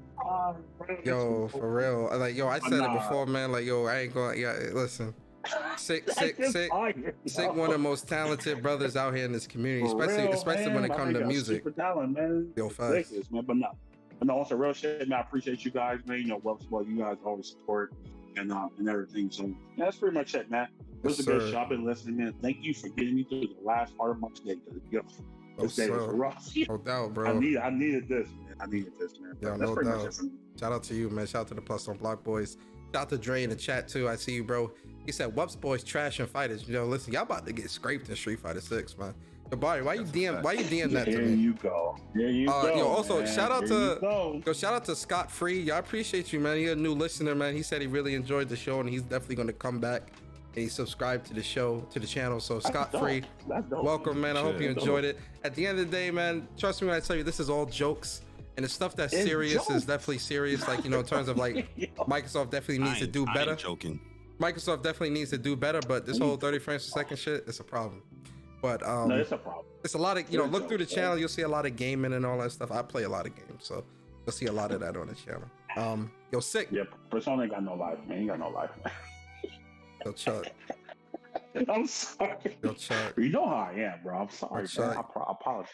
Yo, for real. Like, yo, I said it before, man. Like, yo, I ain't going. Yeah, listen. Sick, one of the most talented brothers out here in this community, especially when it comes to music. Super talent, man. Yo, facts. Man, but no, also real shit, man. I appreciate you guys, man. You know, Wups boy, you guys always support and everything. So yeah, that's pretty much it, man. It was a good show. I've been listening, man. Thank you for getting me through the last part of my day. This day was rough. No doubt, bro. I needed this, man. Yeah, no doubt. Shout out to you, man. Shout out to the Plus on Block boys. Shout out to Dre in the chat too. I see you, bro. He said Wups boys trash and fighters. You know, listen, y'all about to get scraped in Street Fighter 6, man. Yo, Barry, why you DM that to me? There you go. Yo, also man. shout out to Scott Free. Y'all appreciate you, man. You're a new listener, man. He said he really enjoyed the show and he's definitely gonna come back. And he subscribed to the show, to the channel. So Scott Free, welcome, man. I hope you enjoyed it. At the end of the day, man, trust me when I tell you, this is all jokes. And the stuff that's serious is definitely serious. Like, you know, in terms of like, Microsoft definitely needs to do better. I ain't joking. Microsoft definitely needs to do better, but this whole 30 frames per second shit, it's a problem. But no, it's a problem. It's a lot of, you know, look through the channel, you'll see a lot of gaming and all that stuff. I play a lot of games, so you'll see a lot of that on the channel. Yo, Sick. Yeah, Persona ain't got no life, man. He got no life. Yo, Chuck. I'm sorry. Yo, Chuck. You know how I am, bro. I'm sorry, Yo, Chuck. man. I apologize.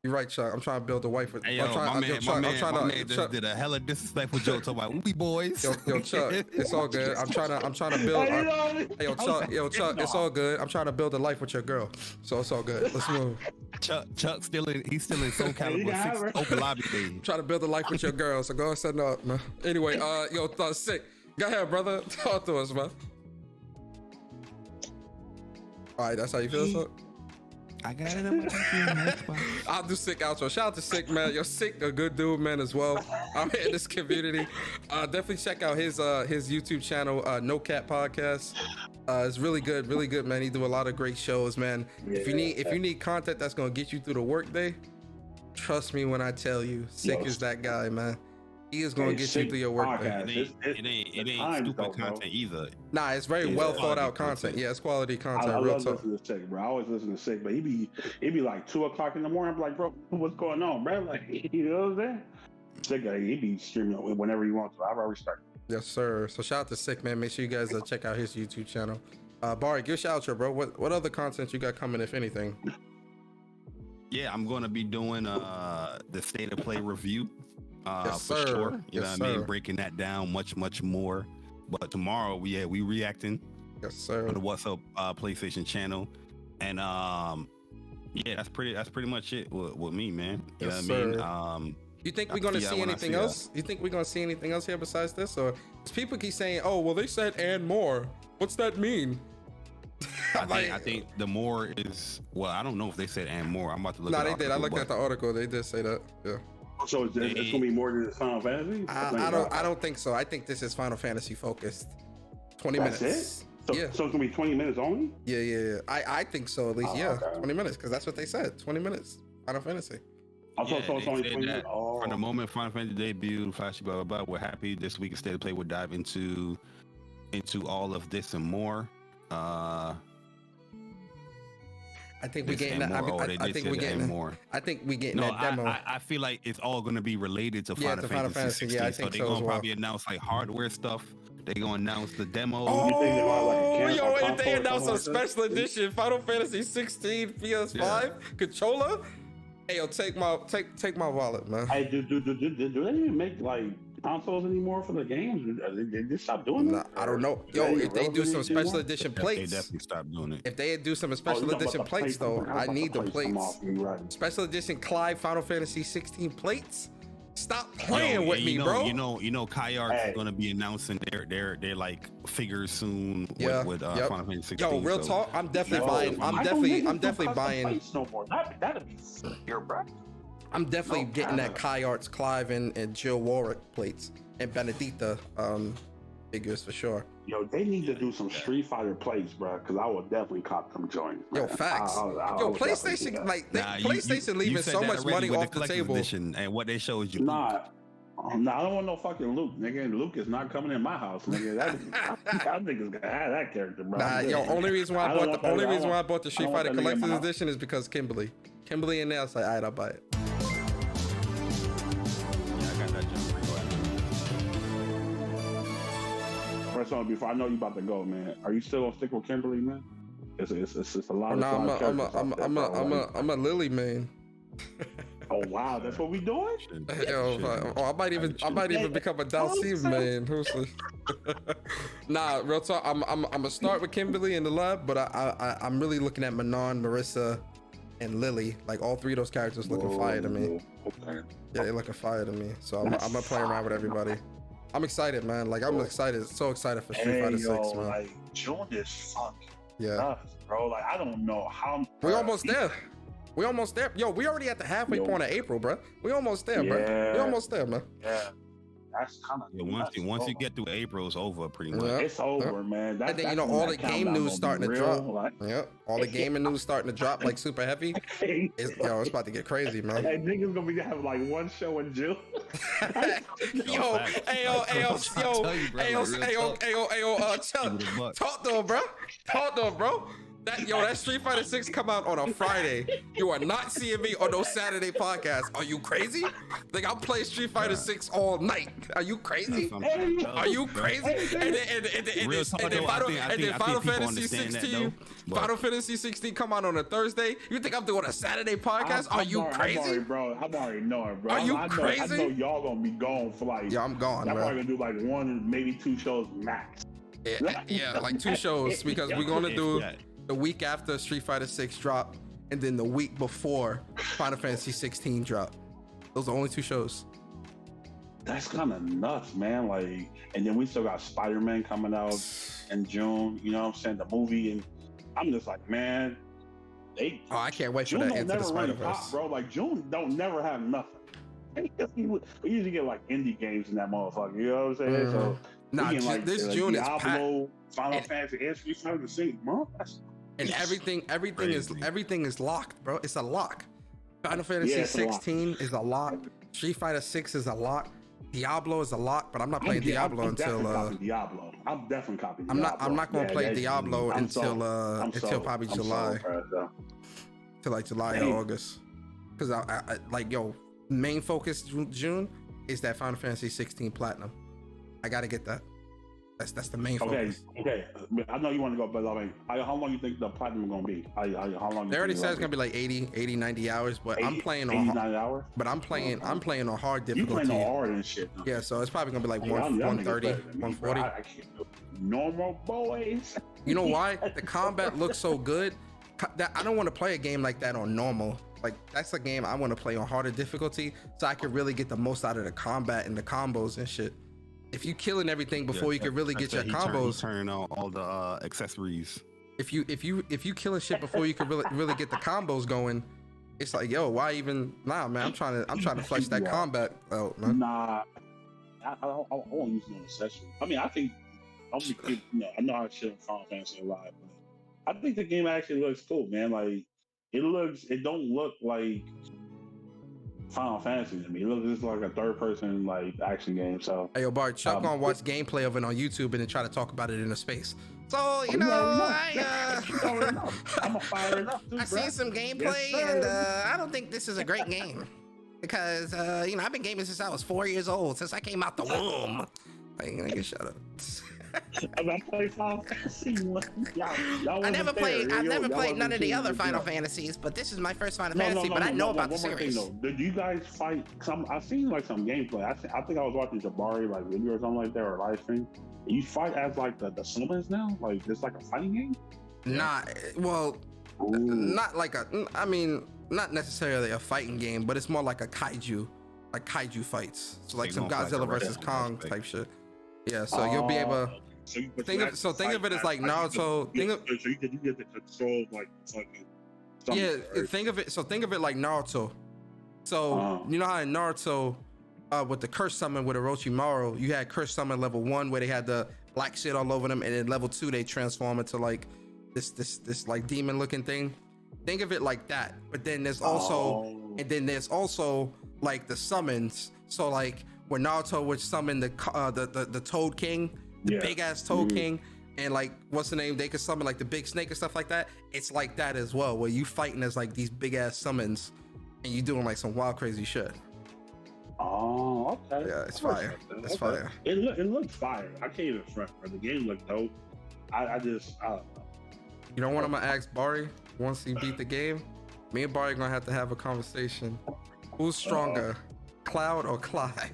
You're right, Chuck. I'm trying to build a wife with. Hey, yo, my man just did a hella disrespectful joke talking about we boys. Yo, Chuck, it's all good. I'm trying to build. Hey, yo, Chuck, it's all good. I'm trying to build a life with your girl, so it's all good. Let's move. Chuck's still in Soul Calibur 6 open lobby days. I'm trying to build a life with your girl, so go and set it up, man. Anyway, yo, sick. Go ahead, brother. Talk to us, man. All right, that's how you feel, son? I got it. Man. I'll do Sick outro. Shout out to Sick, man. Yo, Sick, a good dude, man, as well. I'm in this community. Definitely check out his YouTube channel, No Cat Podcast. It's really good, man. He do a lot of great shows, man. Yeah, if you need content that's gonna get you through the workday, trust me when I tell you, Sick is that guy, man. He is gonna get you through your workday. It ain't stupid content either. Nah, it's very well thought out content. Yeah, it's quality content. I love listening to Sick, bro. I always listen to Sick, but it be like 2:00 in the morning. I'm like, bro, what's going on, bro? Like, you know what I'm saying? Sick, he be streaming whenever he wants to. I respect it. Yes, sir. So shout out to Sick, man. Make sure you guys check out his YouTube channel. Barry, give a shout out, bro. What other content you got coming, if anything? Yeah, I'm gonna be doing the State of Play review. Yes, for sir. sure. You Yes, know what I sir. mean? Breaking that down much more. But tomorrow, we reacting. Yes, sir. On the What's Up PlayStation channel, and yeah, that's pretty much it with me, man. You Yes, know what sir. I mean? You think we're gonna see anything else? You think we're gonna see anything else here besides this? Or 'cause people keep saying, "Oh, well, they said and more." What's that mean? I think the more is I don't know if they said and more. I'm about to look. No, they did. I looked at the article. They did say that. Yeah. So it's gonna be more than Final Fantasy? I don't think so. I think this is Final Fantasy focused. 20 minutes. It? So it's gonna be 20 minutes only? Yeah. I think so at least. Yeah, 20 minutes because that's what they said. 20 minutes. Final Fantasy. So it's only 20 minutes. From the moment Final Fantasy debuted, flashy blah blah blah. We're happy this week. State of Play will dive into all of this and more. I think we're getting that. I think we're getting more. I think we're getting that demo. I feel like it's all going to be related to Final Fantasy 16. Yeah, I think so they're going to probably announce like hardware stuff. They're going to announce the demo. If they announce a special edition Final Fantasy 16 PS5 controller, hey, yo, take my wallet, man. Hey, do they even make like consoles anymore for the games? Did they stop doing that? I don't know. Yo, if they do some special edition plates, they definitely stop doing it. If they do some special edition plates, though, I need the plates. Special edition Clive Final Fantasy 16 plates. Stop playing with me, bro. You know, Kai Art's is gonna be announcing their like figures soon with Final Fantasy 16. Yo, real talk, I'm definitely buying. I'm definitely buying. No more. That'd be secure, bro. I'm definitely getting that Kai Arts Clive and Jill Warwick plates and Benedicta figures for sure. Yo, they need to do some Street Fighter plates, bro, because I will definitely cop them joints. Yo, facts. Yo, PlayStation, PlayStation leaving so much money off the table. Edition and what they show is you. Nah, I don't want no fucking Luke, nigga. Luke is not coming in my house, nigga. I think it's gonna have that character, bro. Nah, yo, only reason why I bought the Street Fighter Collector's Edition is because Kimberly in there. I was like, all right, I'll buy it. First on, before I know you about to go, man. Are you still gonna stick with Kimberly, man? It's a lot of. I'm a Lily man. Oh wow, that's what we doing? Yo, I might even become a Dalsim man. Nah, real talk. I'm gonna start with Kimberly in the lab, but I'm really looking at Manon, Marissa, and Lily. Like all three of those characters looking fire to me. Okay. Yeah, they looking fire to me. So I'm gonna play around with everybody. I'm excited, man. Like I'm excited, so excited for Street Fighter 6, man. Like June is fucking yeah, nuts, bro. Like I don't know how. We almost there. We almost there. Yo, we already at the halfway point of April, bro. We almost there, bro. We almost there, man. Yeah. That's kind of once you get through April, it's over pretty much. It's over, man. And then all the game news starting to drop. All the gaming news starting to drop like super heavy. It's about to get crazy, man. That nigga's gonna be have like one show in June. Chuck, talk to him, bro. That Street Fighter 6 come out on a Friday. You are not seeing me on no Saturday podcast. Are you crazy? Like, I'll play Street Fighter 6 all night. Are you crazy? Are you crazy? And then Final Fantasy 16. Final Fantasy 16 come out on a Thursday. You think I'm doing a Saturday podcast? Are you crazy? I'm already knowing, bro. Are you crazy? I know y'all gonna be gone for like. Yeah, I'm gone, I'm bro. probably gonna do like 1, maybe 2 shows max. Yeah, like 2 shows because we're gonna do the week after Street Fighter 6 drop, and then the week before Final Fantasy 16 drop. Those are the only 2 shows. That's kind of nuts, man. Like, and then we still got Spider-Man coming out in June. You know what I'm saying? The movie, and I'm just like, man, I can't wait for June that Into the really Spider-Verse, pop, bro. Like June don't never have nothing. We usually get like indie games in that motherfucker. You know what I'm saying? So nah, like, this June Diablo, is packed. Final Fantasy, and Street Fighter 6, bro. And everything is locked, bro. It's a lock. Final Fantasy 16 is a lock. Street Fighter 6 is a lock. Diablo is a lock, but I'm not playing Diablo until. Diablo. I'm definitely copying. I'm not gonna play Diablo until probably July. Till like July or August. Because I like main focus June is that Final Fantasy 16 Platinum. I gotta get that. That's the main focus. Okay. I know you want to go, but like, how long you think the platinum is gonna be? How long? They already said it's gonna be like 80, 90 hours, but 80, I'm playing on 90 hours. But I'm playing on hard difficulty. You playing on hard and shit. Yeah, so it's probably gonna be like 130, 140. I can't do normal boys. You know why? The combat looks so good that I don't want to play a game like that on normal. Like, that's a game I want to play on harder difficulty so I can really get the most out of the combat and the combos and shit. If you killing everything before you can really get your combos, turn on all the accessories. If you killing shit before you can really get the combos going, it's like, yo, why even? Nah, man, I'm trying to flesh that combat out, man. Nah, I won't use no accessory. I mean, I think I know how shit Final Fantasy Live, but I think the game actually looks cool, man. Like, it don't look like Final Fantasy to me. It looks just like a third-person like action game. So, hey, yo, Bart, Chuck gonna watch gameplay of it on YouTube and then try to talk about it in a space. So I'm gonna fire it up. I seen some gameplay, and I don't think this is a great game because I've been gaming since I was 4 years old, since I came out the womb. Like, shut up. I played Final Fantasy. I've never played none of the other Final Fantasies, but this is my first Final Fantasy. But I know about the series. Did you guys fight? I've seen like some gameplay. I think I was watching Jabari like video or something like that, or live stream. You fight as like the summons now? Like it's like a fighting game? Not not necessarily a fighting game, but it's more like a kaiju fights. So like some Godzilla versus Kong type shit. Yeah, so you'll be able to think of it as like Naruto. So you get the control like fucking. Yeah, think of it like Naruto. So you know how in Naruto, with the curse summon with Orochimaru, you had curse summon level 1 where they had the black shit all over them, and then level 2 they transform into like this like demon looking thing. Think of it like that. But then there's also like the summons. So like when Naruto would summon the Toad King, the big ass Toad King, and like what's the name? They could summon like the big snake and stuff like that. It's like that as well, where you fighting as like these big ass summons, and you doing like some wild crazy shit. Oh, okay. Yeah, it's fire. It's fire. It looks fire. I can't even front, bro. The game looked dope. I don't know. You know what I'm gonna ask Bari once he beat the game? Me and Bari gonna have to have a conversation. Who's stronger, Cloud or Clive?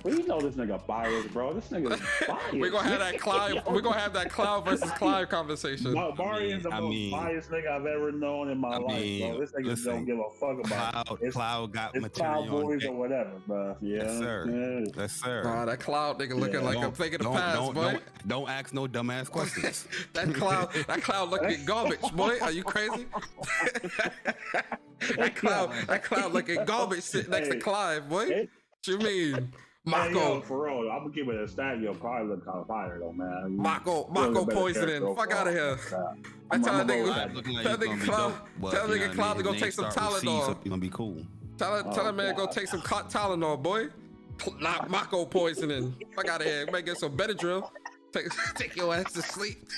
Well, you know this nigga biased, bro. This nigga is biased. We're gonna have that Clive. We're gonna have that Cloud versus Clive conversation. Bari is the most biased nigga I've ever known in my life, bro. This nigga don't give a fuck about Cloud got it's material Cloud boys or whatever, bro. Yeah, yes, sir. Yeah. Yes, sir. That Cloud nigga looking like a thing of the past, boy. Don't ask no dumbass questions. that Cloud looking garbage, boy. Are you crazy? that Cloud looking garbage sitting next to Clive, boy. What you mean? Mako. Hey, yo, for real, I'm gonna give it a stat. Yo, Clive look kind of fire though, man. Mako poisoning. Fuck out of here. I tell that nigga Cloud to go take some Tylenol. You gonna be cool. Tell that man go take some Tylenol, boy. Not Mako poisoning. Fuck out of here. You might get some Benadryl. Take your ass to sleep.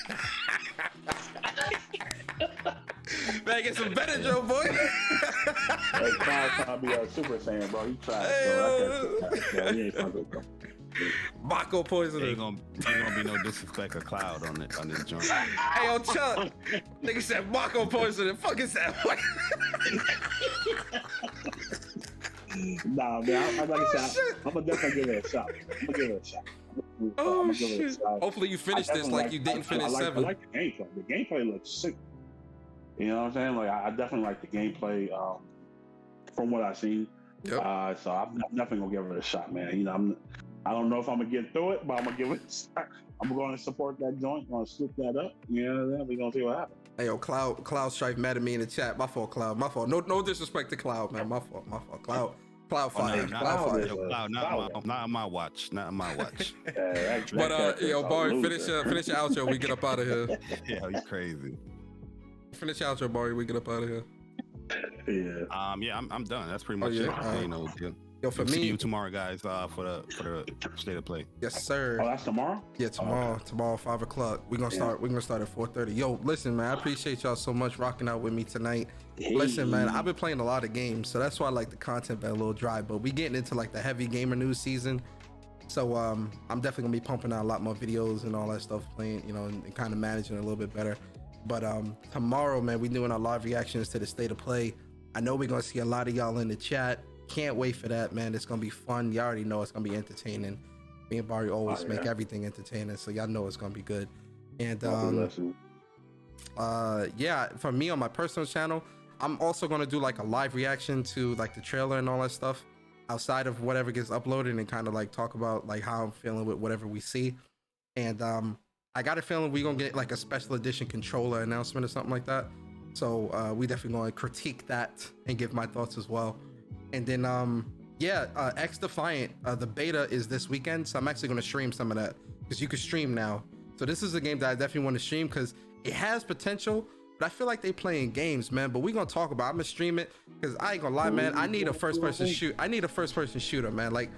Man, get some better, Joe boy. Hey, Cloud trying to be a Super Saiyan, bro. He tried, bro. I can't take that. He ain't fucking, bro. Mako poison. Ain't gonna be no disrespect of Cloud on this joint. Hey, yo, Chuck. Nigga said Mako poison. Fuck is that? Nah, man. Like I said, I'm gonna definitely give it a shot. I'm gonna give it a shot. Oh shit! Hopefully you finish this like you didn't finish 7. I like the gameplay. The gameplay looks sick. You know what I'm saying? Like I definitely like the gameplay from what I've seen. Yep. So I'm definitely gonna give it a shot, man. You know, I don't know if I'm gonna get through it, but I'm gonna give it a shot. I'm gonna support that joint. I'm gonna scoop that up. You know what I'm saying? We're gonna see what happens. Hey yo, Cloud Strife mad at me in the chat. My fault, Cloud. My fault. No disrespect to Cloud, man. My fault. Cloud fire. Cloud, not on my watch. Not on my watch. But yo, Barry, finish your outro. We get up out of here. Yeah, you crazy. Finish your outro, Barry. We get up out of here. Yeah. Yeah, I'm done. That's pretty much it. You know, yo, for me, see you tomorrow, guys. For the state of play. Yes, sir. Oh, that's tomorrow. Yeah, tomorrow. Okay. Tomorrow, 5 o'clock. We're gonna start at 4:30. Yo, listen, man. I appreciate y'all so much rocking out with me tonight. Hey. Listen, man. I've been playing a lot of games, so that's why I like the content been a little dry. But we getting into like the heavy gamer news season. So I'm definitely gonna be pumping out a lot more videos and all that stuff, playing, you know, and kind of managing it a little bit better. But tomorrow, man, we're doing our live reactions to the state of play. I know we're gonna see a lot of y'all in the chat. Can't wait for that, man. It's gonna be fun. You already know it's gonna be entertaining. Me and Barry always make everything entertaining, so y'all know it's gonna be good. And yeah, for me on my personal channel, I'm also gonna do like a live reaction to like the trailer and all that stuff outside of whatever gets uploaded, and kind of like talk about like how I'm feeling with whatever we see. And I got a feeling we're gonna get like a special edition controller announcement or something like that. So we definitely gonna critique that and give my thoughts as well. And then X Defiant, the beta is this weekend, so I'm actually gonna stream some of that because you can stream now. So this is a game that I definitely want to stream because it has potential, but I feel like they playing games, man. But we're gonna talk about it. I'm gonna stream it because I ain't gonna lie, man. I need a first person shooter, man. Like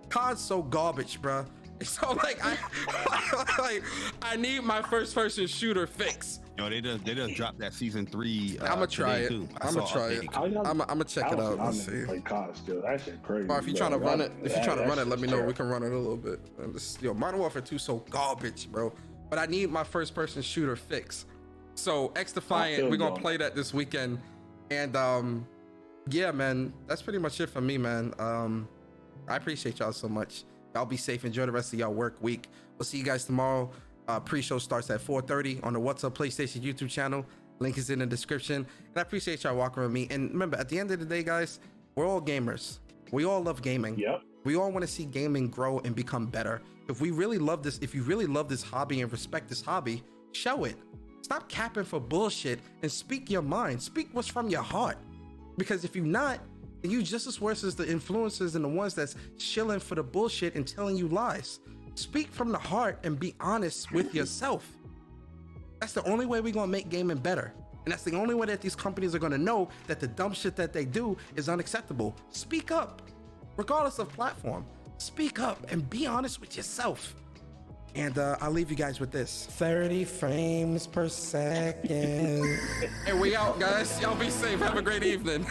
COD's so garbage, bro. So like I need my first person shooter fix. Yo, they just dropped that season 3. I'm gonna try it. I'm gonna try it. I'm gonna check it out. Let's see. That shit crazy. Or if you're trying to run it, let me know. We can run it a little bit. Yo, Modern Warfare 2 so garbage, bro. But I need my first person shooter fix. So X Defiant, we're gonna play that this weekend. And yeah, man, that's pretty much it for me, man. I appreciate y'all so much. Y'all be safe. Enjoy the rest of y'all work week. We'll see you guys tomorrow. Pre-show starts at 4:30 on the What's Up PlayStation YouTube channel. Link is in the description. And I appreciate y'all walking with me. And remember, at the end of the day, guys, we're all gamers. We all love gaming. Yep. We all want to see gaming grow and become better. If you really love this hobby and respect this hobby, show it. Stop capping for bullshit and speak your mind. Speak what's from your heart. Because if you're not, then you just as worse as the influencers and the ones that's shilling for the bullshit and telling you lies. Speak from the heart and be honest with yourself. That's the only way we're gonna make gaming better. And that's the only way that these companies are gonna know that the dumb shit that they do is unacceptable. Speak up, regardless of platform. Speak up and be honest with yourself. And I'll leave you guys with this. 30 frames per second. And we out, guys. Y'all be safe. Have a great evening.